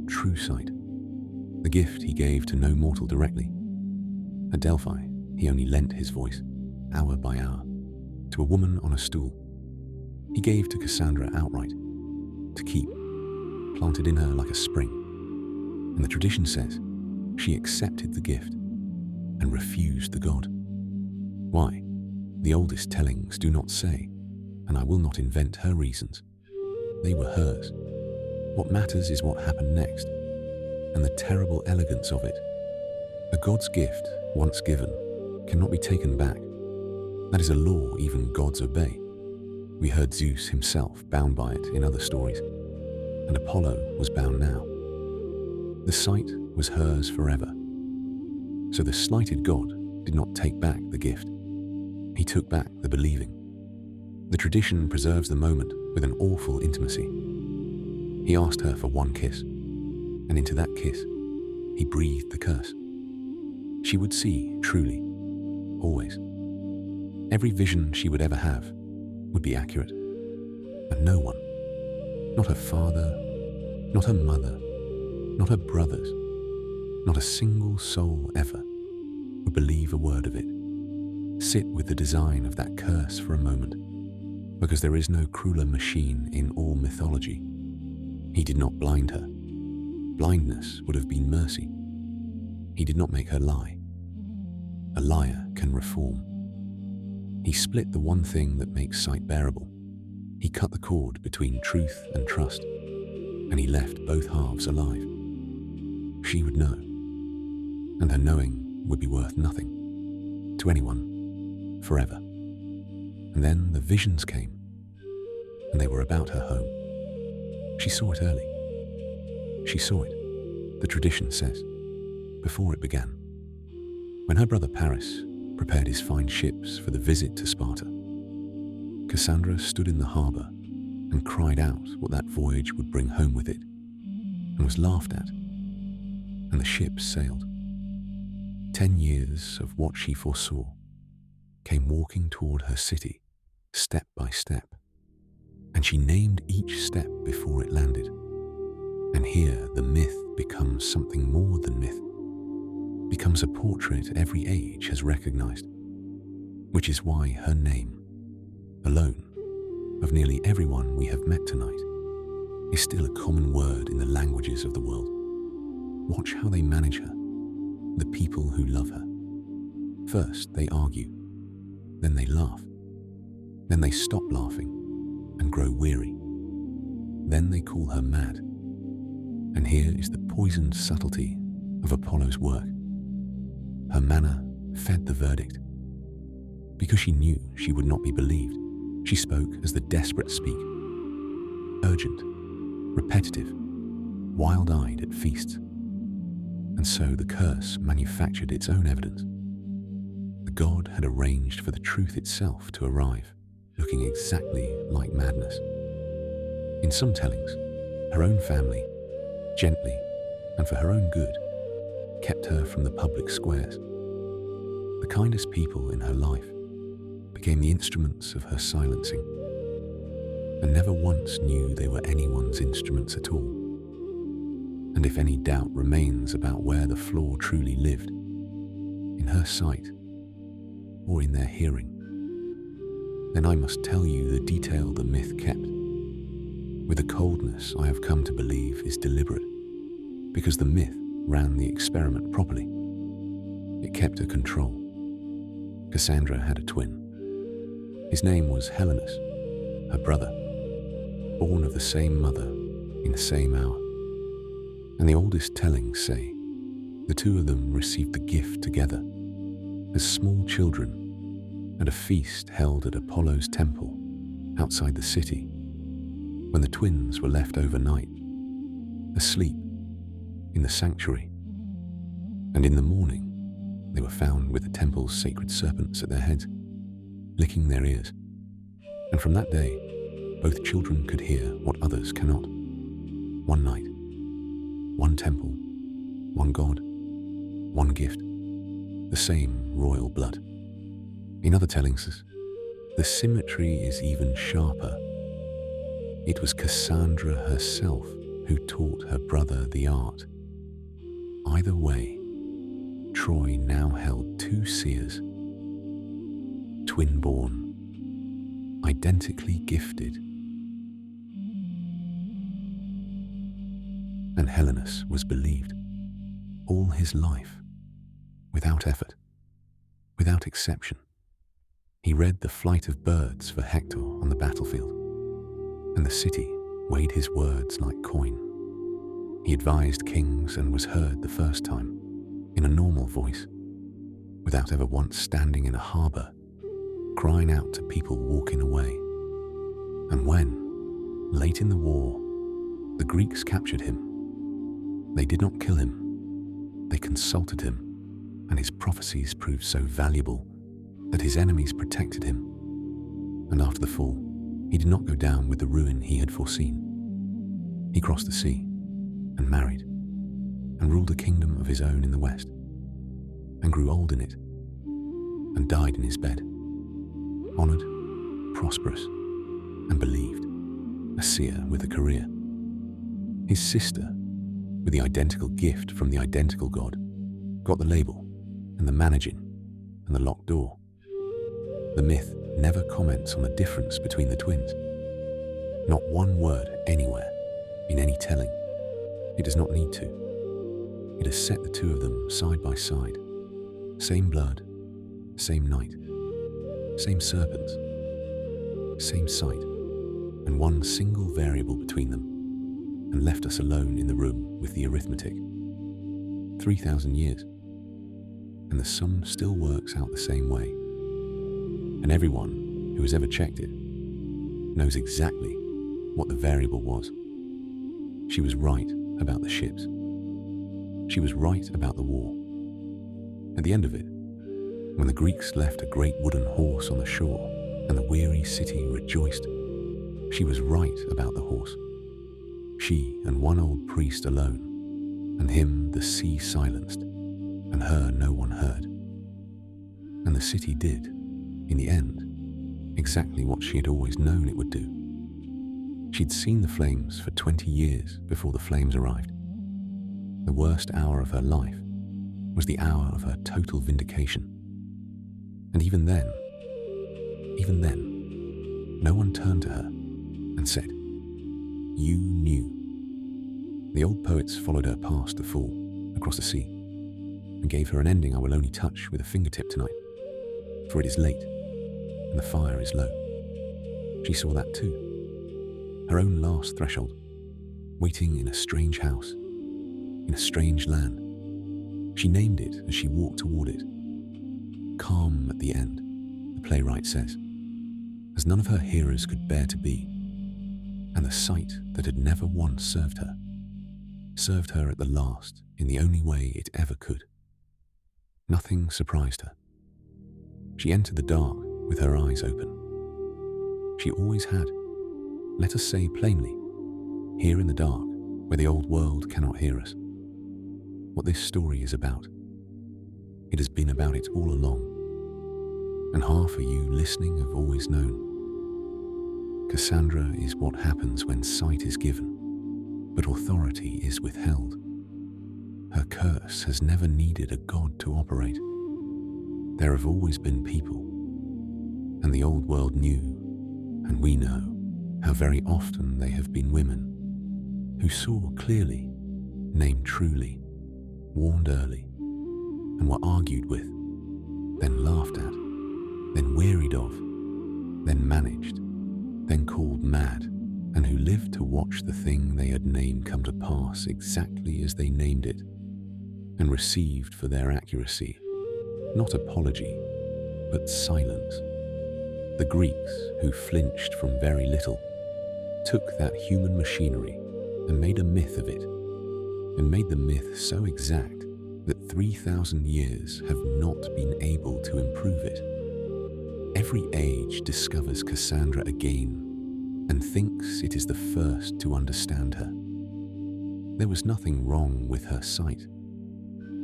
true sight, the gift he gave to no mortal directly. At Delphi, he only lent his voice, hour by hour, to a woman on a stool. He gave to Cassandra outright, to keep, planted in her like a spring. And the tradition says she accepted the gift and refused the god. Why? The oldest tellings do not say, and I will not invent her reasons. They were hers. What matters is what happened next, and the terrible elegance of it. A god's gift, once given, cannot be taken back. That is a law even gods obey. We heard Zeus himself bound by it in other stories, and Apollo was bound now. The sight was hers forever. So the slighted god did not take back the gift. He took back the believing. The tradition preserves the moment with an awful intimacy. He asked her for one kiss, and into that kiss, he breathed the curse. She would see truly, always. Every vision she would ever have would be accurate. And no one, not her father, not her mother, not her brothers, not a single soul ever, would believe a word of it. Sit with the design of that curse for a moment, because there is no crueler machine in all mythology. He did not blind her. Blindness would have been mercy. He did not make her lie. A liar can reform. He split the one thing that makes sight bearable. He cut the cord between truth and trust, and he left both halves alive. She would know, and her knowing would be worth nothing to anyone forever. And then the visions came, and they were about her home. She saw it early. She saw it, the tradition says, before it began. When her brother Paris prepared his fine ships for the visit to Sparta, Cassandra stood in the harbour and cried out what that voyage would bring home with it, and was laughed at, and the ships sailed. 10 years of what she foresaw came walking toward her city, step by step, and she named each step before it landed. And here the myth becomes something more than myth, becomes a portrait every age has recognized, which is why her name, alone, of nearly everyone we have met tonight, is still a common word in the languages of the world. Watch how they manage her, the people who love her. First they argue, then they laugh, then they stop laughing and grow weary. Then they call her mad. And here is the poisoned subtlety of Apollo's work. Her manner fed the verdict. Because she knew she would not be believed, she spoke as the desperate speak, urgent, repetitive, wild-eyed at feasts. And so the curse manufactured its own evidence. God had arranged for the truth itself to arrive, looking exactly like madness. In some tellings, her own family, gently and for her own good, kept her from the public squares. The kindest people in her life became the instruments of her silencing, and never once knew they were anyone's instruments at all. And if any doubt remains about where the flaw truly lived, in her sight or in their hearing, then I must tell you the detail the myth kept, with a coldness I have come to believe is deliberate, because the myth ran the experiment properly. It kept a control. Cassandra had a twin. His name was Helenus, her brother, born of the same mother in the same hour. And the oldest tellings say the two of them received the gift together as small children at a feast held at Apollo's temple outside the city, when the twins were left overnight, asleep in the sanctuary, and in the morning they were found with the temple's sacred serpents at their heads, licking their ears. And from that day, both children could hear what others cannot. One night, one temple, one god, one gift, the same royal blood. In other tellings, the symmetry is even sharper. It was Cassandra herself who taught her brother the art. Either way, Troy now held two seers, twin-born, identically gifted. And Helenus was believed all his life, without effort, without exception. He read the flight of birds for Hector on the battlefield, and the city weighed his words like coin. He advised kings and was heard the first time, in a normal voice, without ever once standing in a harbour, crying out to people walking away. And when, late in the war, the Greeks captured him, they did not kill him, they consulted him, and his prophecies proved so valuable that his enemies protected him. And after the fall, he did not go down with the ruin he had foreseen. He crossed the sea and married, and ruled a kingdom of his own in the west, and grew old in it, and died in his bed, honoured, prosperous, and believed, a seer with a career. His sister, with the identical gift from the identical god, got the label and the managing and the locked door. The myth never comments on the difference between the twins. Not one word anywhere, in any telling. It does not need to. It has set the two of them side by side. Same blood, same night, same serpents, same sight, and one single variable between them, and left us alone in the room with the arithmetic. 3,000 years, and the sum still works out the same way. And everyone who has ever checked it knows exactly what the variable was. She was right about the ships. She was right about the war. At the end of it, when the Greeks left a great wooden horse on the shore and the weary city rejoiced, she was right about the horse. She and one old priest alone, and him the sea silenced, and her no one heard. And the city did, in the end, exactly what she had always known it would do. She'd seen the flames for 20 years before the flames arrived. The worst hour of her life was the hour of her total vindication. And even then, no one turned to her and said, "You knew." The old poets followed her past the fall, across the sea, and gave her an ending I will only touch with a fingertip tonight, for it is late, and the fire is low. She saw that too, her own last threshold, waiting in a strange house, in a strange land. She named it as she walked toward it. Calm at the end, the playwright says, as none of her hearers could bear to be, and the sight that had never once served her at the last in the only way it ever could. Nothing surprised her. She entered the dark with her eyes open. She always had. Let us say plainly, here in the dark, where the old world cannot hear us. What this story is about. It has been about it all along, and half of you listening have always known. Cassandra is what happens when sight is given, but authority is withheld. Her curse has never needed a god to operate. There have always been people, and the old world knew, and we know, how very often they have been women who saw clearly, named truly, warned early, and were argued with, then laughed at, then wearied of, then managed, then called mad, and who lived to watch the thing they had named come to pass exactly as they named it, and received for their accuracy not apology, but silence. The Greeks, who flinched from very little, took that human machinery and made a myth of it, and made the myth so exact that 3,000 years have not been able to improve it. Every age discovers Cassandra again and thinks it is the first to understand her. There was nothing wrong with her sight.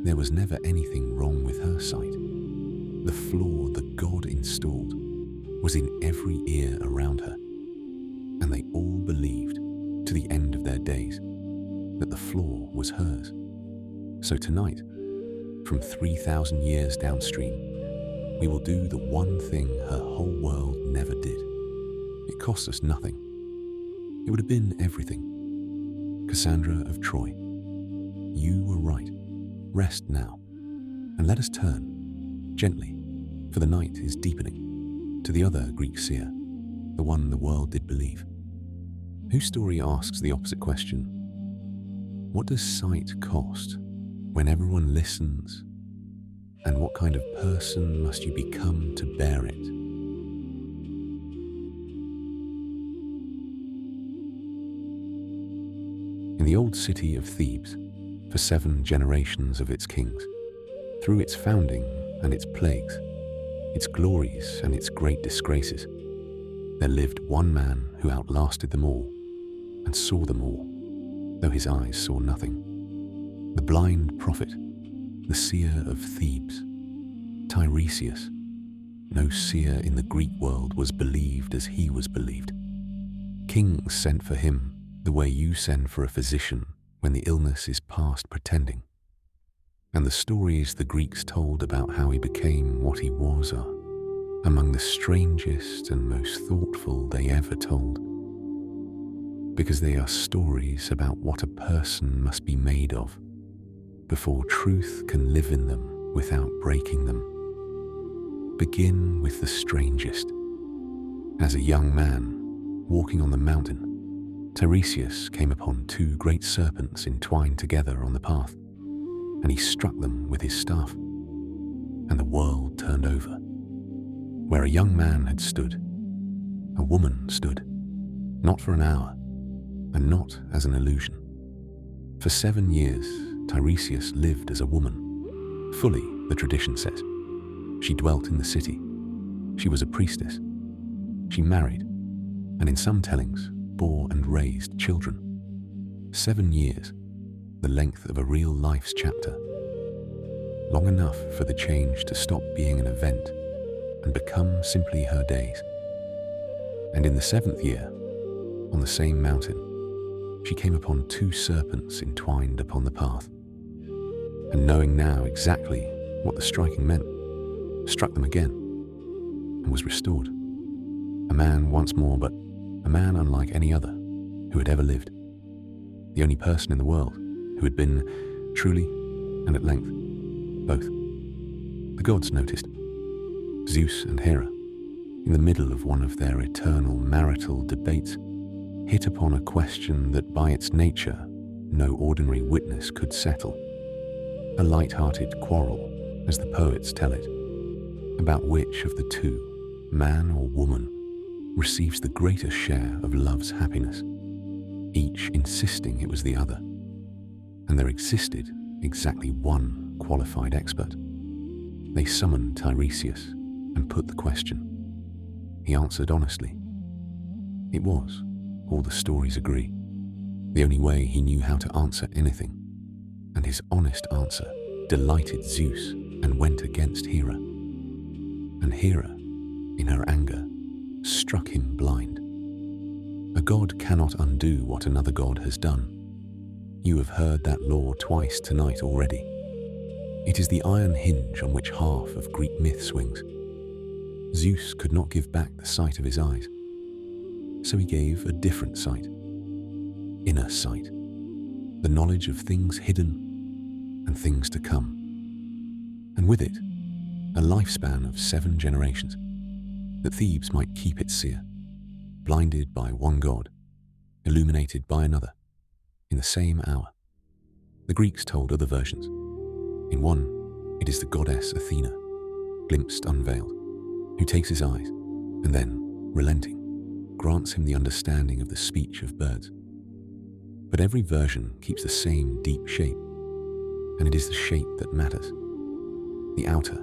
There was never anything wrong with her sight. The flaw the God installed was in every ear around her, and they all believed, to the end of their days, that the flaw was hers. So tonight, from 3,000 years downstream, we will do the one thing her whole world never did. It cost us nothing. It would have been everything. Cassandra of Troy, you were right. Rest now, and let us turn, gently, for the night is deepening, to the other Greek seer, the one the world did believe, whose story asks the opposite question. What does sight cost when everyone listens, and what kind of person must you become to bear it? In the old city of Thebes, for 7 generations of its kings, through its founding and its plagues, its glories and its great disgraces, there lived one man who outlasted them all and saw them all, though his eyes saw nothing. The blind prophet, the seer of Thebes, Tiresias. No seer in the Greek world was believed as he was believed. Kings sent for him the way you send for a physician when the illness is past pretending. And the stories the Greeks told about how he became what he was are among the strangest and most thoughtful they ever told, because they are stories about what a person must be made of before truth can live in them without breaking them. Begin with the strangest. As a young man, walking on the mountain, Tiresias came upon 2 great serpents entwined together on the path, and he struck them with his staff, and the world turned over. Where a young man had stood, a woman stood, not for an hour, and not as an illusion. For 7 years, Tiresias lived as a woman, fully, the tradition says. She dwelt in the city. She was a priestess. She married, and in some tellings, bore and raised children. 7 years, the length of a real life's chapter. Long enough for the change to stop being an event and become simply her days. And in the 7th year, on the same mountain, she came upon 2 serpents entwined upon the path, and knowing now exactly what the striking meant, struck them again, and was restored. A man once more, but a man unlike any other who had ever lived. The only person in the world who had been truly and at length both. The gods noticed. Zeus and Hera, in the middle of one of their eternal marital debates, hit upon a question that by its nature no ordinary witness could settle. A light-hearted quarrel, as the poets tell it, about which of the 2, man or woman, receives the greater share of love's happiness, each insisting it was the other. And there existed exactly one qualified expert. They summoned Tiresias and put the question. He answered honestly. It was, all the stories agree, the only way he knew how to answer anything, and his honest answer delighted Zeus and went against Hera. And Hera, in her anger, struck him blind. A god cannot undo what another god has done. You have heard that law twice tonight already. It is the iron hinge on which half of Greek myth swings. Zeus could not give back the sight of his eyes, so he gave a different sight, inner sight, the knowledge of things hidden and things to come, and with it, a lifespan of 7 generations, that Thebes might keep its seer, blinded by one god, illuminated by another, in the same hour. The Greeks told other versions. In one, it is the goddess Athena, glimpsed unveiled, who takes his eyes, and then, relenting, grants him the understanding of the speech of birds. But every version keeps the same deep shape, and it is the shape that matters. The outer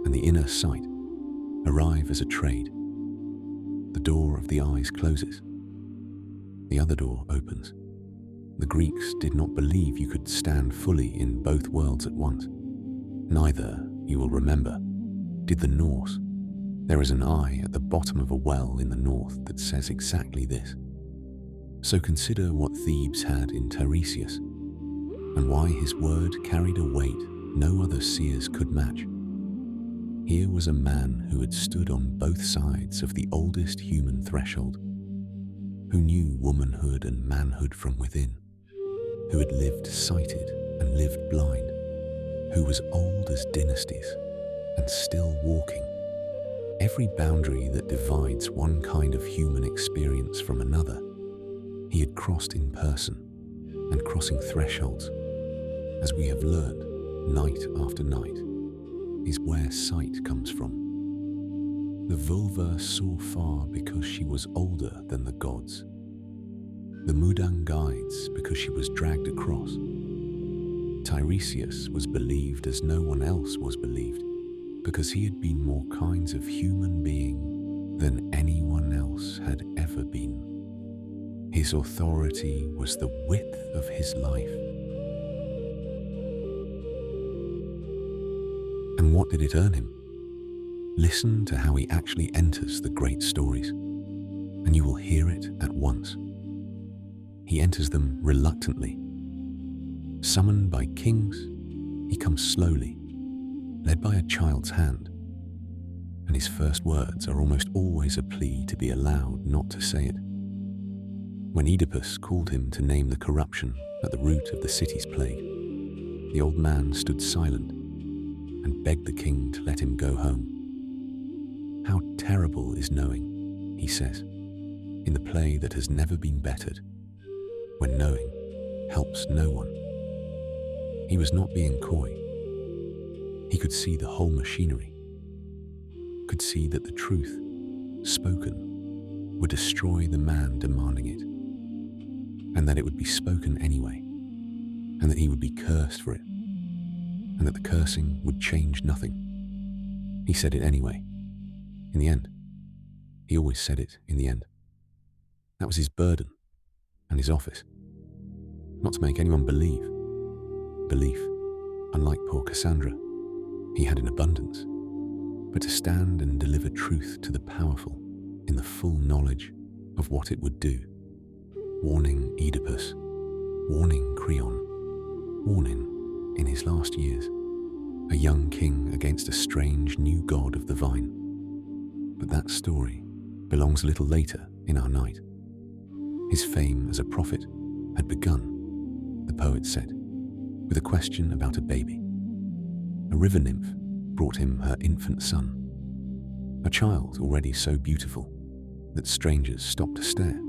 and the inner sight arrive as a trade. The door of the eyes closes. The other door opens. The Greeks did not believe you could stand fully in both worlds at once. Neither, you will remember, did the Norse. There is an eye at the bottom of a well in the north that says exactly this. So consider what Thebes had in Tiresias, and why his word carried a weight no other seers could match. Here was a man who had stood on both sides of the oldest human threshold, who knew womanhood and manhood from within, who had lived sighted and lived blind, who was old as dynasties and still walking. Every boundary that divides one kind of human experience from another, he had crossed in person, and crossing thresholds, as we have learned night after night, is where sight comes from. The Völva saw far because she was older than the gods. The Mudang guides because she was dragged across. Tiresias was believed as no one else was believed, because he had been more kinds of human being than anyone else had ever been. His authority was the width of his life. And what did it earn him? Listen to how he actually enters the great stories, and you will hear it at once. He enters them reluctantly. Summoned by kings, he comes slowly, led by a child's hand, and his first words are almost always a plea to be allowed not to say it. When Oedipus called him to name the corruption at the root of the city's plague, the old man stood silent and begged the king to let him go home. How terrible is knowing, he says, in the play that has never been bettered, when knowing helps no one. He was not being coy. He could see the whole machinery, could see that the truth, spoken, would destroy the man demanding it, and that it would be spoken anyway, and that he would be cursed for it, and that the cursing would change nothing. He said it anyway, in the end. He always said it in the end. That was his burden and his office, not to make anyone believe. Belief, unlike poor Cassandra, he had in abundance, but to stand and deliver truth to the powerful in the full knowledge of what it would do, warning Oedipus, warning Creon, warning, in his last years, a young king against a strange new god of the vine. But that story belongs a little later in our night. His fame as a prophet had begun, the poet said, with a question about a baby. A river nymph brought him her infant son, a child already so beautiful that strangers stopped to stare,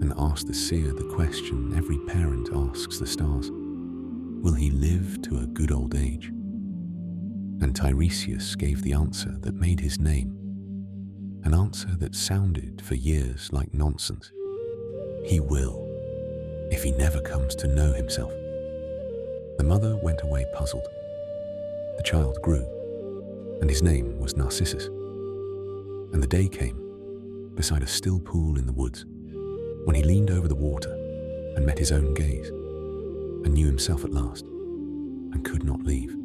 and asked the seer the question every parent asks the stars: will he live to a good old age? And Tiresias gave the answer that made his name, an answer that sounded for years like nonsense. He will, if he never comes to know himself. The mother went away puzzled. The child grew. and his name was Narcissus. And the day came, beside a still pool in the woods, when he leaned over the water and met his own gaze, and knew himself at last, and could not leave.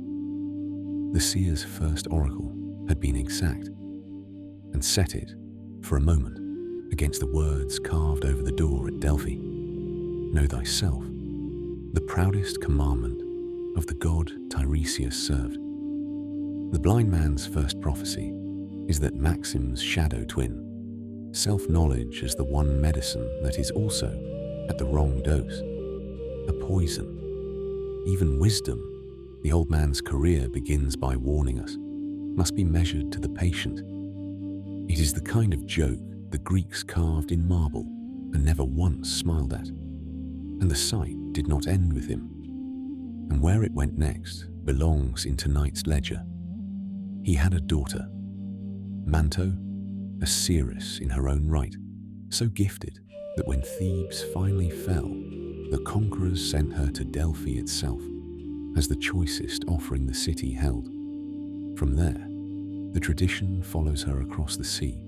The seer's first oracle had been exact, and set it, for a moment, against the words carved over the door at Delphi. Know thyself, the proudest commandment of the god Tiresias served. The blind man's first prophecy is that Maxim's shadow twin, self-knowledge as the one medicine that is also, at the wrong dose, a poison. Even wisdom, the old man's career begins by warning us, must be measured to the patient. It is the kind of joke the Greeks carved in marble and never once smiled at. And the sight did not end with him. And where it went next belongs in tonight's ledger. He had a daughter, Manto, a seeress in her own right, so gifted that when Thebes finally fell, the conquerors sent her to Delphi itself as the choicest offering the city held. From there, the tradition follows her across the sea,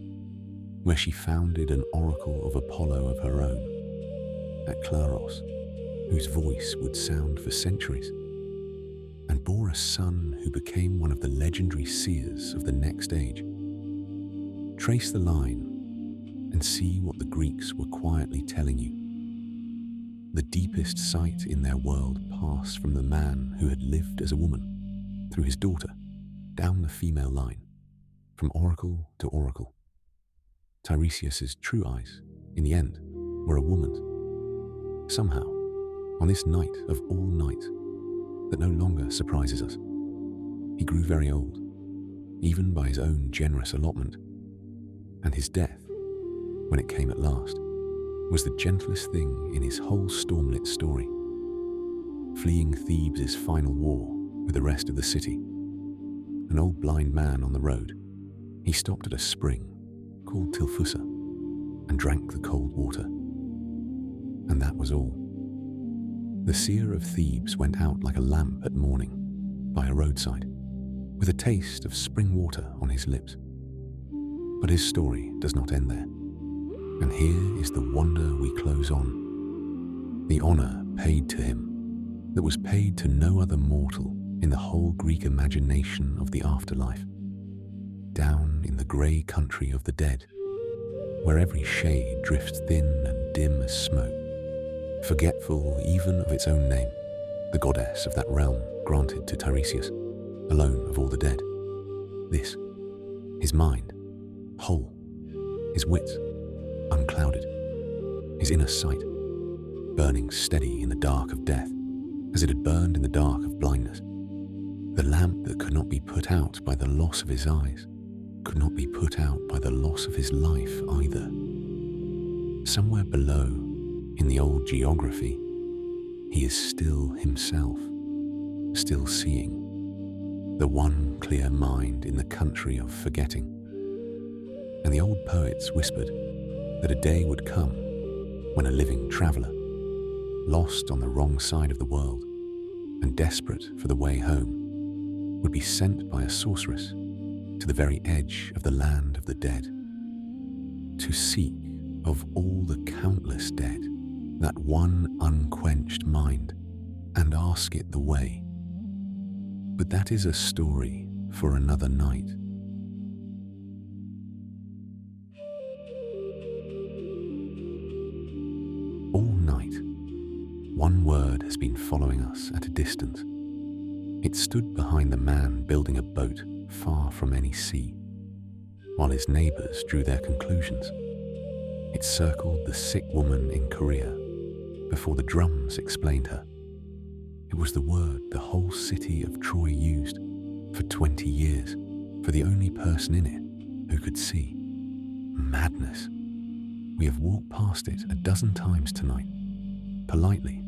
where she founded an oracle of Apollo of her own, at Claros, whose voice would sound for centuries, and bore a son who became one of the legendary seers of the next age. Trace the line and see what the Greeks were quietly telling you. The deepest sight in their world passed from the man who had lived as a woman, through his daughter, down the female line, from oracle to oracle. Tiresias's true eyes, in the end, were a woman's. Somehow, on this night of all nights, that no longer surprises us, he grew very old, even by his own generous allotment, and his death, when it came at last, was the gentlest thing in his whole stormlit story. Fleeing Thebes' final war with the rest of the city, an old blind man on the road, he stopped at a spring called Tilphusa and drank the cold water. And that was all. The seer of Thebes went out like a lamp at morning by a roadside, with a taste of spring water on his lips. But his story does not end there. And here is the wonder we close on. The honor paid to him that was paid to no other mortal in the whole Greek imagination of the afterlife. Down in the grey country of the dead, where every shade drifts thin and dim as smoke, forgetful even of its own name, the goddess of that realm granted to Tiresias, alone of all the dead. This, his mind, whole, his wits, unclouded, his inner sight, burning steady in the dark of death, as it had burned in the dark of blindness. The lamp that could not be put out by the loss of his eyes, could not be put out by the loss of his life either. Somewhere below, in the old geography, he is still himself, still seeing, the one clear mind in the country of forgetting. And the old poets whispered that a day would come when a living traveller, lost on the wrong side of the world and desperate for the way home, would be sent by a sorceress to the very edge of the land of the dead, to seek of all the countless dead that one unquenched mind and ask it the way. But that is a story for another night. All night, one word has been following us at a distance. It stood behind the man building a boat far from any sea, while his neighbours drew their conclusions. It circled the sick woman in Korea before the drums explained her. It was the word the whole city of Troy used for 20 years for the only person in it who could see. Madness. We have walked past it a dozen times tonight, politely,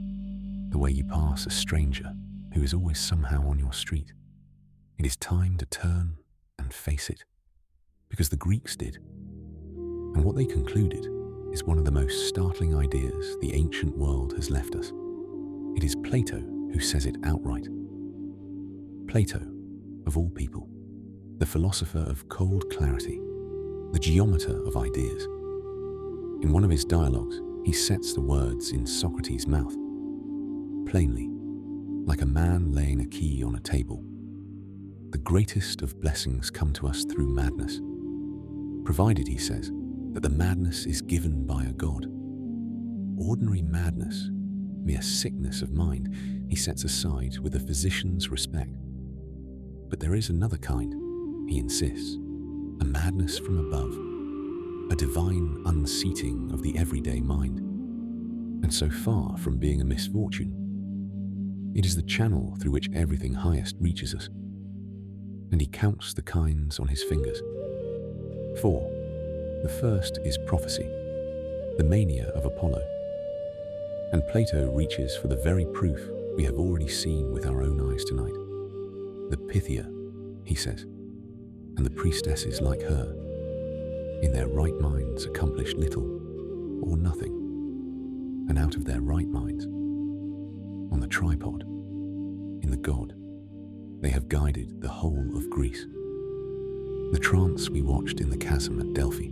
the way you pass a stranger who is always somehow on your street. It is time to turn and face it, because the Greeks did. And what they concluded is one of the most startling ideas the ancient world has left us. It is Plato who says it outright. Plato, of all people, the philosopher of cold clarity, the geometer of ideas. In one of his dialogues, he sets the words in Socrates' mouth, plainly, like a man laying a key on a table. The greatest of blessings come to us through madness, provided, he says, that the madness is given by a god. Ordinary madness, mere sickness of mind, he sets aside with a physician's respect. But there is another kind, he insists, a madness from above, a divine unseating of the everyday mind. And so far from being a misfortune, it is the channel through which everything highest reaches us. And he counts the kinds on his fingers. 4. The first is prophecy, the mania of Apollo. And Plato reaches for the very proof we have already seen with our own eyes tonight. The Pythia, he says, and the priestesses like her, in their right minds accomplished little or nothing, and out of their right minds, on the tripod, in the god, they have guided the whole of Greece. The trance we watched in the chasm at Delphi,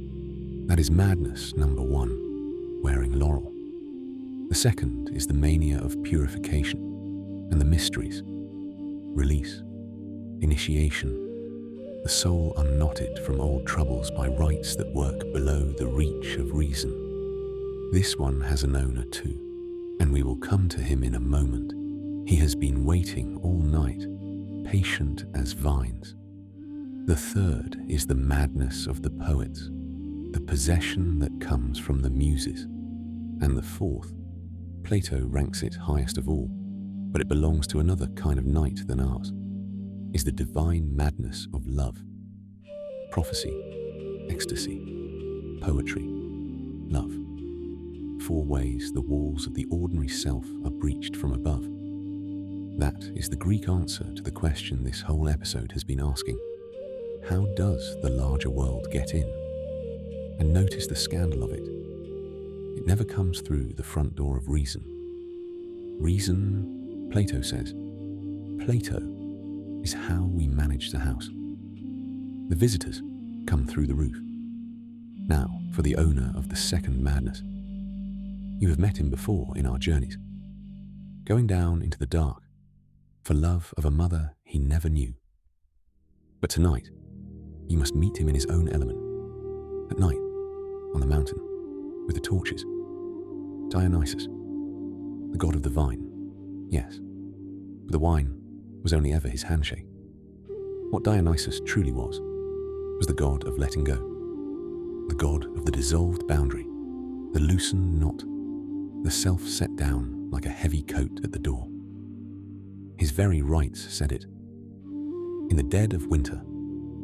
that is madness number 1, wearing laurel. The second is the mania of purification and the mysteries, release, initiation, the soul unknotted from old troubles by rites that work below the reach of reason. This one has an owner too, and we will come to him in a moment. He has been waiting all night, patient as vines. The third is the madness of the poets, the possession that comes from the Muses. And the fourth, Plato ranks it highest of all, but it belongs to another kind of night than ours, is the divine madness of love. Prophecy, ecstasy, poetry, love. 4 ways the walls of the ordinary self are breached from above. That is the Greek answer to the question this whole episode has been asking. How does the larger world get in? And notice the scandal of it. It never comes through the front door of reason. Reason, Plato says, Plato is how we manage the house. The visitors come through the roof. Now for the owner of the second madness. You have met him before in our journeys, going down into the dark for love of a mother he never knew. But tonight, you must meet him in his own element, at night, on the mountain, with the torches. Dionysus, the god of the vine, yes, but the wine was only ever his handshake. What Dionysus truly was the god of letting go, the god of the dissolved boundary, the loosened knot, the self set down like a heavy coat at the door. His very rites said it. In the dead of winter,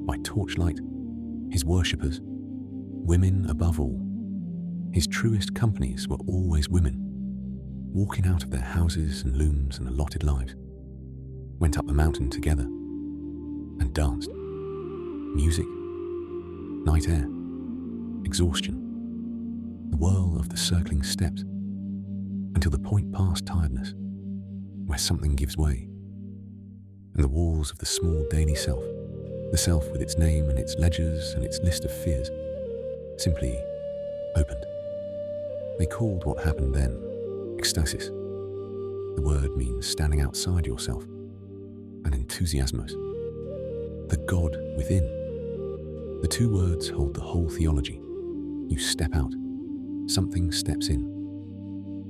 by torchlight, his worshippers, women above all, his truest companies were always women, walking out of their houses and looms and allotted lives, went up the mountain together and danced. Music, night air, exhaustion, the whirl of the circling steps, until the point past tiredness, where something gives way, and the walls of the small daily self, the self with its name and its ledgers and its list of fears, simply opened. They called what happened then ecstasis. The word means standing outside yourself, and enthusiasmos, the God within. The 2 words hold the whole theology. You step out, something steps in.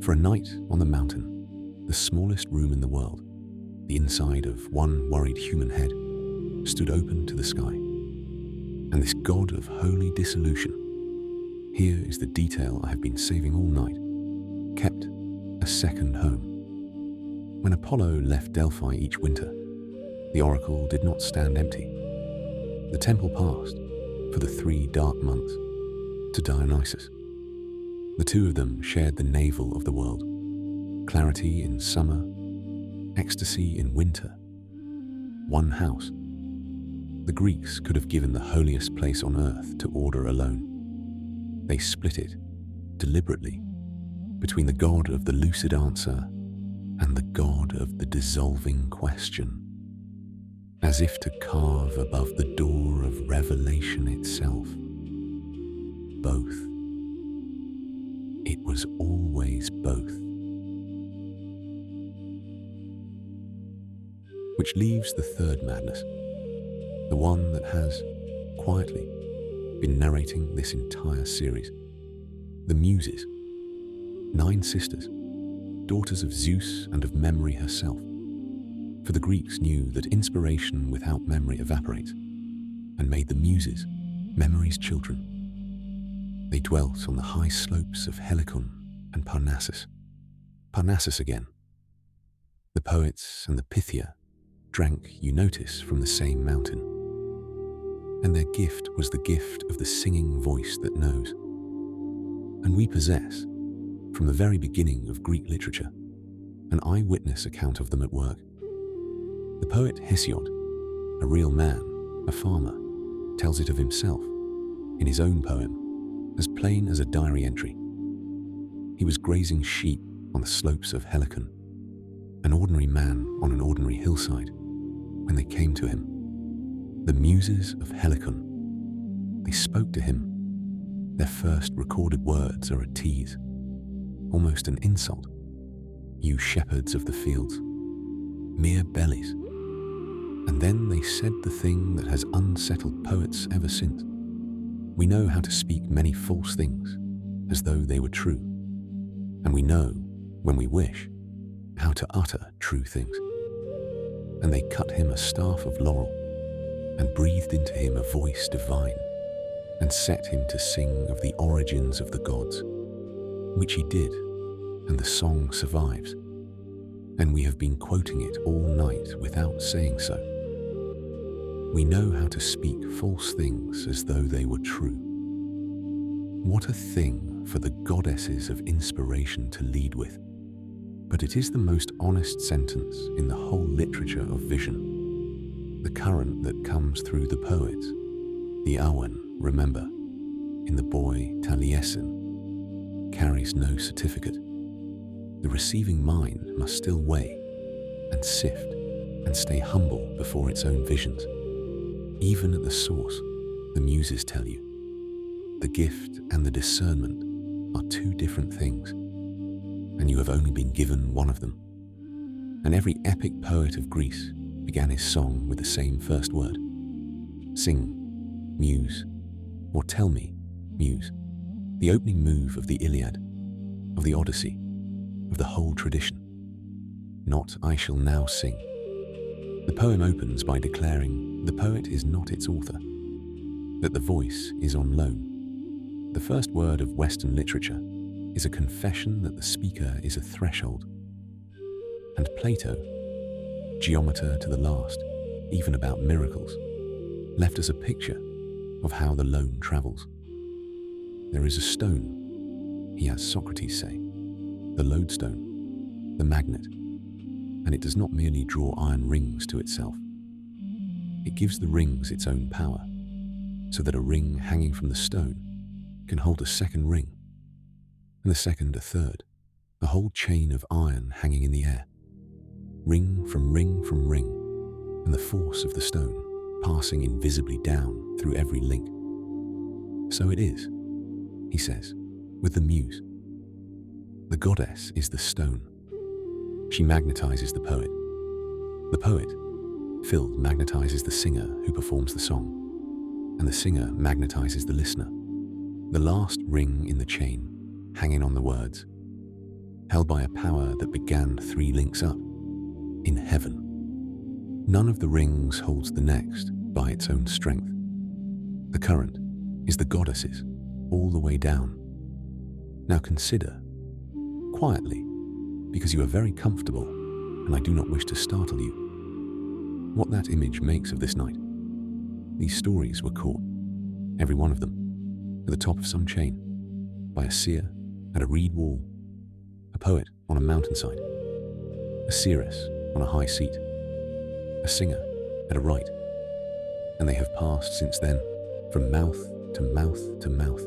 For a night on the mountain, the smallest room in the world, the inside of one worried human head, stood open to the sky. And this god of holy dissolution, here is the detail I have been saving all night, kept a second home. When Apollo left Delphi each winter, the oracle did not stand empty. The temple passed, for the 3 dark months, to Dionysus. The 2 of them shared the navel of the world, clarity in summer, ecstasy in winter. One house. The Greeks could have given the holiest place on earth to order alone. They split it, deliberately, between the god of the lucid answer and the god of the dissolving question. as if to carve above the door of revelation itself. Both. It was always both. Which leaves the third madness, the one that has, quietly, been narrating this entire series. The Muses, 9 sisters, daughters of Zeus and of memory herself. For the Greeks knew that inspiration without memory evaporates, and made the Muses memory's children. They dwelt on the high slopes of Helicon and Parnassus. Parnassus again. The poets and the Pythia drank, you notice, from the same mountain. And their gift was the gift of the singing voice that knows. And we possess, from the very beginning of Greek literature, an eyewitness account of them at work. The poet Hesiod, a real man, a farmer, tells it of himself, in his own poem, as plain as a diary entry. He was grazing sheep on the slopes of Helicon, an ordinary man on an ordinary hillside, when they came to him. The Muses of Helicon. They spoke to him. Their first recorded words are a tease, almost an insult. You shepherds of the fields, mere bellies. And then they said the thing that has unsettled poets ever since. We know how to speak many false things as though they were true. And we know, when we wish, how to utter true things. And they cut him a staff of laurel and breathed into him a voice divine and set him to sing of the origins of the gods, which he did, and the song survives. And we have been quoting it all night without saying so. We know how to speak false things as though they were true. What a thing for the goddesses of inspiration to lead with. But it is the most honest sentence in the whole literature of vision. The current that comes through the poets, the awen, remember, in the boy Taliesin, carries no certificate. The receiving mind must still weigh and sift and stay humble before its own visions. Even at the source, the Muses tell you, the gift and the discernment are 2 different things, and you have only been given one of them. And every epic poet of Greece began his song with the same first word. Sing, Muse, or tell me, Muse, the opening move of the Iliad, of the Odyssey, of the whole tradition. Not I shall now sing. The poem opens by declaring the poet is not its author, that the voice is on loan. The first word of Western literature is a confession that the speaker is a threshold. And Plato, geometer to the last, even about miracles, left us a picture of how the loan travels. There is a stone, he has Socrates say, the lodestone, the magnet, and it does not merely draw iron rings to itself. It gives the rings its own power, so that a ring hanging from the stone can hold a second ring, and the second a third, a whole chain of iron hanging in the air, ring from ring from ring, and the force of the stone passing invisibly down through every link. So it is, he says, with the Muse. The goddess is the stone. She magnetizes the poet. The poet, filled, magnetizes the singer who performs the song, and the singer magnetizes the listener. The last ring in the chain, hanging on the words, held by a power that began 3 links up, in heaven. None of the rings holds the next by its own strength. The current is the goddess's, all the way down. Now consider, quietly, because you are very comfortable, and I do not wish to startle you, what that image makes of this night. These stories were caught, every one of them, at the top of some chain, by a seer at a reed wall, a poet on a mountainside, a seeress on a high seat, a singer at a right, and they have passed since then, from mouth to mouth to mouth,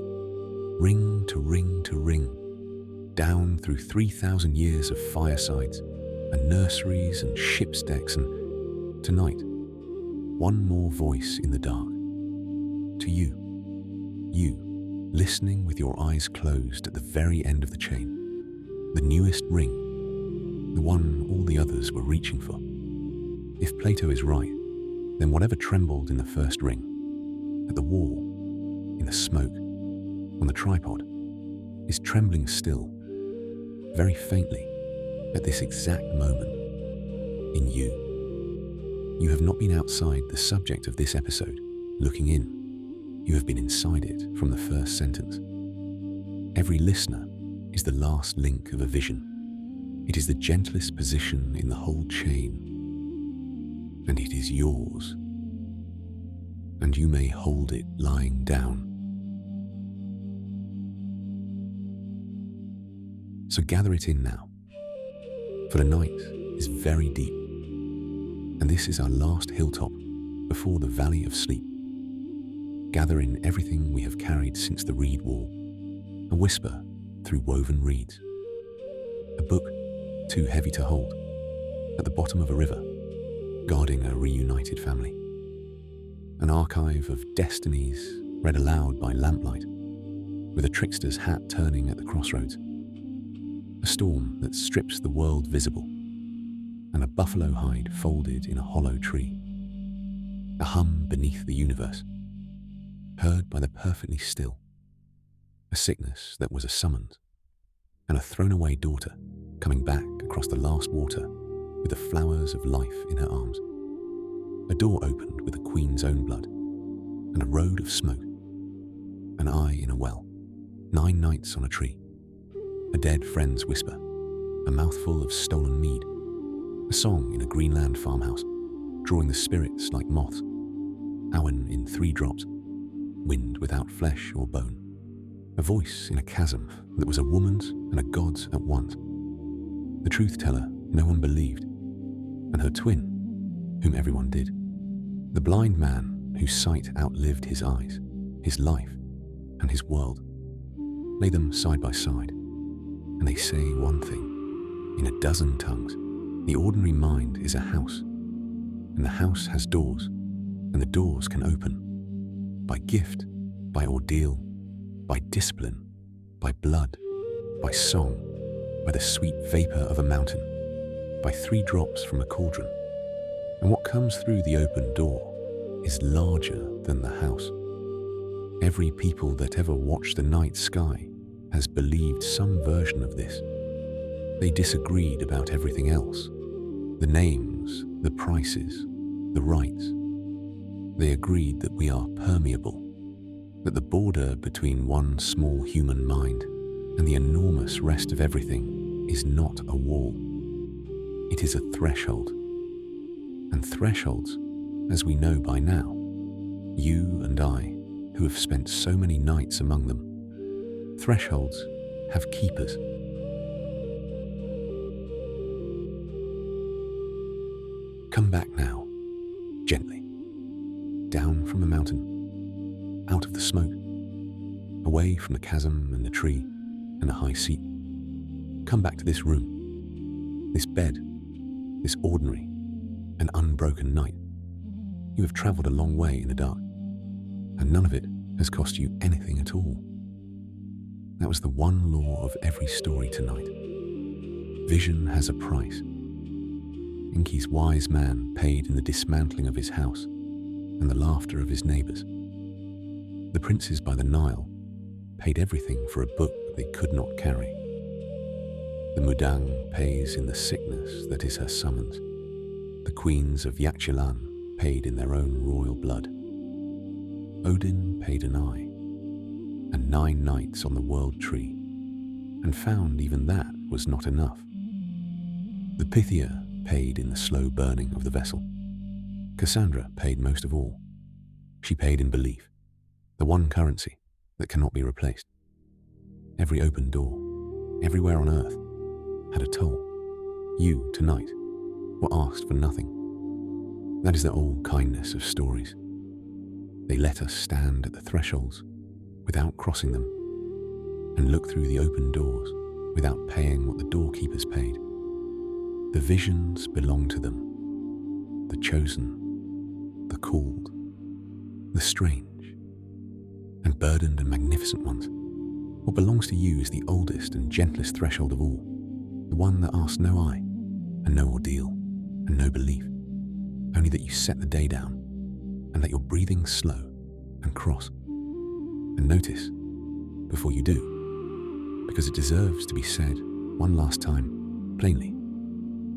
ring to ring to ring, down through 3,000 years of firesides and nurseries and ship's decks, and tonight, one more voice in the dark. To you, listening with your eyes closed at the very end of the chain, the newest ring, the one all the others were reaching for. If Plato is right, then whatever trembled in the first ring, at the wall, in the smoke, on the tripod, is trembling still, very faintly, at this exact moment, in you. You have not been outside the subject of this episode, looking in. You have been inside it from the first sentence. Every listener is the last link of a vision. It is the gentlest position in the whole chain. And it is yours. And you may hold it lying down. So gather it in now, for the night is very deep, and this is our last hilltop before the valley of sleep. Gather in everything we have carried since the reed wall, a whisper through woven reeds, a book too heavy to hold at the bottom of a river, guarding a reunited family, an archive of destinies read aloud by lamplight, with a trickster's hat turning at the crossroads, a storm that strips the world visible, and a buffalo hide folded in a hollow tree, a hum beneath the universe, heard by the perfectly still, a sickness that was a summons, and a thrown-away daughter coming back across the last water with the flowers of life in her arms, a door opened with the queen's own blood, and a road of smoke, an eye in a well, 9 nights on a tree, a dead friend's whisper, a mouthful of stolen mead, a song in a Greenland farmhouse, drawing the spirits like moths, Awen in 3 drops, wind without flesh or bone, a voice in a chasm that was a woman's and a god's at once, the truth-teller no one believed, and her twin, whom everyone did, the blind man whose sight outlived his eyes, his life, and his world. Lay them side by side, and they say one thing, in a dozen tongues. The ordinary mind is a house, and the house has doors, and the doors can open. By gift, by ordeal, by discipline, by blood, by song, by the sweet vapor of a mountain, by 3 drops from a cauldron. And what comes through the open door is larger than the house. Every people that ever watched the night sky has believed some version of this. They disagreed about everything else, the names, the prices, the rights. They agreed that we are permeable, that the border between one small human mind and the enormous rest of everything is not a wall. It is a threshold. And thresholds, as we know by now, you and I, who have spent so many nights among them, thresholds have keepers. Come back now, gently, down from the mountain, out of the smoke, away from the chasm and the tree and the high seat. Come back to this room, this bed, this ordinary and unbroken night. You have travelled a long way in the dark, and none of it has cost you anything at all. That was the one law of every story tonight. Vision has a price. Enki's wise man paid in the dismantling of his house and the laughter of his neighbours. The princes by the Nile paid everything for a book they could not carry. The Mudang pays in the sickness that is her summons. The queens of Yaxchilan paid in their own royal blood. Odin paid an eye, and 9 nights on the world tree, and found even that was not enough. The Pythia paid in the slow burning of the vessel. Cassandra paid most of all. She paid in belief, the one currency that cannot be replaced. Every open door, everywhere on earth, had a toll. You, tonight, were asked for nothing. That is the old kindness of stories. They let us stand at the thresholds without crossing them, and look through the open doors without paying what the doorkeepers paid. The visions belong to them, the chosen, the called, the strange, and burdened and magnificent ones. What belongs to you is the oldest and gentlest threshold of all, the one that asks no eye, and no ordeal, and no belief, only that you set the day down, and let your breathing slow and cross, and notice before you do, because it deserves to be said one last time, plainly,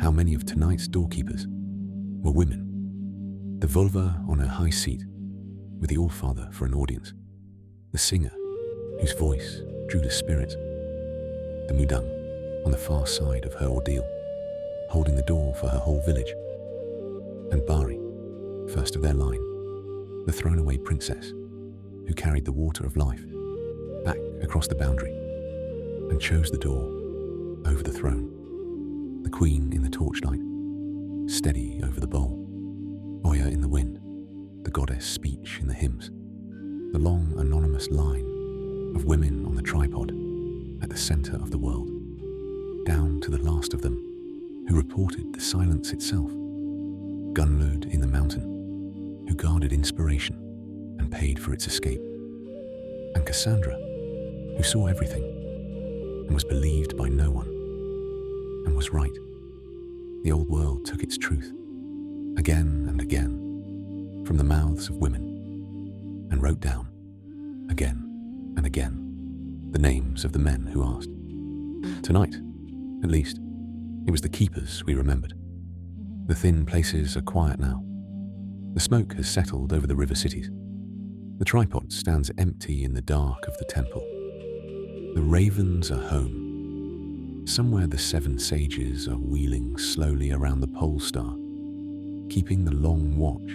how many of tonight's doorkeepers were women, the Völva on her high seat, with the Allfather for an audience, the singer whose voice drew the spirits, the Mudang on the far side of her ordeal, holding the door for her whole village, and Bari, first of their line, the thrown-away princess who carried the water of life back across the boundary and chose the door over the throne, the queen in the torchlight, steady over the bowl, Oya in the wind, the goddess speech in the hymns, the long anonymous line of women on the tripod at the center of the world, down to the last of them who reported the silence itself, Gunlod in the mountain, who guarded inspiration and paid for its escape, and Cassandra, who saw everything and was believed by no one, and was right. The old world took its truth, again and again, from the mouths of women, and wrote down, again and again, the names of the men who asked. Tonight, at least, it was the keepers we remembered. The thin places are quiet now. The smoke has settled over the river cities. The tripod stands empty in the dark of the temple. The ravens are home. Somewhere the 7 sages are wheeling slowly around the pole star, keeping the long watch,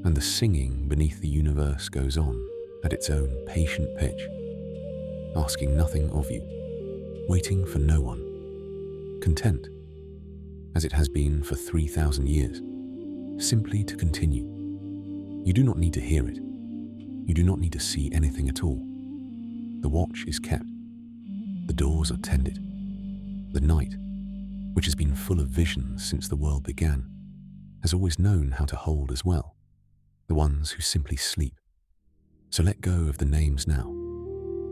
and the singing beneath the universe goes on at its own patient pitch, asking nothing of you, waiting for no one, content, as it has been for 3,000 years, simply to continue. You do not need to hear it. You do not need to see anything at all. The watch is kept. The doors are tended. The night, which has been full of visions since the world began, has always known how to hold as well, the ones who simply sleep. So let go of the names now.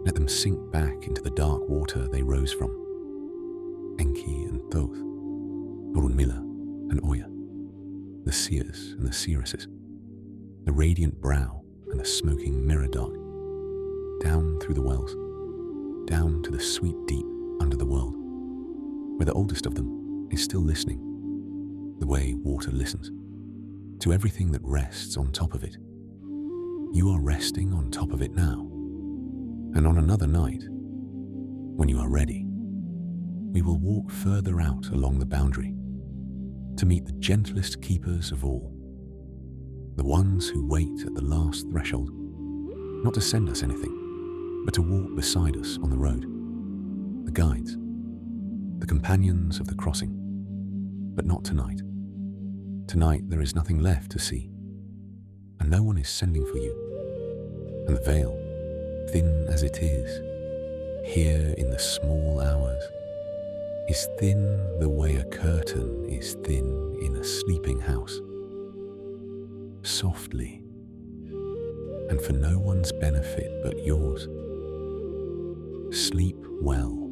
Let them sink back into the dark water they rose from. Enki and Thoth, Orunmila and Oya, the seers and the seeresses, the radiant brow and the smoking mirror dark, down through the wells, down to the sweet deep under the world, where the oldest of them is still listening, the way water listens, to everything that rests on top of it. You are resting on top of it now, and on another night, when you are ready, we will walk further out along the boundary to meet the gentlest keepers of all, the ones who wait at the last threshold, not to send us anything, but to walk beside us on the road, the guides, the companions of the crossing. But not tonight. Tonight there is nothing left to see, and no one is sending for you, and the veil, thin as it is, here in the small hours, is thin the way a curtain is thin in a sleeping house. Softly, and for no one's benefit but yours, sleep well.